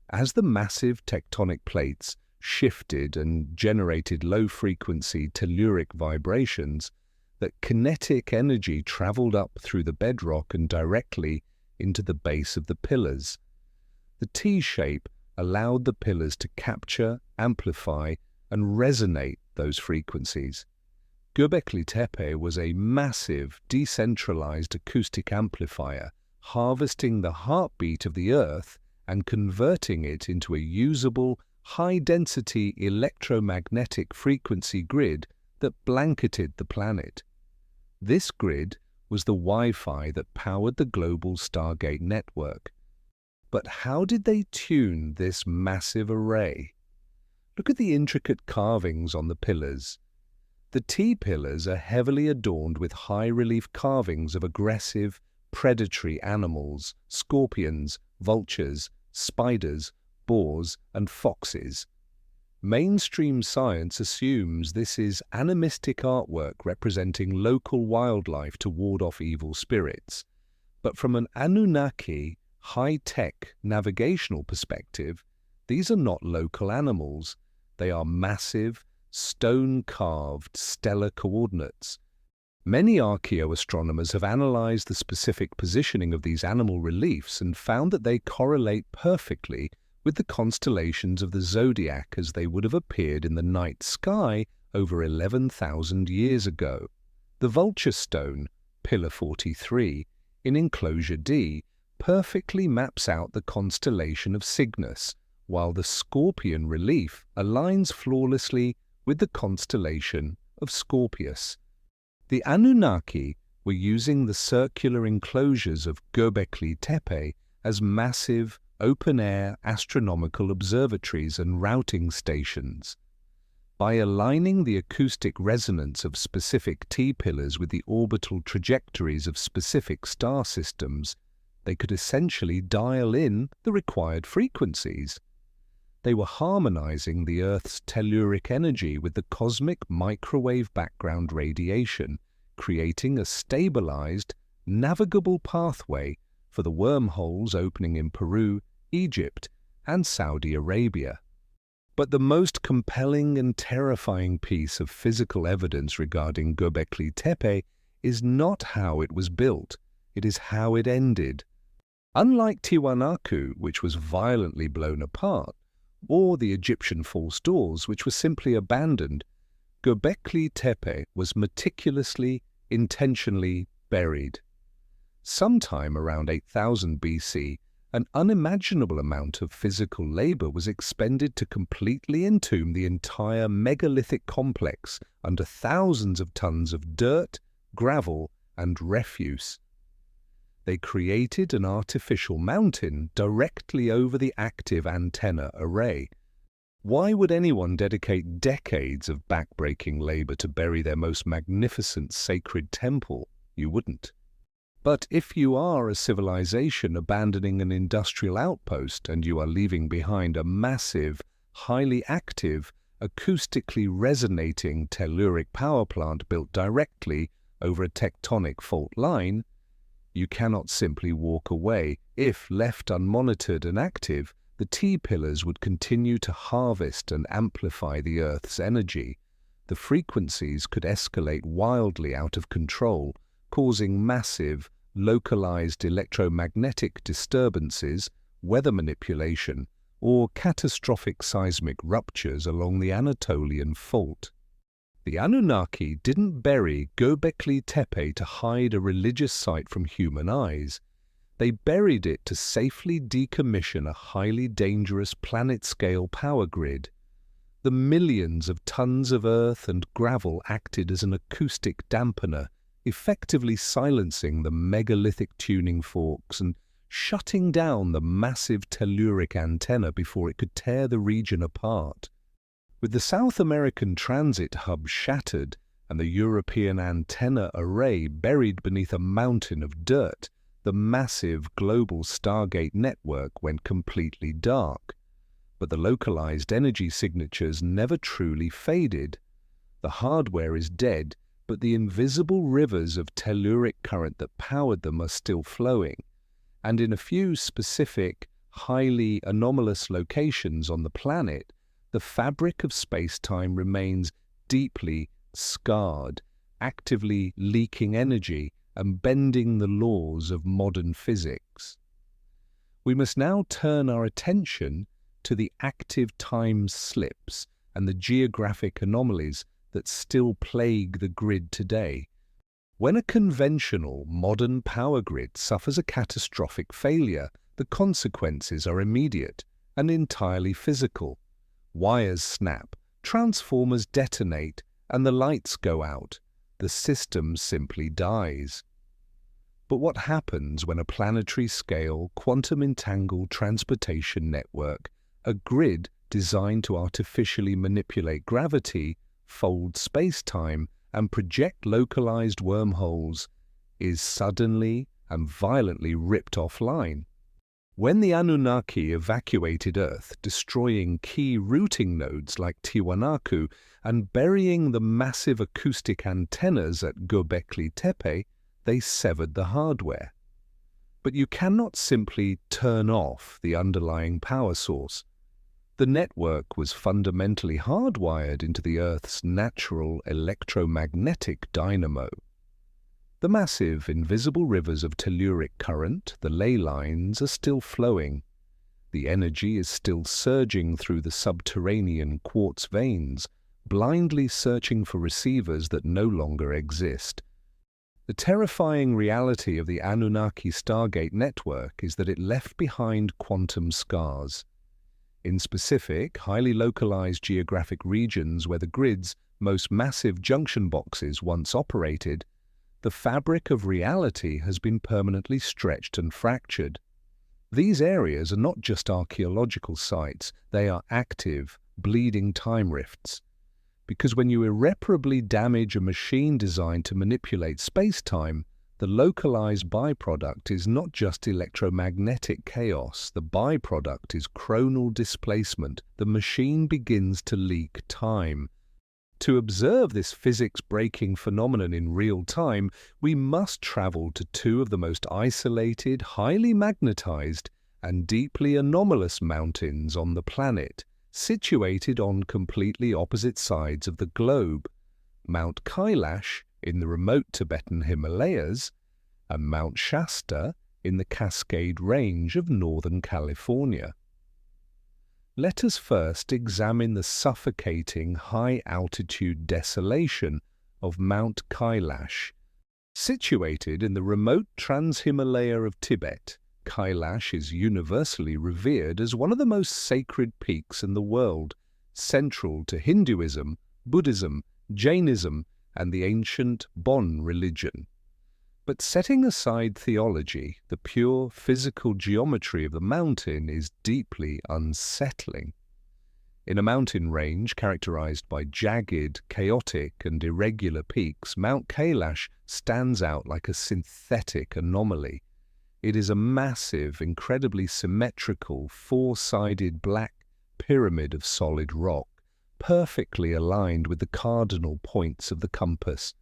As the massive tectonic plates shifted and generated low-frequency telluric vibrations, that kinetic energy traveled up through the bedrock and directly into the base of the pillars. The T-shape allowed the pillars to capture, amplify, and resonate those frequencies. Göbekli Tepe was a massive, decentralized acoustic amplifier, harvesting the heartbeat of the Earth and converting it into a usable, high-density electromagnetic frequency grid that blanketed the planet. This grid was the Wi-Fi that powered the global Stargate network. But how did they tune this massive array? Look at the intricate carvings on the pillars. The T-pillars are heavily adorned with high-relief carvings of aggressive, predatory animals, scorpions, vultures, spiders, boars, and foxes. Mainstream science assumes this is animistic artwork representing local wildlife to ward off evil spirits. But from an Anunnaki, high-tech navigational perspective, these are not local animals. They are massive, stone-carved stellar coordinates. Many archaeoastronomers have analyzed the specific positioning of these animal reliefs and found that they correlate perfectly with the constellations of the zodiac as they would have appeared in the night sky over 11,000 years ago. The vulture stone, Pillar 43, in Enclosure D, perfectly maps out the constellation of Cygnus, while the scorpion relief aligns flawlessly with the constellation of Scorpius. The Anunnaki were using the circular enclosures of Göbekli Tepe as massive, open-air astronomical observatories and routing stations. By aligning the acoustic resonance of specific T-pillars with the orbital trajectories of specific star systems, they could essentially dial in the required frequencies. They were harmonizing the Earth's telluric energy with the cosmic microwave background radiation, creating a stabilized, navigable pathway for the wormholes opening in Peru, Egypt, and Saudi Arabia. But the most compelling and terrifying piece of physical evidence regarding Göbekli Tepe is not how it was built, it is how it ended. Unlike Tiwanaku, which was violently blown apart, or the Egyptian false doors, which were simply abandoned, Göbekli Tepe was meticulously, intentionally buried. Sometime around 8000 BC, an unimaginable amount of physical labor was expended to completely entomb the entire megalithic complex under thousands of tons of dirt, gravel, and refuse. They created an artificial mountain directly over the active antenna array. Why would anyone dedicate decades of backbreaking labor to bury their most magnificent sacred temple? You wouldn't. But if you are a civilization abandoning an industrial outpost and you are leaving behind a massive, highly active, acoustically resonating telluric power plant built directly over a tectonic fault line, you cannot simply walk away. If left unmonitored and active, the T-pillars would continue to harvest and amplify the Earth's energy. The frequencies could escalate wildly out of control, causing massive, localized electromagnetic disturbances, weather manipulation, or catastrophic seismic ruptures along the Anatolian fault. The Anunnaki didn't bury Göbekli Tepe to hide a religious site from human eyes. They buried it to safely decommission a highly dangerous planet-scale power grid. The millions of tons of earth and gravel acted as an acoustic dampener, effectively silencing the megalithic tuning forks and shutting down the massive telluric antenna before it could tear the region apart. With the South American transit hub shattered and the European antenna array buried beneath a mountain of dirt, the massive global Stargate network went completely dark. But the localized energy signatures never truly faded. The hardware is dead, but the invisible rivers of telluric current that powered them are still flowing. And in a few specific, highly anomalous locations on the planet, the fabric of space-time remains deeply scarred, actively leaking energy and bending the laws of modern physics. We must now turn our attention to the active time slips and the geographic anomalies that still plague the grid today. When a conventional, modern power grid suffers a catastrophic failure, the consequences are immediate and entirely physical. Wires snap, transformers detonate, and the lights go out. The system simply dies. But what happens when a planetary-scale, quantum-entangled transportation network, a grid designed to artificially manipulate gravity, fold space-time, and project localized wormholes, is suddenly and violently ripped offline? When the Anunnaki evacuated Earth, destroying key routing nodes like Tiwanaku and burying the massive acoustic antennas at Göbekli Tepe, they severed the hardware. But you cannot simply turn off the underlying power source. The network was fundamentally hardwired into the Earth's natural electromagnetic dynamo. The massive, invisible rivers of telluric current, the ley lines, are still flowing. The energy is still surging through the subterranean quartz veins, blindly searching for receivers that no longer exist. The terrifying reality of the Anunnaki Stargate network is that it left behind quantum scars. In specific, highly localized geographic regions where the grid's most massive junction boxes once operated, the fabric of reality has been permanently stretched and fractured. These areas are not just archaeological sites, they are active, bleeding time rifts. Because when you irreparably damage a machine designed to manipulate space-time, the localized byproduct is not just electromagnetic chaos, the byproduct is chronal displacement. The machine begins to leak time. To observe this physics-breaking phenomenon in real time, we must travel to two of the most isolated, highly magnetized, and deeply anomalous mountains on the planet, situated on completely opposite sides of the globe: Mount Kailash in the remote Tibetan Himalayas, and Mount Shasta in the Cascade Range of Northern California. Let us first examine the suffocating high-altitude desolation of Mount Kailash. Situated in the remote Trans-Himalaya of Tibet, Kailash is universally revered as one of the most sacred peaks in the world, central to Hinduism, Buddhism, Jainism, and the ancient Bon religion. But setting aside theology, the pure physical geometry of the mountain is deeply unsettling. In a mountain range characterized by jagged, chaotic, and irregular peaks, Mount Kailash stands out like a synthetic anomaly. It is a massive, incredibly symmetrical, four-sided black pyramid of solid rock, perfectly aligned with the cardinal points of the compass.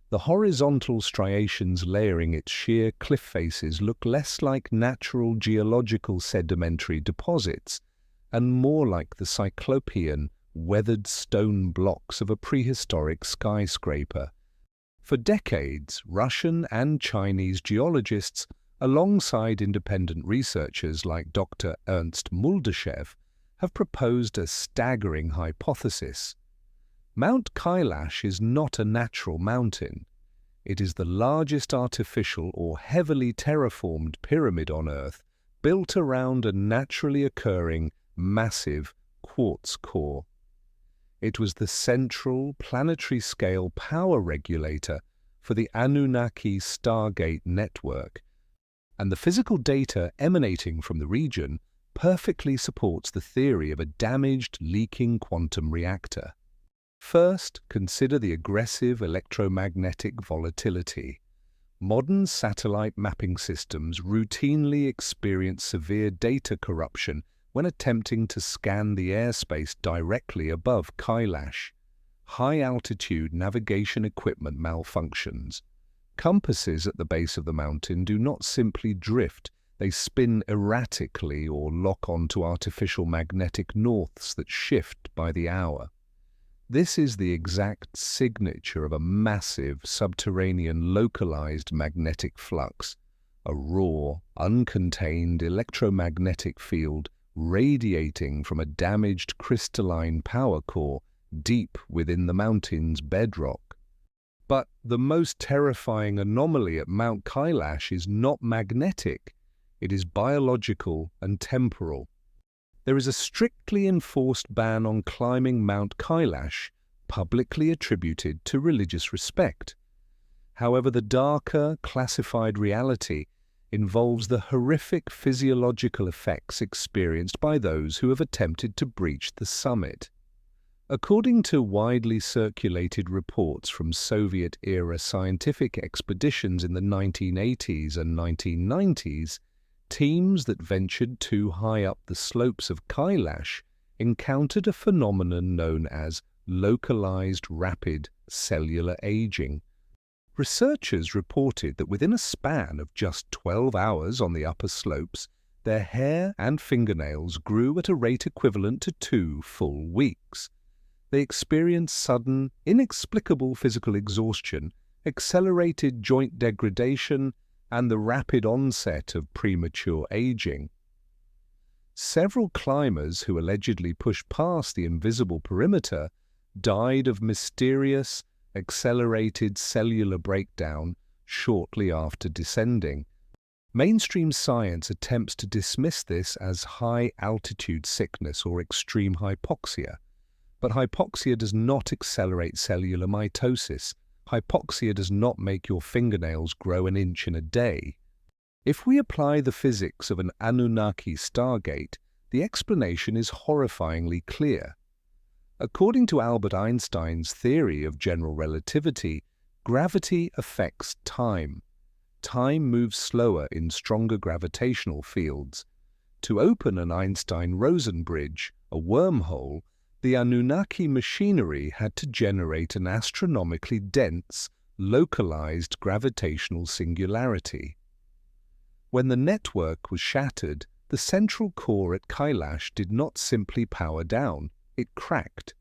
The horizontal striations layering its sheer cliff faces look less like natural geological sedimentary deposits and more like the cyclopean, weathered stone blocks of a prehistoric skyscraper. For decades, Russian and Chinese geologists, alongside independent researchers like Dr. Ernst Muldashev, have proposed a staggering hypothesis. Mount Kailash is not a natural mountain. It is the largest artificial or heavily terraformed pyramid on Earth, built around a naturally occurring, massive quartz core. It was the central planetary-scale power regulator for the Anunnaki Stargate network, and the physical data emanating from the region perfectly supports the theory of a damaged, leaking quantum reactor. First, consider the aggressive electromagnetic volatility. Modern satellite mapping systems routinely experience severe data corruption when attempting to scan the airspace directly above Kailash. High-altitude navigation equipment malfunctions. Compasses at the base of the mountain do not simply drift, they spin erratically or lock onto artificial magnetic norths that shift by the hour. This is the exact signature of a massive, subterranean, localized magnetic flux, a raw, uncontained electromagnetic field radiating from a damaged crystalline power core deep within the mountain's bedrock. But the most terrifying anomaly at Mount Kailash is not magnetic, it is biological and temporal. There is a strictly enforced ban on climbing Mount Kailash, publicly attributed to religious respect. However, the darker, classified reality involves the horrific physiological effects experienced by those who have attempted to breach the summit. According to widely circulated reports from Soviet-era scientific expeditions in the 1980s and 1990s, teams that ventured too high up the slopes of Kailash encountered a phenomenon known as localized rapid cellular aging. Researchers reported that within a span of just 12 hours on the upper slopes, their hair and fingernails grew at a rate equivalent to 2 full weeks. They experienced sudden, inexplicable physical exhaustion, accelerated joint degradation, and the rapid onset of premature aging. Several climbers who allegedly pushed past the invisible perimeter died of mysterious, accelerated cellular breakdown shortly after descending. Mainstream science attempts to dismiss this as high-altitude sickness or extreme hypoxia, but hypoxia does not accelerate cellular mitosis. Hypoxia does not make your fingernails grow an inch in a day. If we apply the physics of an Anunnaki Stargate, the explanation is horrifyingly clear. According to Albert Einstein's theory of general relativity, gravity affects time. Time moves slower in stronger gravitational fields. To open an Einstein-Rosen bridge, a wormhole, the Anunnaki machinery had to generate an astronomically dense, localized gravitational singularity. When the network was shattered, the central core at Kailash did not simply power down, it cracked.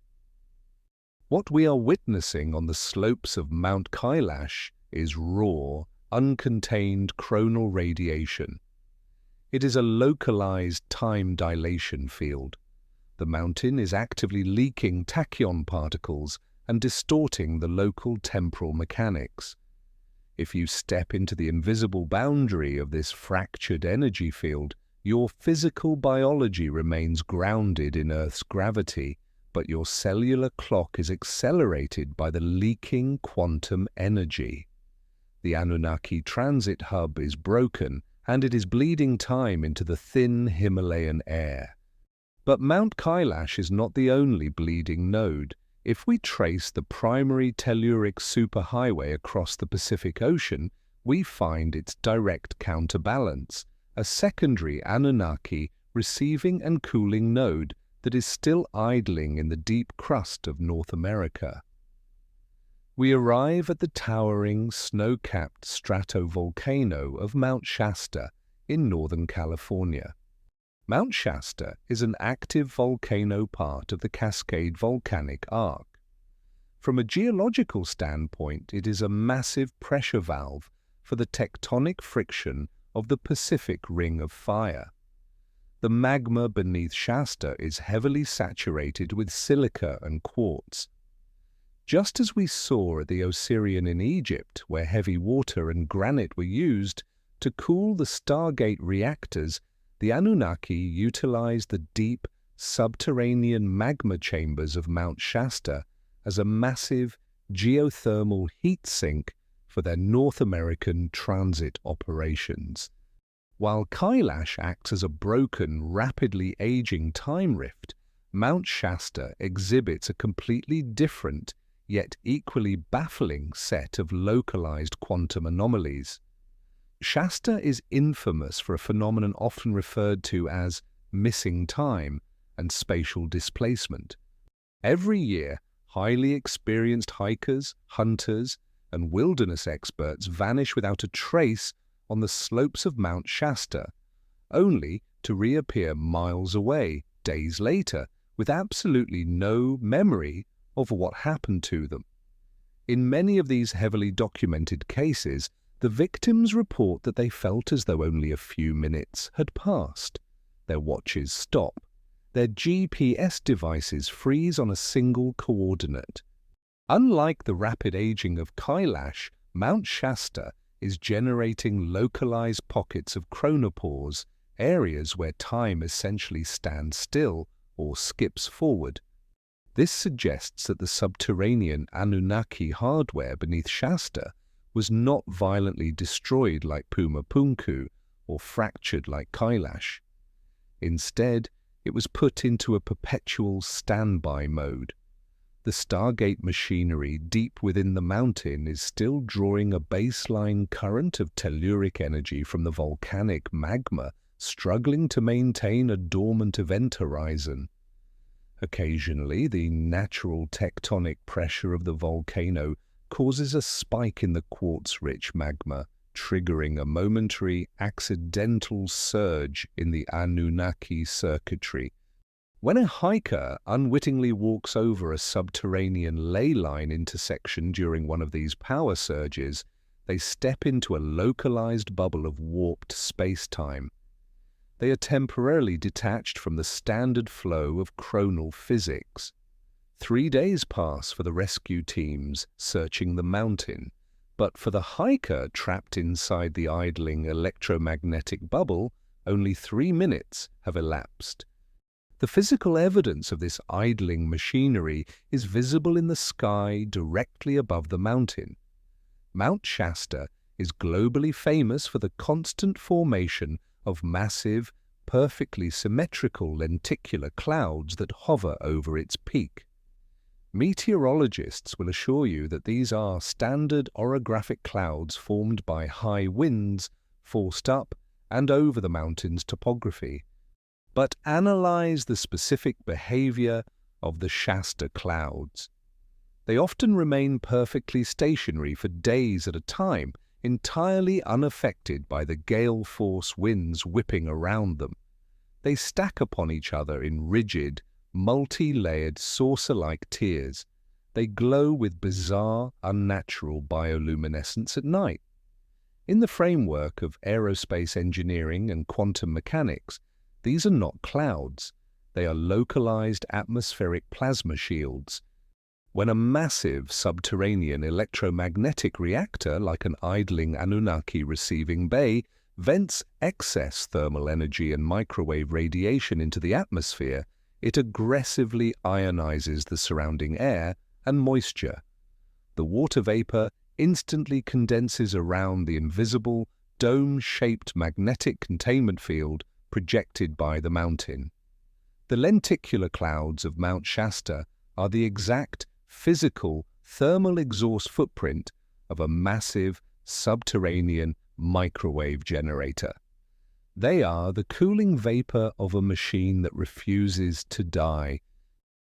What we are witnessing on the slopes of Mount Kailash is raw, uncontained coronal radiation. It is a localized time dilation field. The mountain is actively leaking tachyon particles and distorting the local temporal mechanics. If you step into the invisible boundary of this fractured energy field, your physical biology remains grounded in Earth's gravity, but your cellular clock is accelerated by the leaking quantum energy. The Anunnaki transit hub is broken, and it is bleeding time into the thin Himalayan air. But Mount Kailash is not the only bleeding node. If we trace the primary telluric superhighway across the Pacific Ocean, we find its direct counterbalance, a secondary Anunnaki receiving and cooling node that is still idling in the deep crust of North America. We arrive at the towering, snow-capped stratovolcano of Mount Shasta in Northern California. Mount Shasta is an active volcano part of the Cascade Volcanic Arc. From a geological standpoint, it is a massive pressure valve for the tectonic friction of the Pacific Ring of Fire. The magma beneath Shasta is heavily saturated with silica and quartz. Just as we saw at the Osirion in Egypt, where heavy water and granite were used to cool the Stargate reactors, the Anunnaki utilized the deep, subterranean magma chambers of Mount Shasta as a massive geothermal heat sink for their North American transit operations. While Kailash acts as a broken, rapidly aging time rift, Mount Shasta exhibits a completely different, yet equally baffling set of localized quantum anomalies. Shasta is infamous for a phenomenon often referred to as missing time and spatial displacement. Every year, highly experienced hikers, hunters, and wilderness experts vanish without a trace on the slopes of Mount Shasta, only to reappear miles away, days later, with absolutely no memory of what happened to them. In many of these heavily documented cases, the victims report that they felt as though only a few minutes had passed. Their watches stop. Their GPS devices freeze on a single coordinate. Unlike the rapid aging of Kailash, Mount Shasta is generating localized pockets of chronopause, areas where time essentially stands still or skips forward. This suggests that the subterranean Anunnaki hardware beneath Shasta was not violently destroyed like Puma Punku or fractured like Kailash. Instead, it was put into a perpetual standby mode. The Stargate machinery deep within the mountain is still drawing a baseline current of telluric energy from the volcanic magma, struggling to maintain a dormant event horizon. Occasionally, the natural tectonic pressure of the volcano causes a spike in the quartz-rich magma, triggering a momentary accidental surge in the Anunnaki circuitry. When a hiker unwittingly walks over a subterranean ley line intersection during one of these power surges, they step into a localized bubble of warped space-time. They are temporarily detached from the standard flow of chronal physics. 3 days pass for the rescue teams searching the mountain, but for the hiker trapped inside the idling electromagnetic bubble, only 3 minutes have elapsed. The physical evidence of this idling machinery is visible in the sky directly above the mountain. Mount Shasta is globally famous for the constant formation of massive, perfectly symmetrical lenticular clouds that hover over its peak. Meteorologists will assure you that these are standard orographic clouds formed by high winds forced up and over the mountain's topography. But analyze the specific behavior of the Shasta clouds. They often remain perfectly stationary for days at a time, entirely unaffected by the gale force winds whipping around them. They stack upon each other in rigid, multi-layered saucer-like tiers. They glow with bizarre, unnatural bioluminescence at night. In the framework of aerospace engineering and quantum mechanics, these are not clouds. They are localized atmospheric plasma shields. When a massive subterranean electromagnetic reactor, like an idling Anunnaki receiving bay, vents excess thermal energy and microwave radiation into the atmosphere, it aggressively ionizes the surrounding air and moisture. The water vapor instantly condenses around the invisible, dome-shaped magnetic containment field projected by the mountain. The lenticular clouds of Mount Shasta are the exact physical thermal exhaust footprint of a massive subterranean microwave generator. They are the cooling vapor of a machine that refuses to die.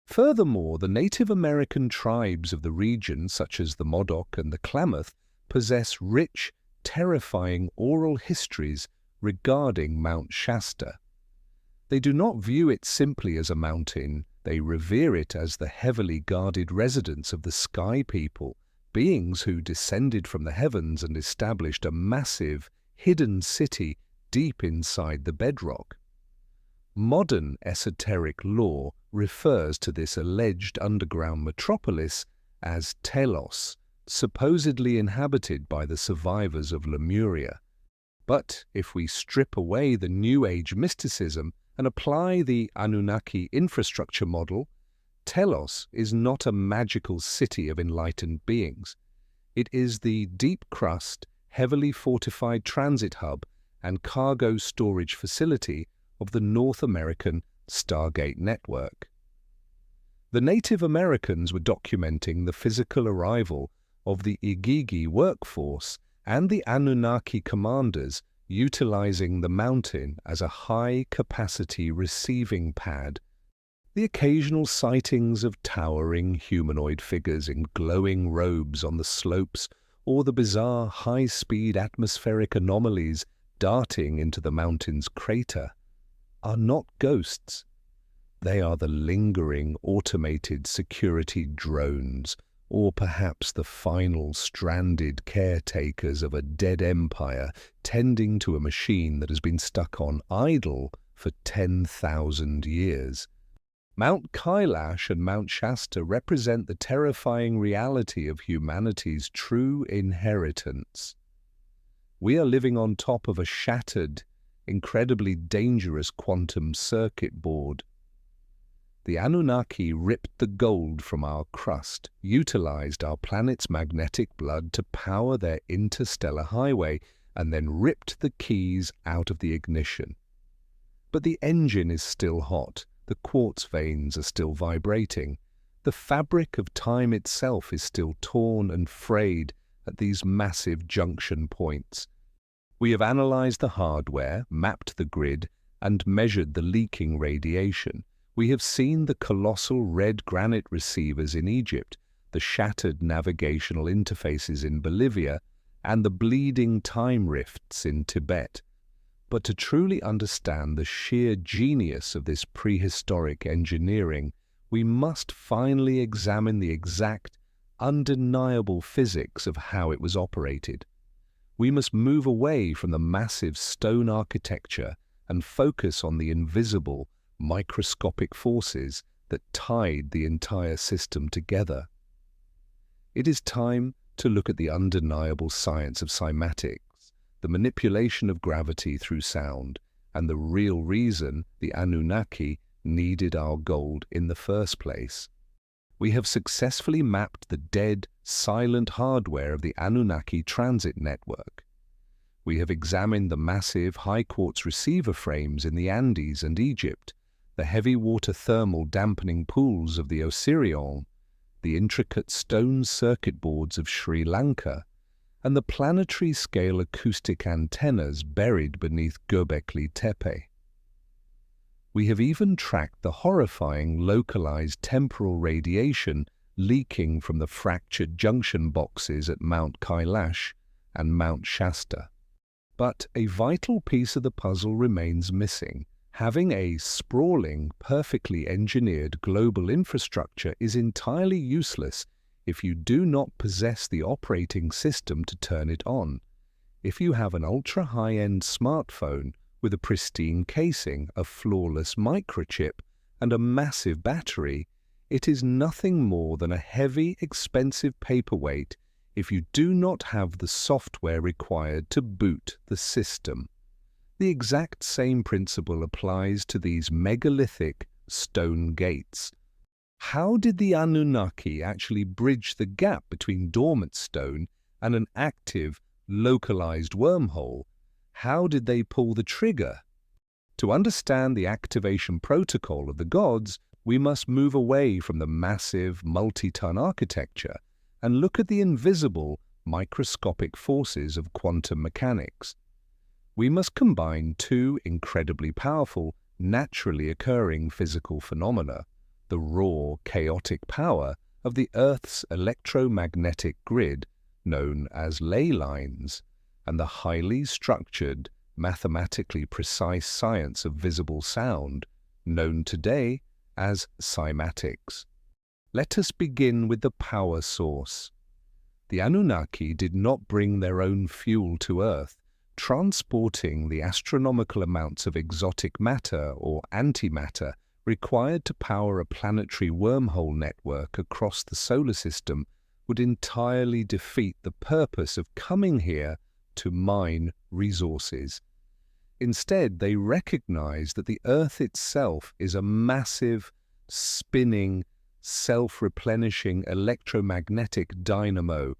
Furthermore, the Native American tribes of the region, such as the Modoc and the Klamath, possess rich, terrifying oral histories regarding Mount Shasta. They do not view it simply as a mountain. They revere it as the heavily guarded residence of the Sky People, beings who descended from the heavens and established a massive, hidden city deep inside the bedrock. Modern esoteric lore refers to this alleged underground metropolis as Telos, supposedly inhabited by the survivors of Lemuria. But if we strip away the New Age mysticism and apply the Anunnaki infrastructure model, Telos is not a magical city of enlightened beings. It is the deep-crust, heavily fortified transit hub and cargo storage facility of the North American Stargate network. The Native Americans were documenting the physical arrival of the Igigi workforce and the Anunnaki commanders utilizing the mountain as a high-capacity receiving pad. The occasional sightings of towering humanoid figures in glowing robes on the slopes, or the bizarre high-speed atmospheric anomalies darting into the mountain's crater, are not ghosts. They are the lingering automated security drones, or perhaps the final stranded caretakers of a dead empire tending to a machine that has been stuck on idle for 10,000 years. Mount Kailash and Mount Shasta represent the terrifying reality of humanity's true inheritance. We are living on top of a shattered, incredibly dangerous quantum circuit board. The Anunnaki ripped the gold from our crust, utilized our planet's magnetic blood to power their interstellar highway, and then ripped the keys out of the ignition. But the engine is still hot, the quartz veins are still vibrating, the fabric of time itself is still torn and frayed at these massive junction points. We have analyzed the hardware, mapped the grid, and measured the leaking radiation. We have seen the colossal red granite receivers in Egypt, the shattered navigational interfaces in Bolivia, and the bleeding time rifts in Tibet. But to truly understand the sheer genius of this prehistoric engineering, we must finally examine the exact, undeniable physics of how it was operated. We must move away from the massive stone architecture and focus on the invisible, microscopic forces that tied the entire system together. It is time to look at the undeniable science of cymatics, the manipulation of gravity through sound, and the real reason the Anunnaki needed our gold in the first place. We have successfully mapped the dead, silent hardware of the Anunnaki transit network. We have examined the massive high-quartz receiver frames in the Andes and Egypt, the heavy water thermal dampening pools of the Osirion, the intricate stone circuit boards of Sri Lanka, and the planetary-scale acoustic antennas buried beneath Göbekli Tepe. We have even tracked the horrifying localized temporal radiation leaking from the fractured junction boxes at Mount Kailash and Mount Shasta. But a vital piece of the puzzle remains missing. Having a sprawling, perfectly engineered global infrastructure is entirely useless if you do not possess the operating system to turn it on. If you have an ultra-high-end smartphone with a pristine casing, a flawless microchip, and a massive battery, it is nothing more than a heavy, expensive paperweight if you do not have the software required to boot the system. The exact same principle applies to these megalithic stone gates. How did the Anunnaki actually bridge the gap between dormant stone and an active, localized wormhole? How did they pull the trigger? To understand the activation protocol of the gods, we must move away from the massive, multi-ton architecture and look at the invisible, microscopic forces of quantum mechanics. We must combine two incredibly powerful, naturally occurring physical phenomena: the raw, chaotic power of the Earth's electromagnetic grid, known as ley lines, and the highly structured, mathematically precise science of visible sound, known today as cymatics. Let us begin with the power source. The Anunnaki did not bring their own fuel to Earth, transporting the astronomical amounts of exotic matter or antimatter required to power a planetary wormhole network across the solar system would entirely defeat the purpose of coming here to mine resources. Instead, they recognize that the Earth itself is a massive, spinning, self-replenishing electromagnetic dynamo.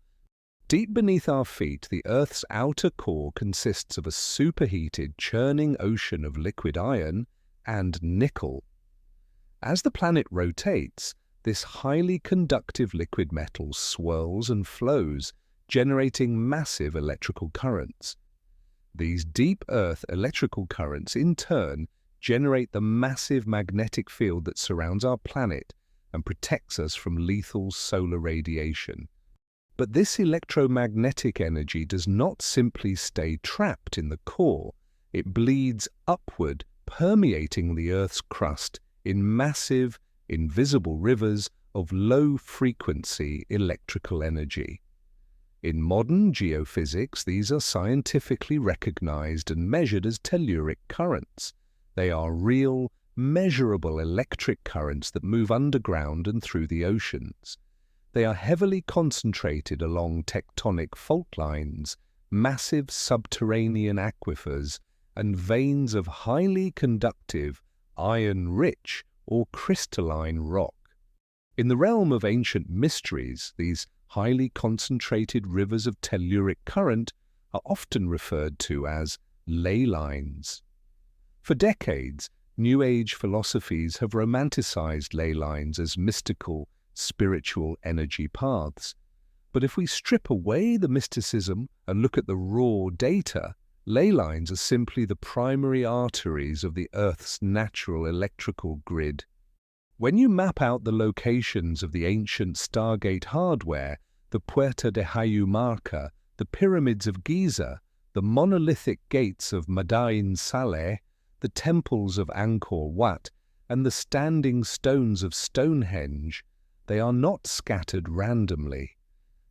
Deep beneath our feet, the Earth's outer core consists of a superheated, churning ocean of liquid iron and nickel. As the planet rotates, this highly conductive liquid metal swirls and flows, generating massive electrical currents. These deep Earth electrical currents, in turn, generate the massive magnetic field that surrounds our planet and protects us from lethal solar radiation. But this electromagnetic energy does not simply stay trapped in the core. It bleeds upward, permeating the Earth's crust in massive, invisible rivers of low-frequency electrical energy. In modern geophysics, these are scientifically recognized and measured as telluric currents. They are real, measurable electric currents that move underground and through the oceans. They are heavily concentrated along tectonic fault lines, massive subterranean aquifers, and veins of highly conductive, iron-rich or crystalline rock. In the realm of ancient mysteries, these highly concentrated rivers of telluric current are often referred to as ley lines. For decades, New Age philosophies have romanticized ley lines as mystical, spiritual energy paths. But if we strip away the mysticism and look at the raw data, ley lines are simply the primary arteries of the Earth's natural electrical grid. When you map out the locations of the ancient Stargate hardware, the Puerta de Hayu Marca, the pyramids of Giza, the monolithic gates of Mada'in Saleh, the temples of Angkor Wat, and the standing stones of Stonehenge, they are not scattered randomly.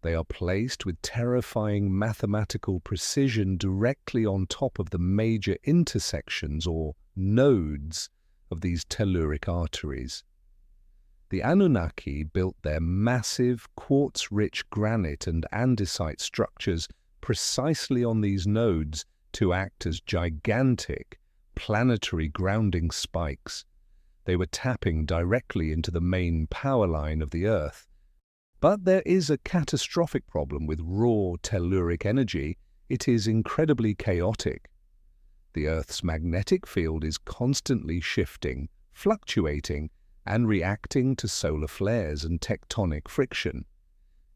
They are placed with terrifying mathematical precision directly on top of the major intersections or nodes of these telluric arteries. The Anunnaki built their massive quartz-rich granite and andesite structures precisely on these nodes to act as gigantic, planetary grounding spikes. They were tapping directly into the main power line of the Earth. But there is a catastrophic problem with raw telluric energy. It is incredibly chaotic. The Earth's magnetic field is constantly shifting, fluctuating, and reacting to solar flares and tectonic friction.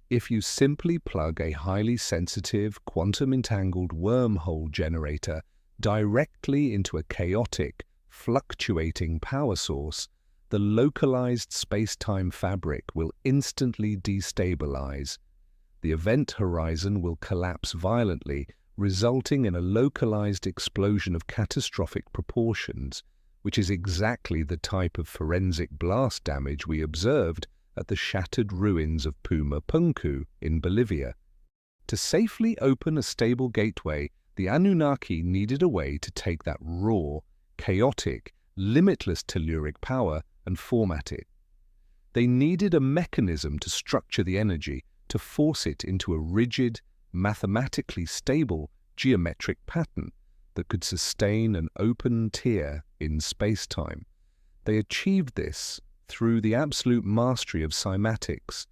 If you simply plug a highly sensitive, quantum-entangled wormhole generator directly into a chaotic, fluctuating power source, the localized space-time fabric will instantly destabilize. The event horizon will collapse violently, resulting in a localized explosion of catastrophic proportions, which is exactly the type of forensic blast damage we observed at the shattered ruins of Puma, Punku in Bolivia. To safely open a stable gateway, the Anunnaki needed a way to take that raw, chaotic, limitless telluric power and format it. They needed a mechanism to structure the energy, to force it into a rigid, mathematically stable, geometric pattern that could sustain an open tier in space-time. They achieved this through the absolute mastery of cymatics.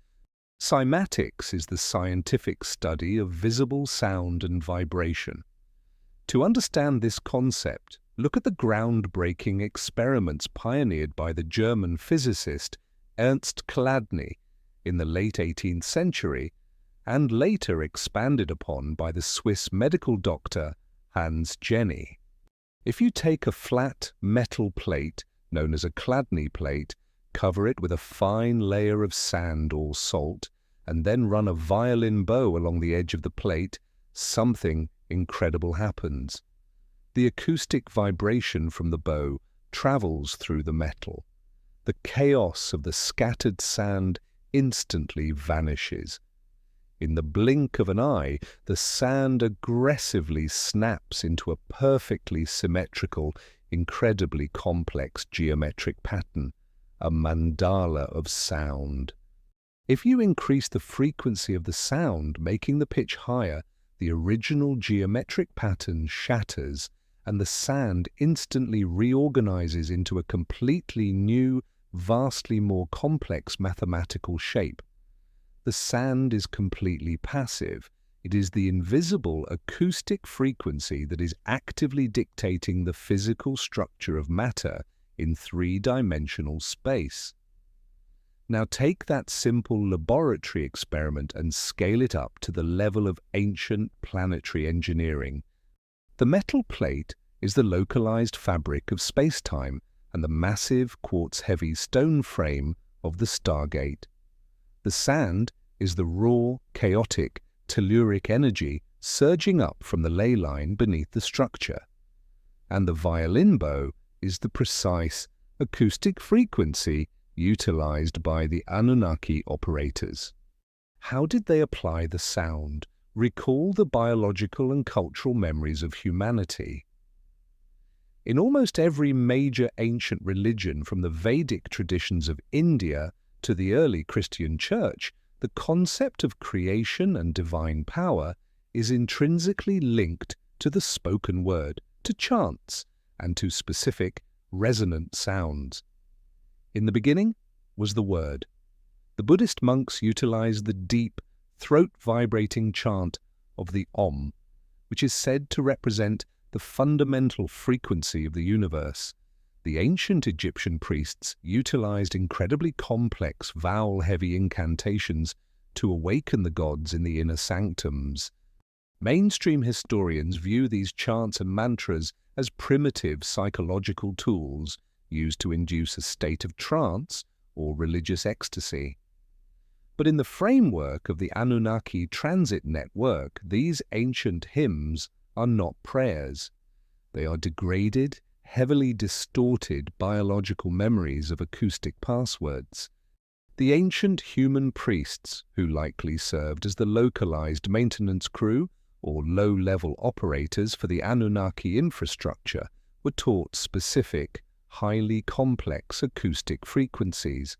Cymatics is the scientific study of visible sound and vibration. To understand this concept, look at the groundbreaking experiments pioneered by the German physicist Ernst Chladni in the late 18th century and later expanded upon by the Swiss medical doctor Hans Jenny. If you take a flat metal plate, known as a Chladni plate, cover it with a fine layer of sand or salt, and then run a violin bow along the edge of the plate, something incredible happens. The acoustic vibration from the bow travels through the metal. The chaos of the scattered sand instantly vanishes. In the blink of an eye, the sand aggressively snaps into a perfectly symmetrical, incredibly complex geometric pattern, a mandala of sound. If you increase the frequency of the sound, making the pitch higher, the original geometric pattern shatters, and the sand instantly reorganizes into a completely new, vastly more complex mathematical shape. The sand is completely passive. It is the invisible acoustic frequency that is actively dictating the physical structure of matter in three-dimensional space. Now take that simple laboratory experiment and scale it up to the level of ancient planetary engineering. The metal plate is the localized fabric of space-time and the massive quartz-heavy stone frame of the Stargate. The sand is the raw, chaotic, telluric energy surging up from the ley line beneath the structure. And the violin bow is the precise acoustic frequency utilized by the Anunnaki operators. How did they apply the sound? Recall the biological and cultural memories of humanity. In almost every major ancient religion, from the Vedic traditions of India to the early Christian Church, the concept of creation and divine power is intrinsically linked to the spoken word, to chants, and to specific, resonant sounds. In the beginning was the word. The Buddhist monks utilized the deep, throat-vibrating chant of the Om, which is said to represent the fundamental frequency of the universe. The ancient Egyptian priests utilized incredibly complex vowel-heavy incantations to awaken the gods in the inner sanctums. Mainstream historians view these chants and mantras as primitive psychological tools used to induce a state of trance or religious ecstasy. But in the framework of the Anunnaki transit network, these ancient hymns are not prayers. They are degraded, heavily distorted biological memories of acoustic passwords. The ancient human priests, who likely served as the localized maintenance crew or low-level operators for the Anunnaki infrastructure, were taught specific, highly complex acoustic frequencies.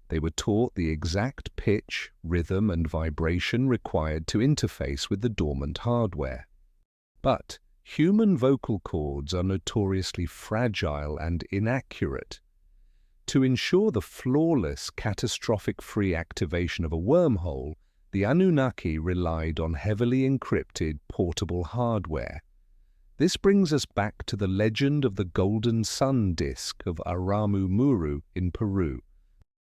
They were taught the exact pitch, rhythm, and vibration required to interface with the dormant hardware. But human vocal cords are notoriously fragile and inaccurate. To ensure the flawless, catastrophic-free activation of a wormhole, the Anunnaki relied on heavily encrypted portable hardware. This brings us back to the legend of the Golden Sun disk of Aramu Muru in Peru.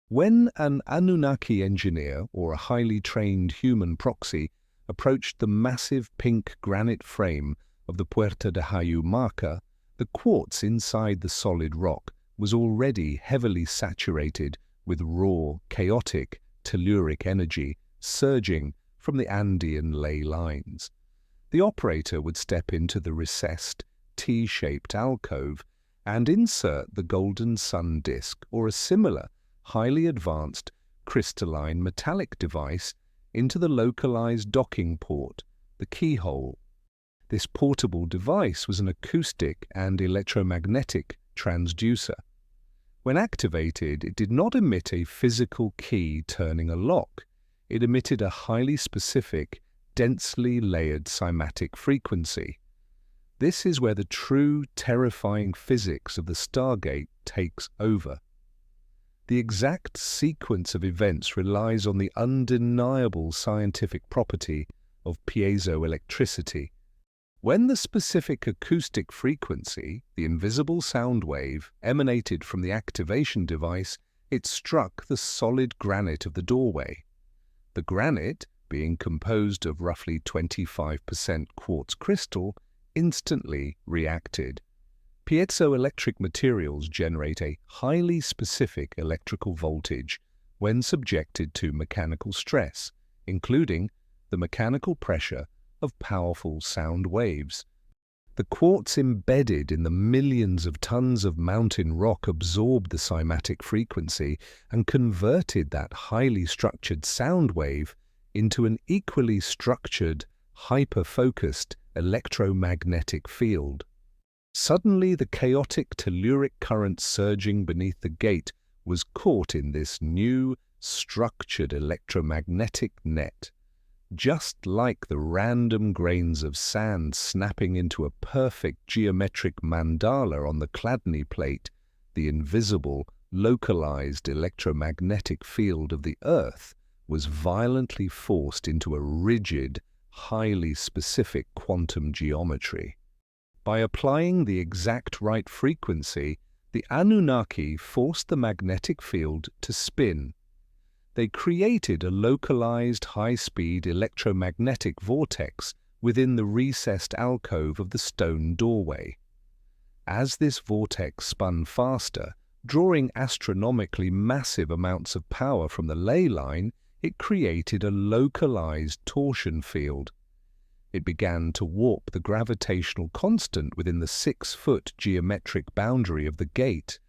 When an Anunnaki engineer, or a highly trained human proxy, approached the massive pink granite frame of the Puerta de Hayu Marca, the quartz inside the solid rock was already heavily saturated with raw, chaotic, telluric energy surging from the Andean ley lines. The operator would step into the recessed, T-shaped alcove and insert the Golden Sun disk or a similar, highly advanced, crystalline metallic device into the localized docking port, the keyhole. This portable device was an acoustic and electromagnetic transducer. When activated, it did not emit a physical key turning a lock. It emitted a highly specific, densely layered cymatic frequency. This is where the true, terrifying physics of the Stargate takes over. The exact sequence of events relies on the undeniable scientific property of piezoelectricity. When the specific acoustic frequency, the invisible sound wave, emanated from the activation device, it struck the solid granite of the doorway. The granite, being composed of roughly 25% quartz crystal, instantly reacted. Piezoelectric materials generate a highly specific electrical voltage when subjected to mechanical stress, including the mechanical pressure of powerful sound waves. The quartz embedded in the millions of tons of mountain rock absorbed the cymatic frequency and converted that highly structured sound wave into an equally structured, hyper-focused electromagnetic field. Suddenly, the chaotic telluric current surging beneath the gate was caught in this new, structured electromagnetic net. Just like the random grains of sand snapping into a perfect geometric mandala on the Chladni plate, the invisible, localized electromagnetic field of the Earth was violently forced into a rigid, highly specific quantum geometry. By applying the exact right frequency, The Anunnaki forced the magnetic field to spin. They created a localized high-speed electromagnetic vortex within the recessed alcove of the stone doorway. As this vortex spun faster, drawing astronomically massive amounts of power from the ley line, it created a localized torsion field. It began to warp the gravitational constant within the 6-foot geometric boundary of the gate.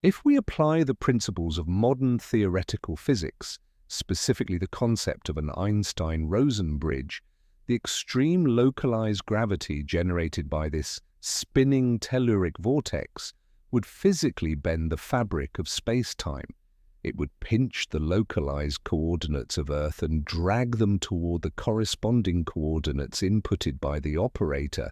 If we apply the principles of modern theoretical physics, specifically the concept of an Einstein-Rosen bridge, the extreme localized gravity generated by this spinning telluric vortex would physically bend the fabric of space-time. It would pinch the localized coordinates of Earth and drag them toward the corresponding coordinates inputted by the operator,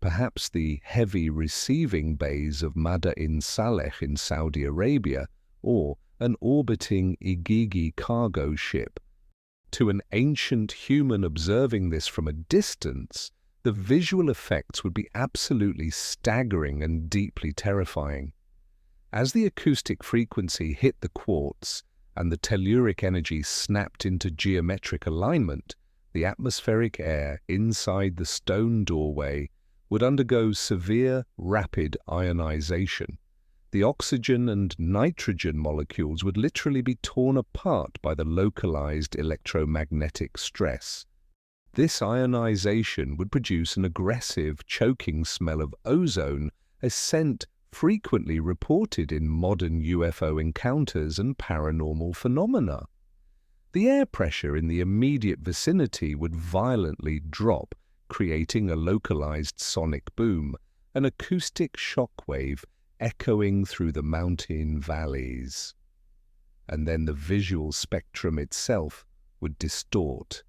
perhaps the heavy receiving bays of Mada'in Saleh in Saudi Arabia, or an orbiting Igigi cargo ship. To an ancient human observing this from a distance, the visual effects would be absolutely staggering and deeply terrifying. As the acoustic frequency hit the quartz and the telluric energy snapped into geometric alignment, the atmospheric air inside the stone doorway would undergo severe, rapid ionization. The oxygen and nitrogen molecules would literally be torn apart by the localized electromagnetic stress. This ionization would produce an aggressive, choking smell of ozone, a scent frequently reported in modern UFO encounters and paranormal phenomena. The air pressure in the immediate vicinity would violently drop, creating a localized sonic boom, an acoustic shockwave echoing through the mountain valleys. And then the visual spectrum itself would distort.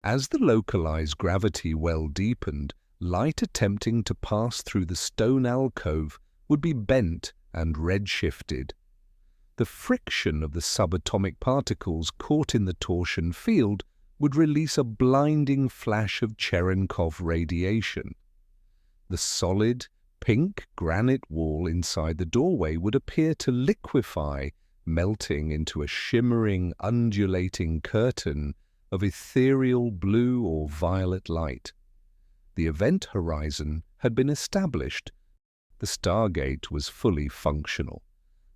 As the localized gravity well deepened, light attempting to pass through the stone alcove would be bent and redshifted. The friction of the subatomic particles caught in the torsion field would release a blinding flash of Cherenkov radiation. The solid, pink granite wall inside the doorway would appear to liquefy, melting into a shimmering, undulating curtain of ethereal blue or violet light. The event horizon had been established. The Stargate was fully functional.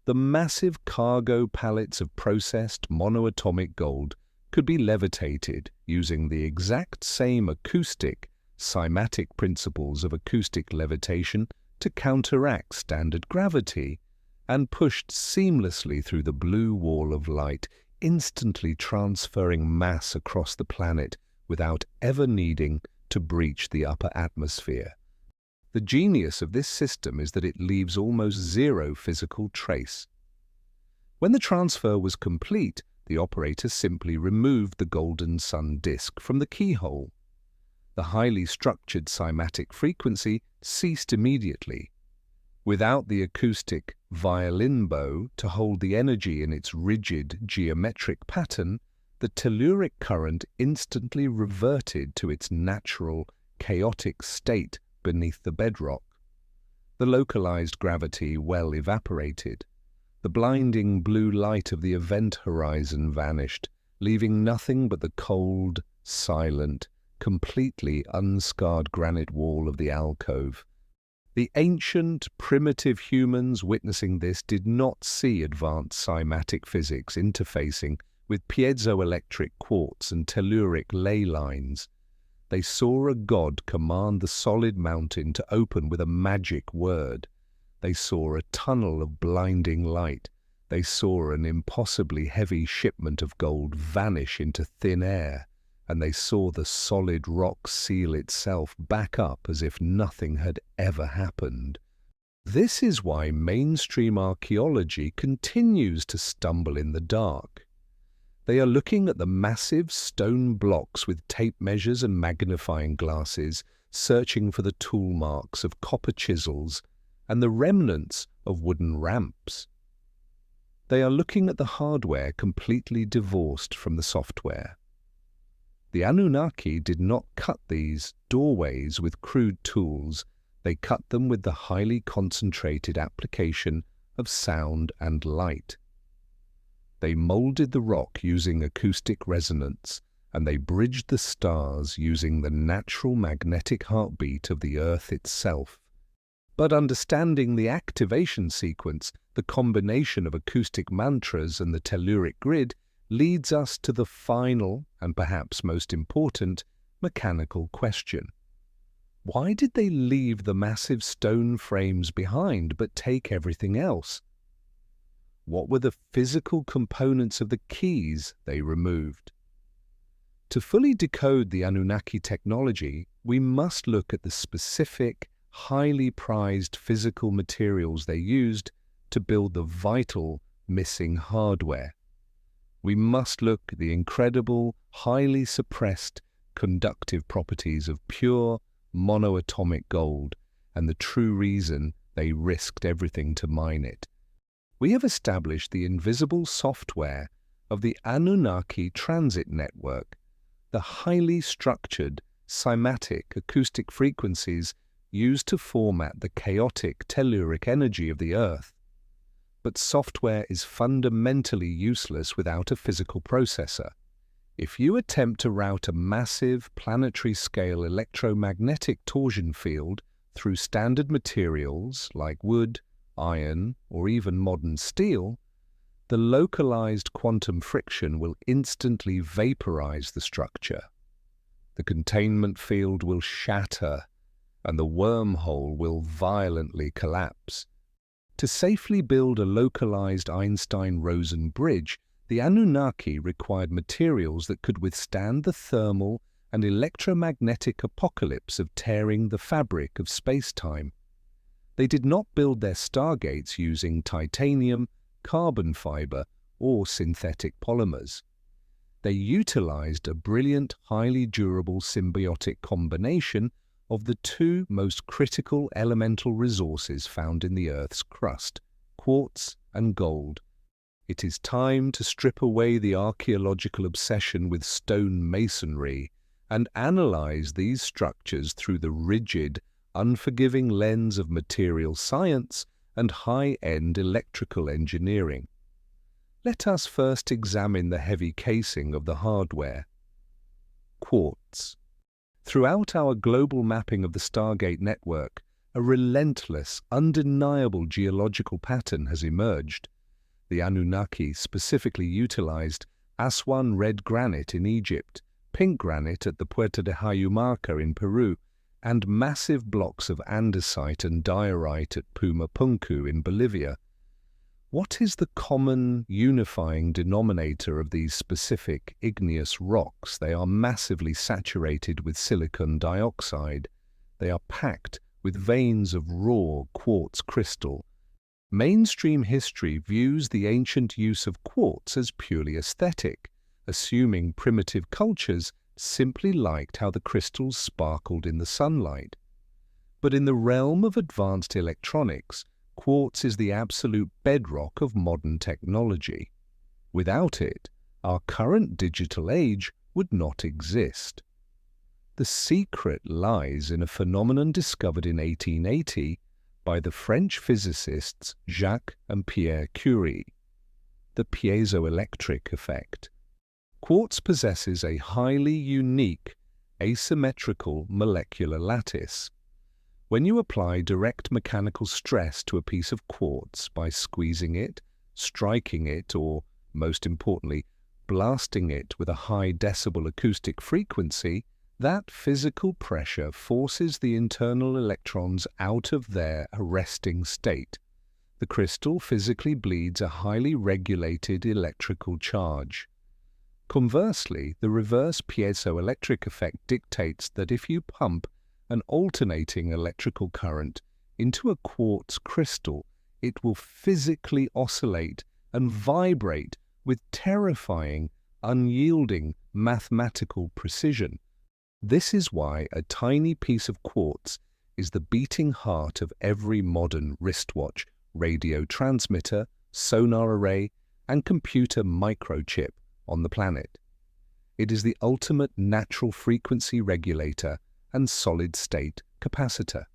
The massive cargo pallets of processed monoatomic gold could be levitated using the exact same acoustic, cymatic principles of acoustic levitation to counteract standard gravity, and pushed seamlessly through the blue wall of light, instantly transferring mass across the planet without ever needing to breach the upper atmosphere. The genius of this system is that it leaves almost zero physical trace. When the transfer was complete, the operator simply removed the golden sun disk from the keyhole. The highly structured cymatic frequency ceased immediately. Without the acoustic violin bow to hold the energy in its rigid geometric pattern, the telluric current instantly reverted to its natural, chaotic state beneath the bedrock. The localized gravity well evaporated. The blinding blue light of the event horizon vanished, leaving nothing but the cold, silent, completely unscarred granite wall of the alcove. The ancient, primitive humans witnessing this did not see advanced cymatic physics interfacing with piezoelectric quartz and telluric ley lines. They saw a god command the solid mountain to open with a magic word. They saw a tunnel of blinding light. They saw an impossibly heavy shipment of gold vanish into thin air, and they saw the solid rock seal itself back up as if nothing had ever happened. This is why mainstream archaeology continues to stumble in the dark. They are looking at the massive stone blocks with tape measures and magnifying glasses, searching for the tool marks of copper chisels and the remnants of wooden ramps. They are looking at the hardware completely divorced from the software. The Anunnaki did not cut these doorways with crude tools. They cut them with the highly concentrated application of sound and light. They molded the rock using acoustic resonance, and they bridged the stars using the natural magnetic heartbeat of the Earth itself. But understanding the activation sequence, the combination of acoustic mantras and the telluric grid, leads us to the final, and perhaps most important, mechanical question. Why did they leave the massive stone frames behind but take everything else? What were the physical components of the keys they removed? To fully decode the Anunnaki technology, we must look at the specific, highly prized physical materials they used to build the vital, missing hardware. We must look at the incredible, highly suppressed, conductive properties of pure, monoatomic gold and the true reason they risked everything to mine it. We have established the invisible software of the Anunnaki transit network, the highly structured, cymatic acoustic frequencies used to format the chaotic telluric energy of the Earth. But software is fundamentally useless without a physical processor. If you attempt to route a massive planetary-scale electromagnetic torsion field through standard materials like wood, iron, or even modern steel, the localized quantum friction will instantly vaporize the structure. The containment field will shatter, and the wormhole will violently collapse. To safely build a localized Einstein-Rosen bridge, the Anunnaki required materials that could withstand the thermal and electromagnetic apocalypse of tearing the fabric of space-time. They did not build their stargates using titanium, carbon fiber, or synthetic polymers. They utilized a brilliant, highly durable symbiotic combination of the two most critical elemental resources found in the Earth's crust, quartz and gold. It is time to strip away the archaeological obsession with stone masonry and analyze these structures through the rigid, unforgiving lens of material science and high-end electrical engineering. Let us first examine the heavy casing of the hardware. Quartz. Throughout our global mapping of the Stargate network, a relentless, undeniable geological pattern has emerged. The Anunnaki specifically utilized Aswan red granite in Egypt, pink granite at the Puerta de Hayu Marca in Peru, and massive blocks of andesite and diorite at Puma Punku in Bolivia. What is the common unifying denominator of these specific igneous rocks? They are massively saturated with silicon dioxide. They are packed with veins of raw quartz crystal. Mainstream history views the ancient use of quartz as purely aesthetic, assuming primitive cultures simply liked how the crystals sparkled in the sunlight. But in the realm of advanced electronics, quartz is the absolute bedrock of modern technology. Without it, our current digital age would not exist. The secret lies in a phenomenon discovered in 1880 by the French physicists Jacques and Pierre Curie, the piezoelectric effect. Quartz possesses a highly unique, asymmetrical molecular lattice. When you apply direct mechanical stress to a piece of quartz by squeezing it, striking it, or, most importantly, blasting it with a high decibel acoustic frequency, that physical pressure forces the internal electrons out of their arresting state. The crystal physically bleeds a highly regulated electrical charge. Conversely, the reverse piezoelectric effect dictates that if you pump an alternating electrical current into a quartz crystal, it will physically oscillate and vibrate with terrifying, unyielding mathematical precision. This is why a tiny piece of quartz is the beating heart of every modern wristwatch, radio transmitter, sonar array, and computer microchip on the planet. It is the ultimate natural frequency regulator and solid-state capacitor.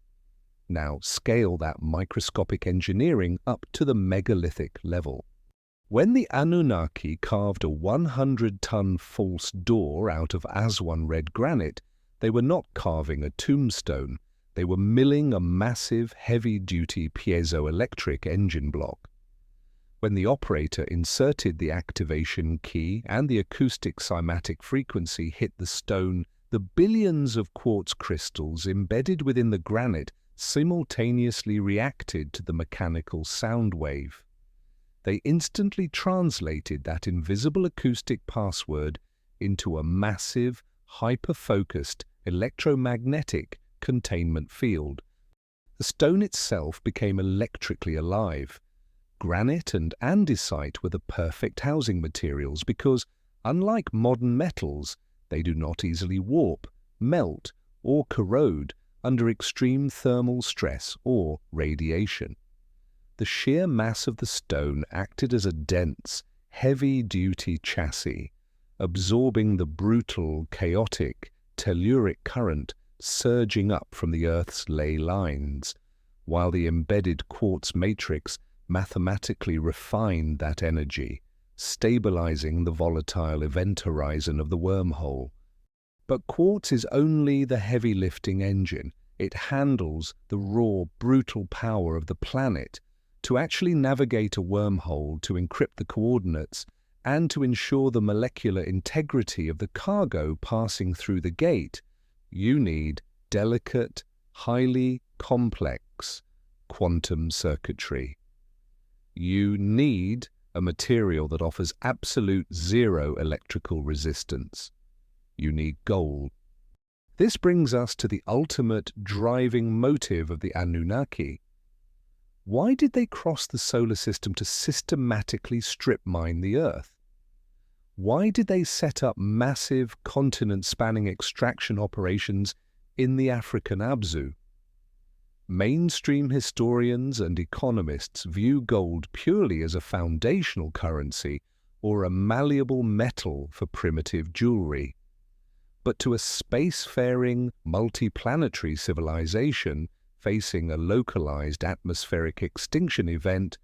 Now scale that microscopic engineering up to the megalithic level. When the Anunnaki carved a 100-ton false door out of Aswan red granite, they were not carving a tombstone, they were milling a massive, heavy-duty piezoelectric engine block. When the operator inserted the activation key and the acoustic cymatic frequency hit the stone, the billions of quartz crystals embedded within the granite simultaneously reacted to the mechanical sound wave. They instantly translated that invisible acoustic password into a massive, hyper-focused electromagnetic containment field. The stone itself became electrically alive. Granite and andesite were the perfect housing materials because, unlike modern metals, they do not easily warp, melt, or corrode under extreme thermal stress or radiation. The sheer mass of the stone acted as a dense, heavy-duty chassis, absorbing the brutal, chaotic, telluric current surging up from the Earth's ley lines, while the embedded quartz matrix mathematically refined that energy, stabilizing the volatile event horizon of the wormhole. But quartz is only the heavy-lifting engine. It handles the raw, brutal power of the planet. To actually navigate a wormhole, to encrypt the coordinates, and to ensure the molecular integrity of the cargo passing through the gate, you need delicate, highly complex quantum circuitry. You need a material that offers absolute zero electrical resistance. You need gold. This brings us to the ultimate driving motive of the Anunnaki. Why did they cross the solar system to systematically strip mine the Earth? Why did they set up massive continent-spanning extraction operations in the African Abzu? Mainstream historians and economists view gold purely as a foundational currency or a malleable metal for primitive jewelry. But to a spacefaring, multiplanetary civilization facing a localized atmospheric extinction event,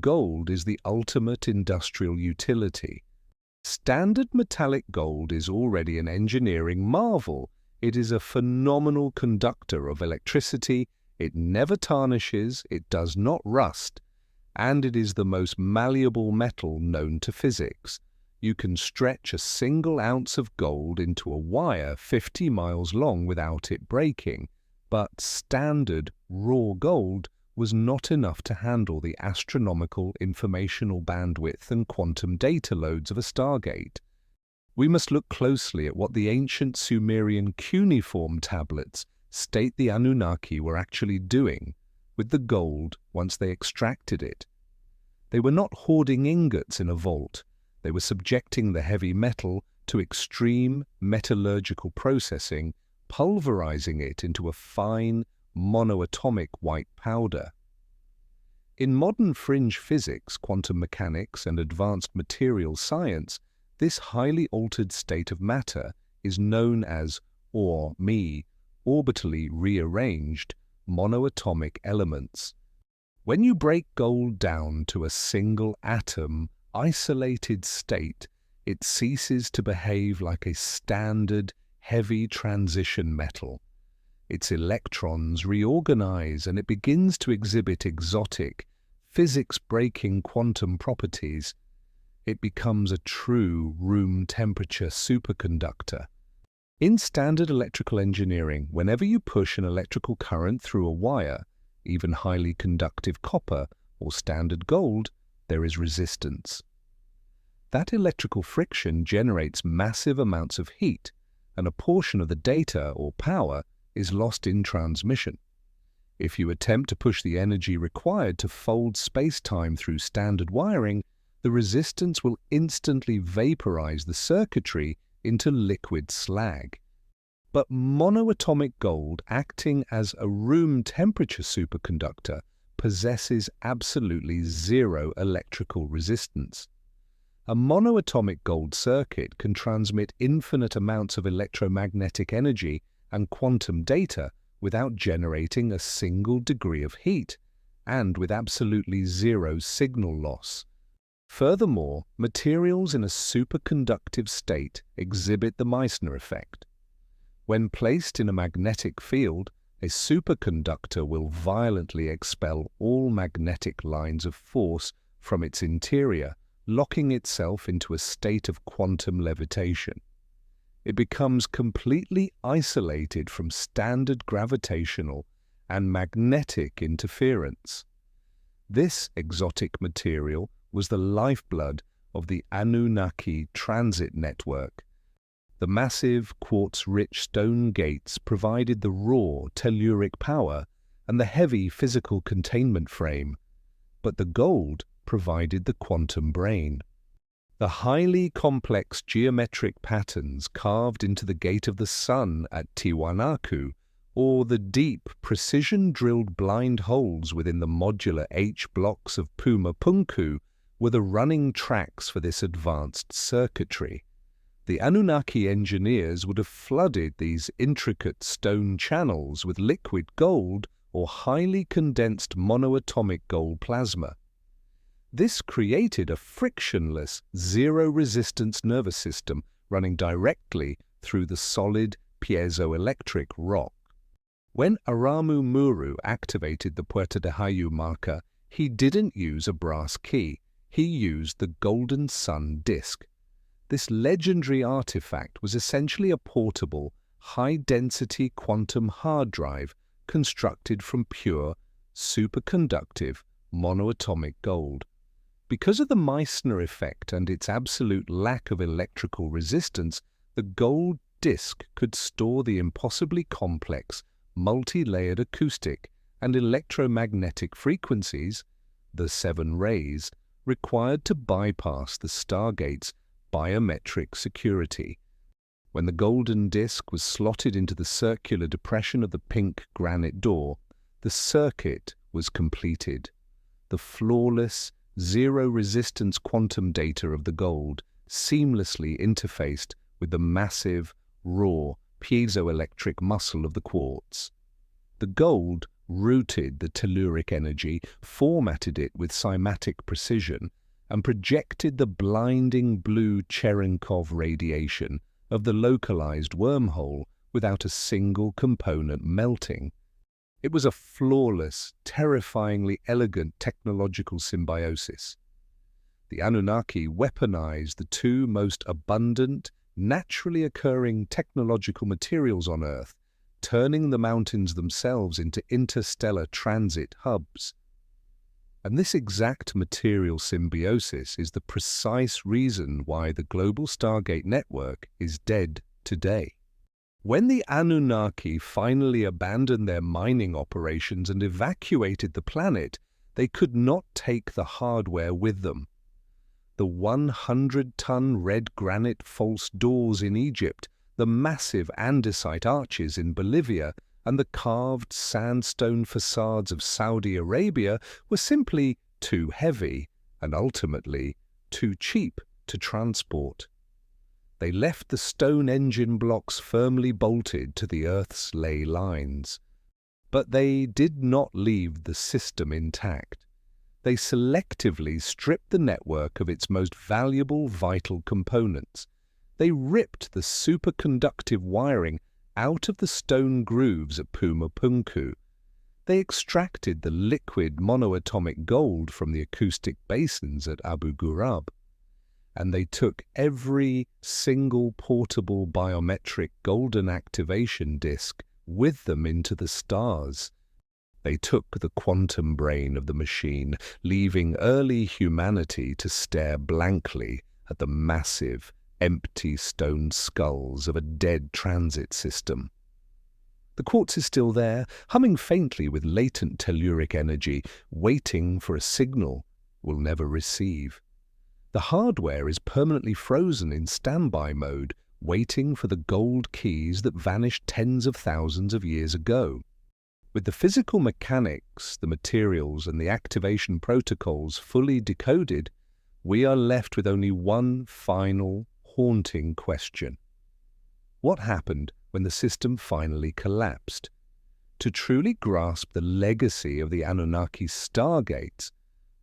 gold is the ultimate industrial utility. Standard metallic gold is already an engineering marvel. It is a phenomenal conductor of electricity. It never tarnishes, it does not rust, and it is the most malleable metal known to physics. You can stretch a single ounce of gold into a wire 50 miles long without it breaking, but standard raw gold was not enough to handle the astronomical informational bandwidth and quantum data loads of a Stargate. We must look closely at what the ancient Sumerian cuneiform tablets state the Anunnaki were actually doing with the gold once they extracted it. They were not hoarding ingots in a vault. They were subjecting the heavy metal to extreme metallurgical processing, pulverizing it into a fine, monoatomic white powder. In modern fringe physics, quantum mechanics, and advanced material science, this highly altered state of matter is known as orbitally rearranged monoatomic elements. When you break gold down to a single atom, isolated state, it ceases to behave like a standard heavy transition metal. Its electrons reorganize and it begins to exhibit exotic, physics-breaking quantum properties. It becomes a true room-temperature superconductor. In standard electrical engineering, whenever you push an electrical current through a wire, even highly conductive copper or standard gold, there is resistance. That electrical friction generates massive amounts of heat, and a portion of the data or power is lost in transmission. If you attempt to push the energy required to fold space-time through standard wiring, the resistance will instantly vaporize the circuitry into liquid slag. But monoatomic gold, acting as a room-temperature superconductor, possesses absolutely zero electrical resistance. A monoatomic gold circuit can transmit infinite amounts of electromagnetic energy and quantum data without generating a single degree of heat, and with absolutely zero signal loss. Furthermore, materials in a superconductive state exhibit the Meissner effect. When placed in a magnetic field, a superconductor will violently expel all magnetic lines of force from its interior, locking itself into a state of quantum levitation. It becomes completely isolated from standard gravitational and magnetic interference. This exotic material was the lifeblood of the Anunnaki transit network. The massive quartz-rich stone gates provided the raw telluric power and the heavy physical containment frame, but the gold provided the quantum brain. The highly complex geometric patterns carved into the gate of the sun at Tiwanaku, or the deep, precision-drilled blind holes within the modular H-blocks of Puma Punku, were the running tracks for this advanced circuitry. The Anunnaki engineers would have flooded these intricate stone channels with liquid gold or highly condensed monoatomic gold plasma. This created a frictionless, zero-resistance nervous system running directly through the solid piezoelectric rock. When Aramu Muru activated the Puerta de Hayu Marca, he didn't use a brass key, he used the golden sun disk. This legendary artifact was essentially a portable, high-density quantum hard drive constructed from pure, superconductive, monoatomic gold. Because of the Meissner effect and its absolute lack of electrical resistance, the gold disk could store the impossibly complex, multi-layered acoustic and electromagnetic frequencies, the 7 rays, required to bypass the Stargate's biometric security. When the golden disk was slotted into the circular depression of the pink granite door, the circuit was completed. The flawless, zero-resistance quantum data of the gold seamlessly interfaced with the massive, raw, piezoelectric muscle of the quartz. The gold routed the telluric energy, formatted it with cymatic precision, and projected the blinding blue Cherenkov radiation of the localized wormhole without a single component melting. It was a flawless, terrifyingly elegant technological symbiosis. The Anunnaki weaponized the two most abundant, naturally occurring technological materials on Earth, turning the mountains themselves into interstellar transit hubs. And this exact material symbiosis is the precise reason why the global Stargate network is dead today. When the Anunnaki finally abandoned their mining operations and evacuated the planet, they could not take the hardware with them. The 100-ton red granite false doors in Egypt, the massive andesite arches in Bolivia, and the carved sandstone facades of Saudi Arabia were simply too heavy and ultimately too cheap to transport. They left the stone engine blocks firmly bolted to the Earth's ley lines. But they did not leave the system intact. They selectively stripped the network of its most valuable vital components. They ripped the superconductive wiring out of the stone grooves at Puma Punku. They extracted the liquid monoatomic gold from the acoustic basins at Abu Ghurab. And they took every single portable biometric golden activation disk with them into the stars. They took the quantum brain of the machine, leaving early humanity to stare blankly at the massive, empty stone skulls of a dead transit system. The quartz is still there, humming faintly with latent telluric energy, waiting for a signal we'll never receive. The hardware is permanently frozen in standby mode, waiting for the gold keys that vanished tens of thousands of years ago. With the physical mechanics, the materials, and the activation protocols fully decoded, we are left with only one final, haunting question. What happened when the system finally collapsed? To truly grasp the legacy of the Anunnaki Stargates,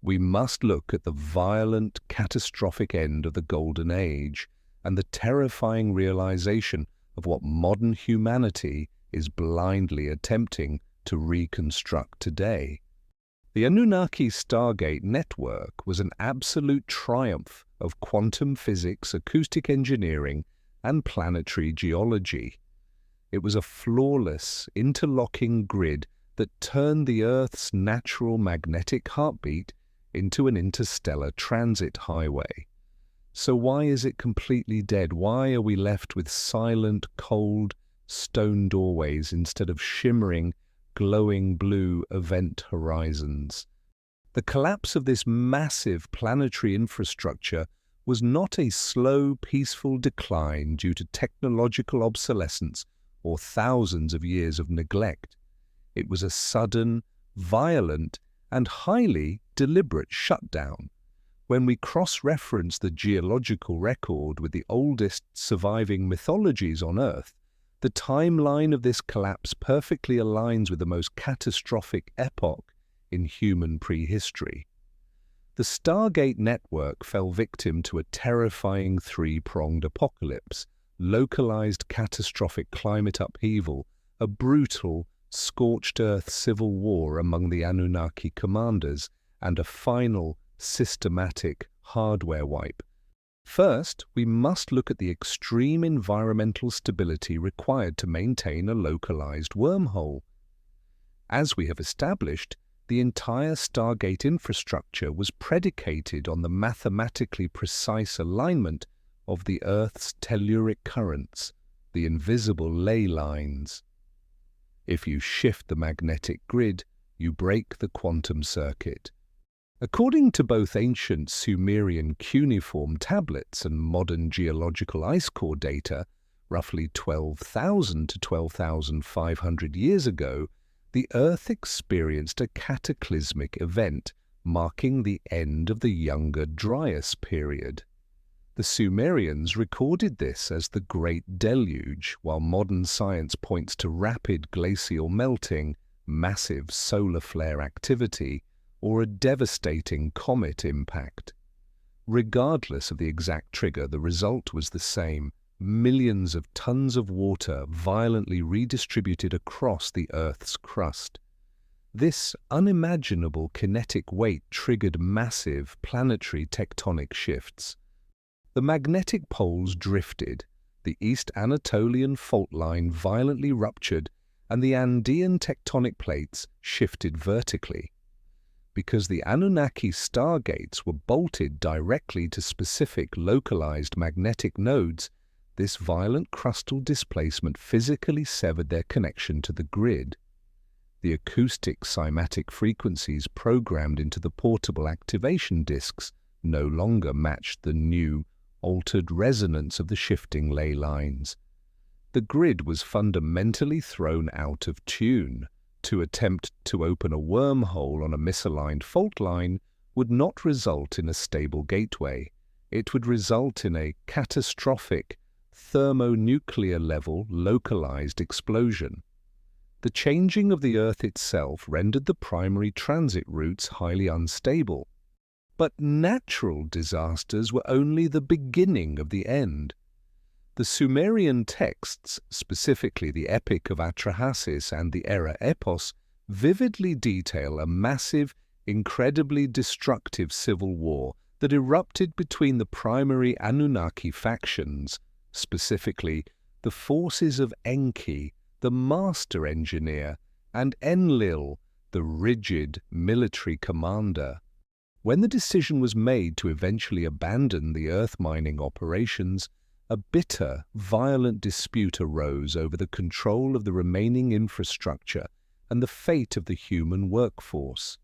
we must look at the violent, catastrophic end of the Golden Age and the terrifying realization of what modern humanity is blindly attempting to reconstruct today. The Anunnaki Stargate network was an absolute triumph of quantum physics, acoustic engineering, and planetary geology. It was a flawless, interlocking grid that turned the Earth's natural magnetic heartbeat into an interstellar transit highway. So why is it completely dead? Why are we left with silent, cold, stone doorways instead of shimmering, glowing blue event horizons? The collapse of this massive planetary infrastructure was not a slow, peaceful decline due to technological obsolescence or thousands of years of neglect. It was a sudden, violent, and highly deliberate shutdown. When we cross-reference the geological record with the oldest surviving mythologies on Earth, the timeline of this collapse perfectly aligns with the most catastrophic epoch in human prehistory. The Stargate network fell victim to a terrifying three-pronged apocalypse: localized catastrophic climate upheaval, a brutal, scorched earth civil war among the Anunnaki commanders, and a final, systematic hardware wipe. First, we must look at the extreme environmental stability required to maintain a localized wormhole. As we have established, the entire Stargate infrastructure was predicated on the mathematically precise alignment of the Earth's telluric currents, the invisible ley lines. If you shift the magnetic grid, you break the quantum circuit. According to both ancient Sumerian cuneiform tablets and modern geological ice core data, roughly 12,000 to 12,500 years ago, the Earth experienced a cataclysmic event marking the end of the Younger Dryas period. The Sumerians recorded this as the Great Deluge, while modern science points to rapid glacial melting, massive solar flare activity, or a devastating comet impact. Regardless of the exact trigger, the result was the same: millions of tons of water violently redistributed across the Earth's crust. This unimaginable kinetic weight triggered massive planetary tectonic shifts. The magnetic poles drifted, the East Anatolian fault line violently ruptured, and the Andean tectonic plates shifted vertically. Because the Anunnaki Stargates were bolted directly to specific localized magnetic nodes, this violent crustal displacement physically severed their connection to the grid. The acoustic cymatic frequencies programmed into the portable activation disks no longer matched the new, altered resonance of the shifting ley lines. The grid was fundamentally thrown out of tune. To attempt to open a wormhole on a misaligned fault line would not result in a stable gateway. It would result in a catastrophic, thermonuclear-level localized explosion. The changing of the Earth itself rendered the primary transit routes highly unstable. But natural disasters were only the beginning of the end. The Sumerian texts, specifically the Epic of Atrahasis and the Era Epos, vividly detail a massive, incredibly destructive civil war that erupted between the primary Anunnaki factions, specifically the forces of Enki, the master engineer, and Enlil, the rigid military commander. When the decision was made to eventually abandon the earth mining operations, a bitter, violent dispute arose over the control of the remaining infrastructure and the fate of the human workforce.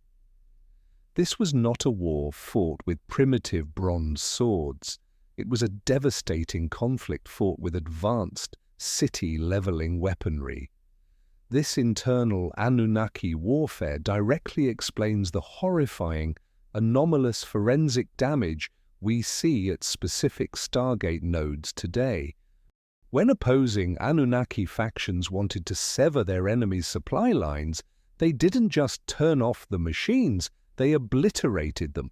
This was not a war fought with primitive bronze swords. It was a devastating conflict fought with advanced, city-leveling weaponry. This internal Anunnaki warfare directly explains the horrifying, anomalous forensic damage we see at specific Stargate nodes today. When opposing Anunnaki factions wanted to sever their enemies' supply lines, they didn't just turn off the machines, they obliterated them.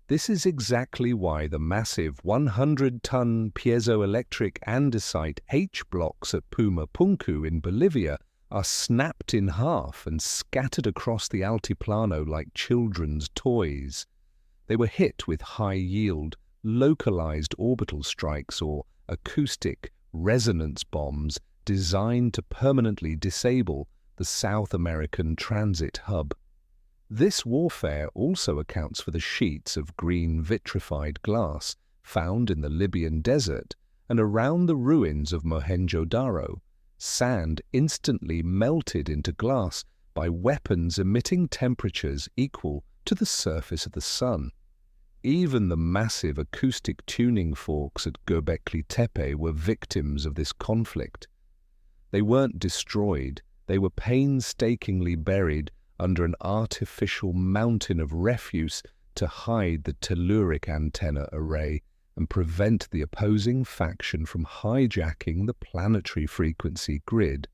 This is exactly why the massive 100-ton piezoelectric andesite H blocks at Puma Punku in Bolivia are snapped in half and scattered across the altiplano like children's toys. They were hit with high-yield, localized orbital strikes or acoustic resonance bombs designed to permanently disable the South American transit hub. This warfare also accounts for the sheets of green vitrified glass found in the Libyan desert and around the ruins of Mohenjo-Daro, sand instantly melted into glass by weapons emitting temperatures equal to the surface of the sun. Even the massive acoustic tuning forks at Göbekli Tepe were victims of this conflict. They weren't destroyed, they were painstakingly buried under an artificial mountain of refuse to hide the telluric antenna array and prevent the opposing faction from hijacking the planetary frequency grid.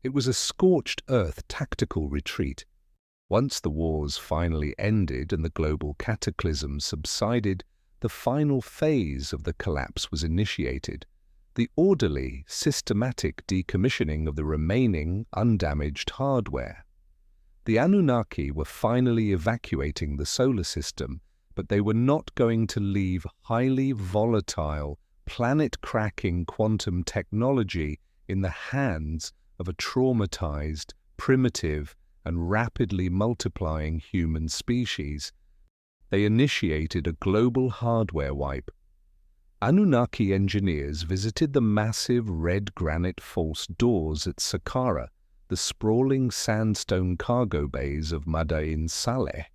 It was a scorched earth tactical retreat. Once the wars finally ended and the global cataclysm subsided, the final phase of the collapse was initiated, the orderly, systematic decommissioning of the remaining undamaged hardware. The Anunnaki were finally evacuating the solar system, but they were not going to leave highly volatile, planet-cracking quantum technology in the hands of a traumatized, primitive, and rapidly multiplying human species. They initiated a global hardware wipe. Anunnaki engineers visited the massive red granite false doors at Sakwala, the sprawling sandstone cargo bays of Mada'in Saleh,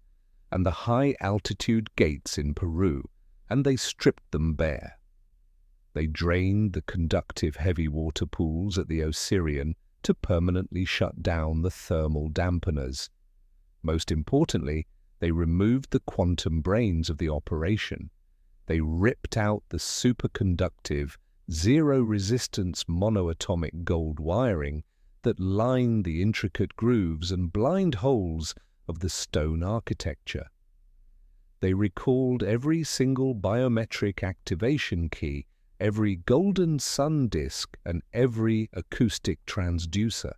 and the high-altitude gates in Peru, and they stripped them bare. They drained the conductive heavy water pools at the Osirion to permanently shut down the thermal dampeners. Most importantly, they removed the quantum brains of the operation. They ripped out the superconductive, zero-resistance monoatomic gold wiring that lined the intricate grooves and blind holes of the stone architecture. They recalled every single biometric activation key, every golden sun disk, and every acoustic transducer.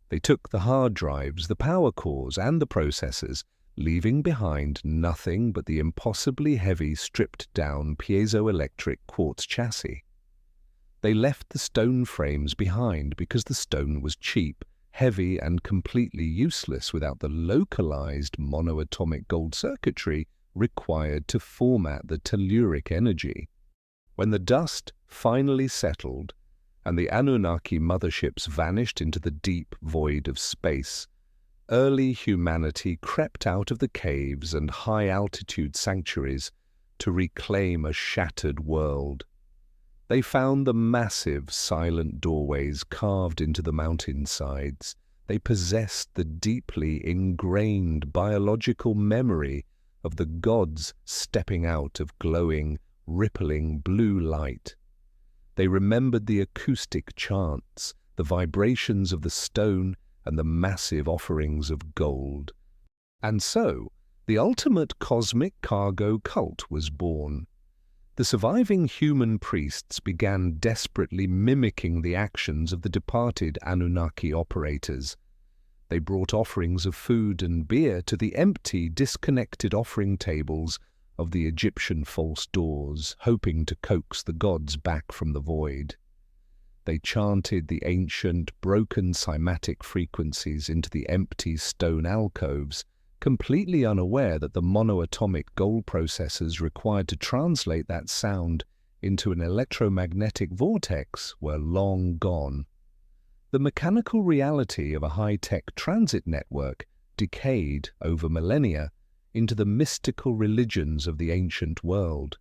They took the hard drives, the power cores, and the processors, leaving behind nothing but the impossibly heavy stripped-down piezoelectric quartz chassis. They left the stone frames behind because the stone was cheap, heavy, and completely useless without the localized monoatomic gold circuitry required to format the telluric energy. When the dust finally settled and the Anunnaki motherships vanished into the deep void of space, early humanity crept out of the caves and high-altitude sanctuaries to reclaim a shattered world. They found the massive, silent doorways carved into the mountainsides. They possessed the deeply ingrained biological memory of the gods stepping out of glowing, rippling blue light. They remembered the acoustic chants, the vibrations of the stone, and the massive offerings of gold. And so, the ultimate cosmic cargo cult was born. The surviving human priests began desperately mimicking the actions of the departed Anunnaki operators. They brought offerings of food and beer to the empty, disconnected offering tables of the Egyptian false doors, hoping to coax the gods back from the void. They chanted the ancient, broken cymatic frequencies into the empty stone alcoves, completely unaware that the monoatomic gold processors required to translate that sound into an electromagnetic vortex were long gone. The mechanical reality of a high-tech transit network decayed over millennia into the mystical religions of the ancient world.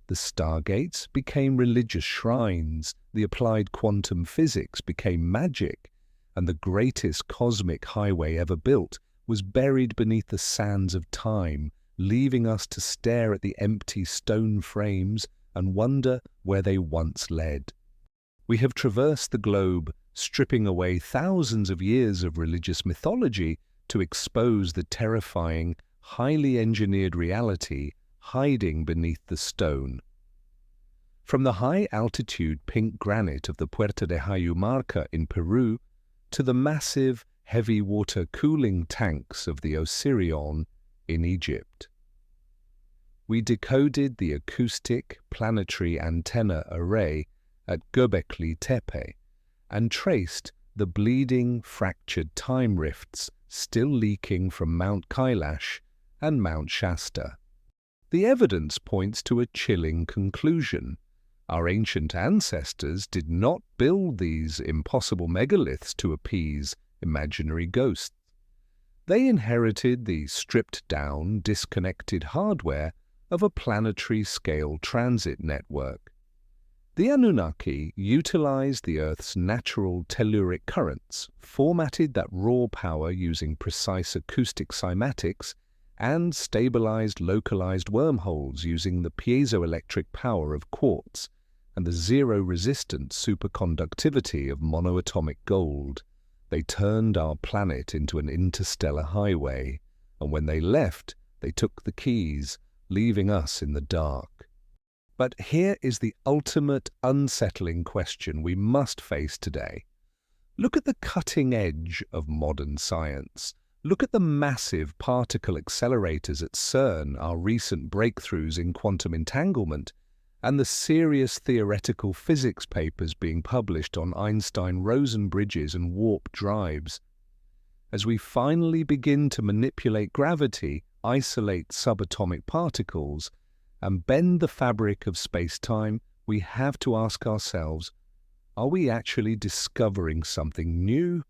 The Stargates became religious shrines, the applied quantum physics became magic, and the greatest cosmic highway ever built was buried beneath the sands of time, leaving us to stare at the empty stone frames and wonder where they once led. We have traversed the globe, stripping away thousands of years of religious mythology to expose the terrifying, highly engineered reality hiding beneath the stone. From the high-altitude pink granite of the Puerta de Hayu Marca in Peru to the massive, heavy-water cooling tanks of the Osirion in Egypt. We decoded the acoustic planetary antenna array at Göbekli Tepe and traced the bleeding, fractured time rifts still leaking from Mount Kailash and Mount Shasta. The evidence points to a chilling conclusion. Our ancient ancestors did not build these impossible megaliths to appease imaginary ghosts. They inherited the stripped-down, disconnected hardware of a planetary-scale transit network. The Anunnaki utilized the Earth's natural telluric currents, formatted that raw power using precise acoustic cymatics, and stabilized localized wormholes using the piezoelectric power of quartz and the zero-resistant superconductivity of monoatomic gold. They turned our planet into an interstellar highway, and when they left, they took the keys, leaving us in the dark. But here is the ultimate unsettling question we must face today. Look at the cutting edge of modern science. Look at the massive particle accelerators at CERN, our recent breakthroughs in quantum entanglement, and the serious theoretical physics papers being published on Einstein-Rosen bridges and warp drives. As we finally begin to manipulate gravity, isolate subatomic particles, and bend the fabric of space-time, we have to ask ourselves, are we actually discovering something new?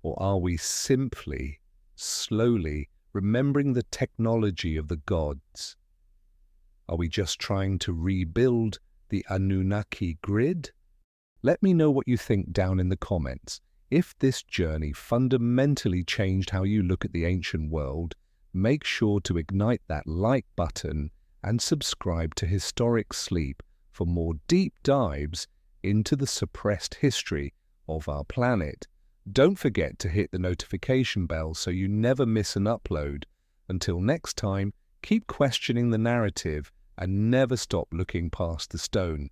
Or are we simply, slowly, remembering the technology of the gods? Are we just trying to rebuild the Anunnaki grid? Let me know what you think down in the comments. If this journey fundamentally changed how you look at the ancient world, make sure to ignite that like button and subscribe to Historic Sleep for more deep dives into the suppressed history of our planet. Don't forget to hit the notification bell so you never miss an upload. Until next time, keep questioning the narrative and never stop looking past the stone.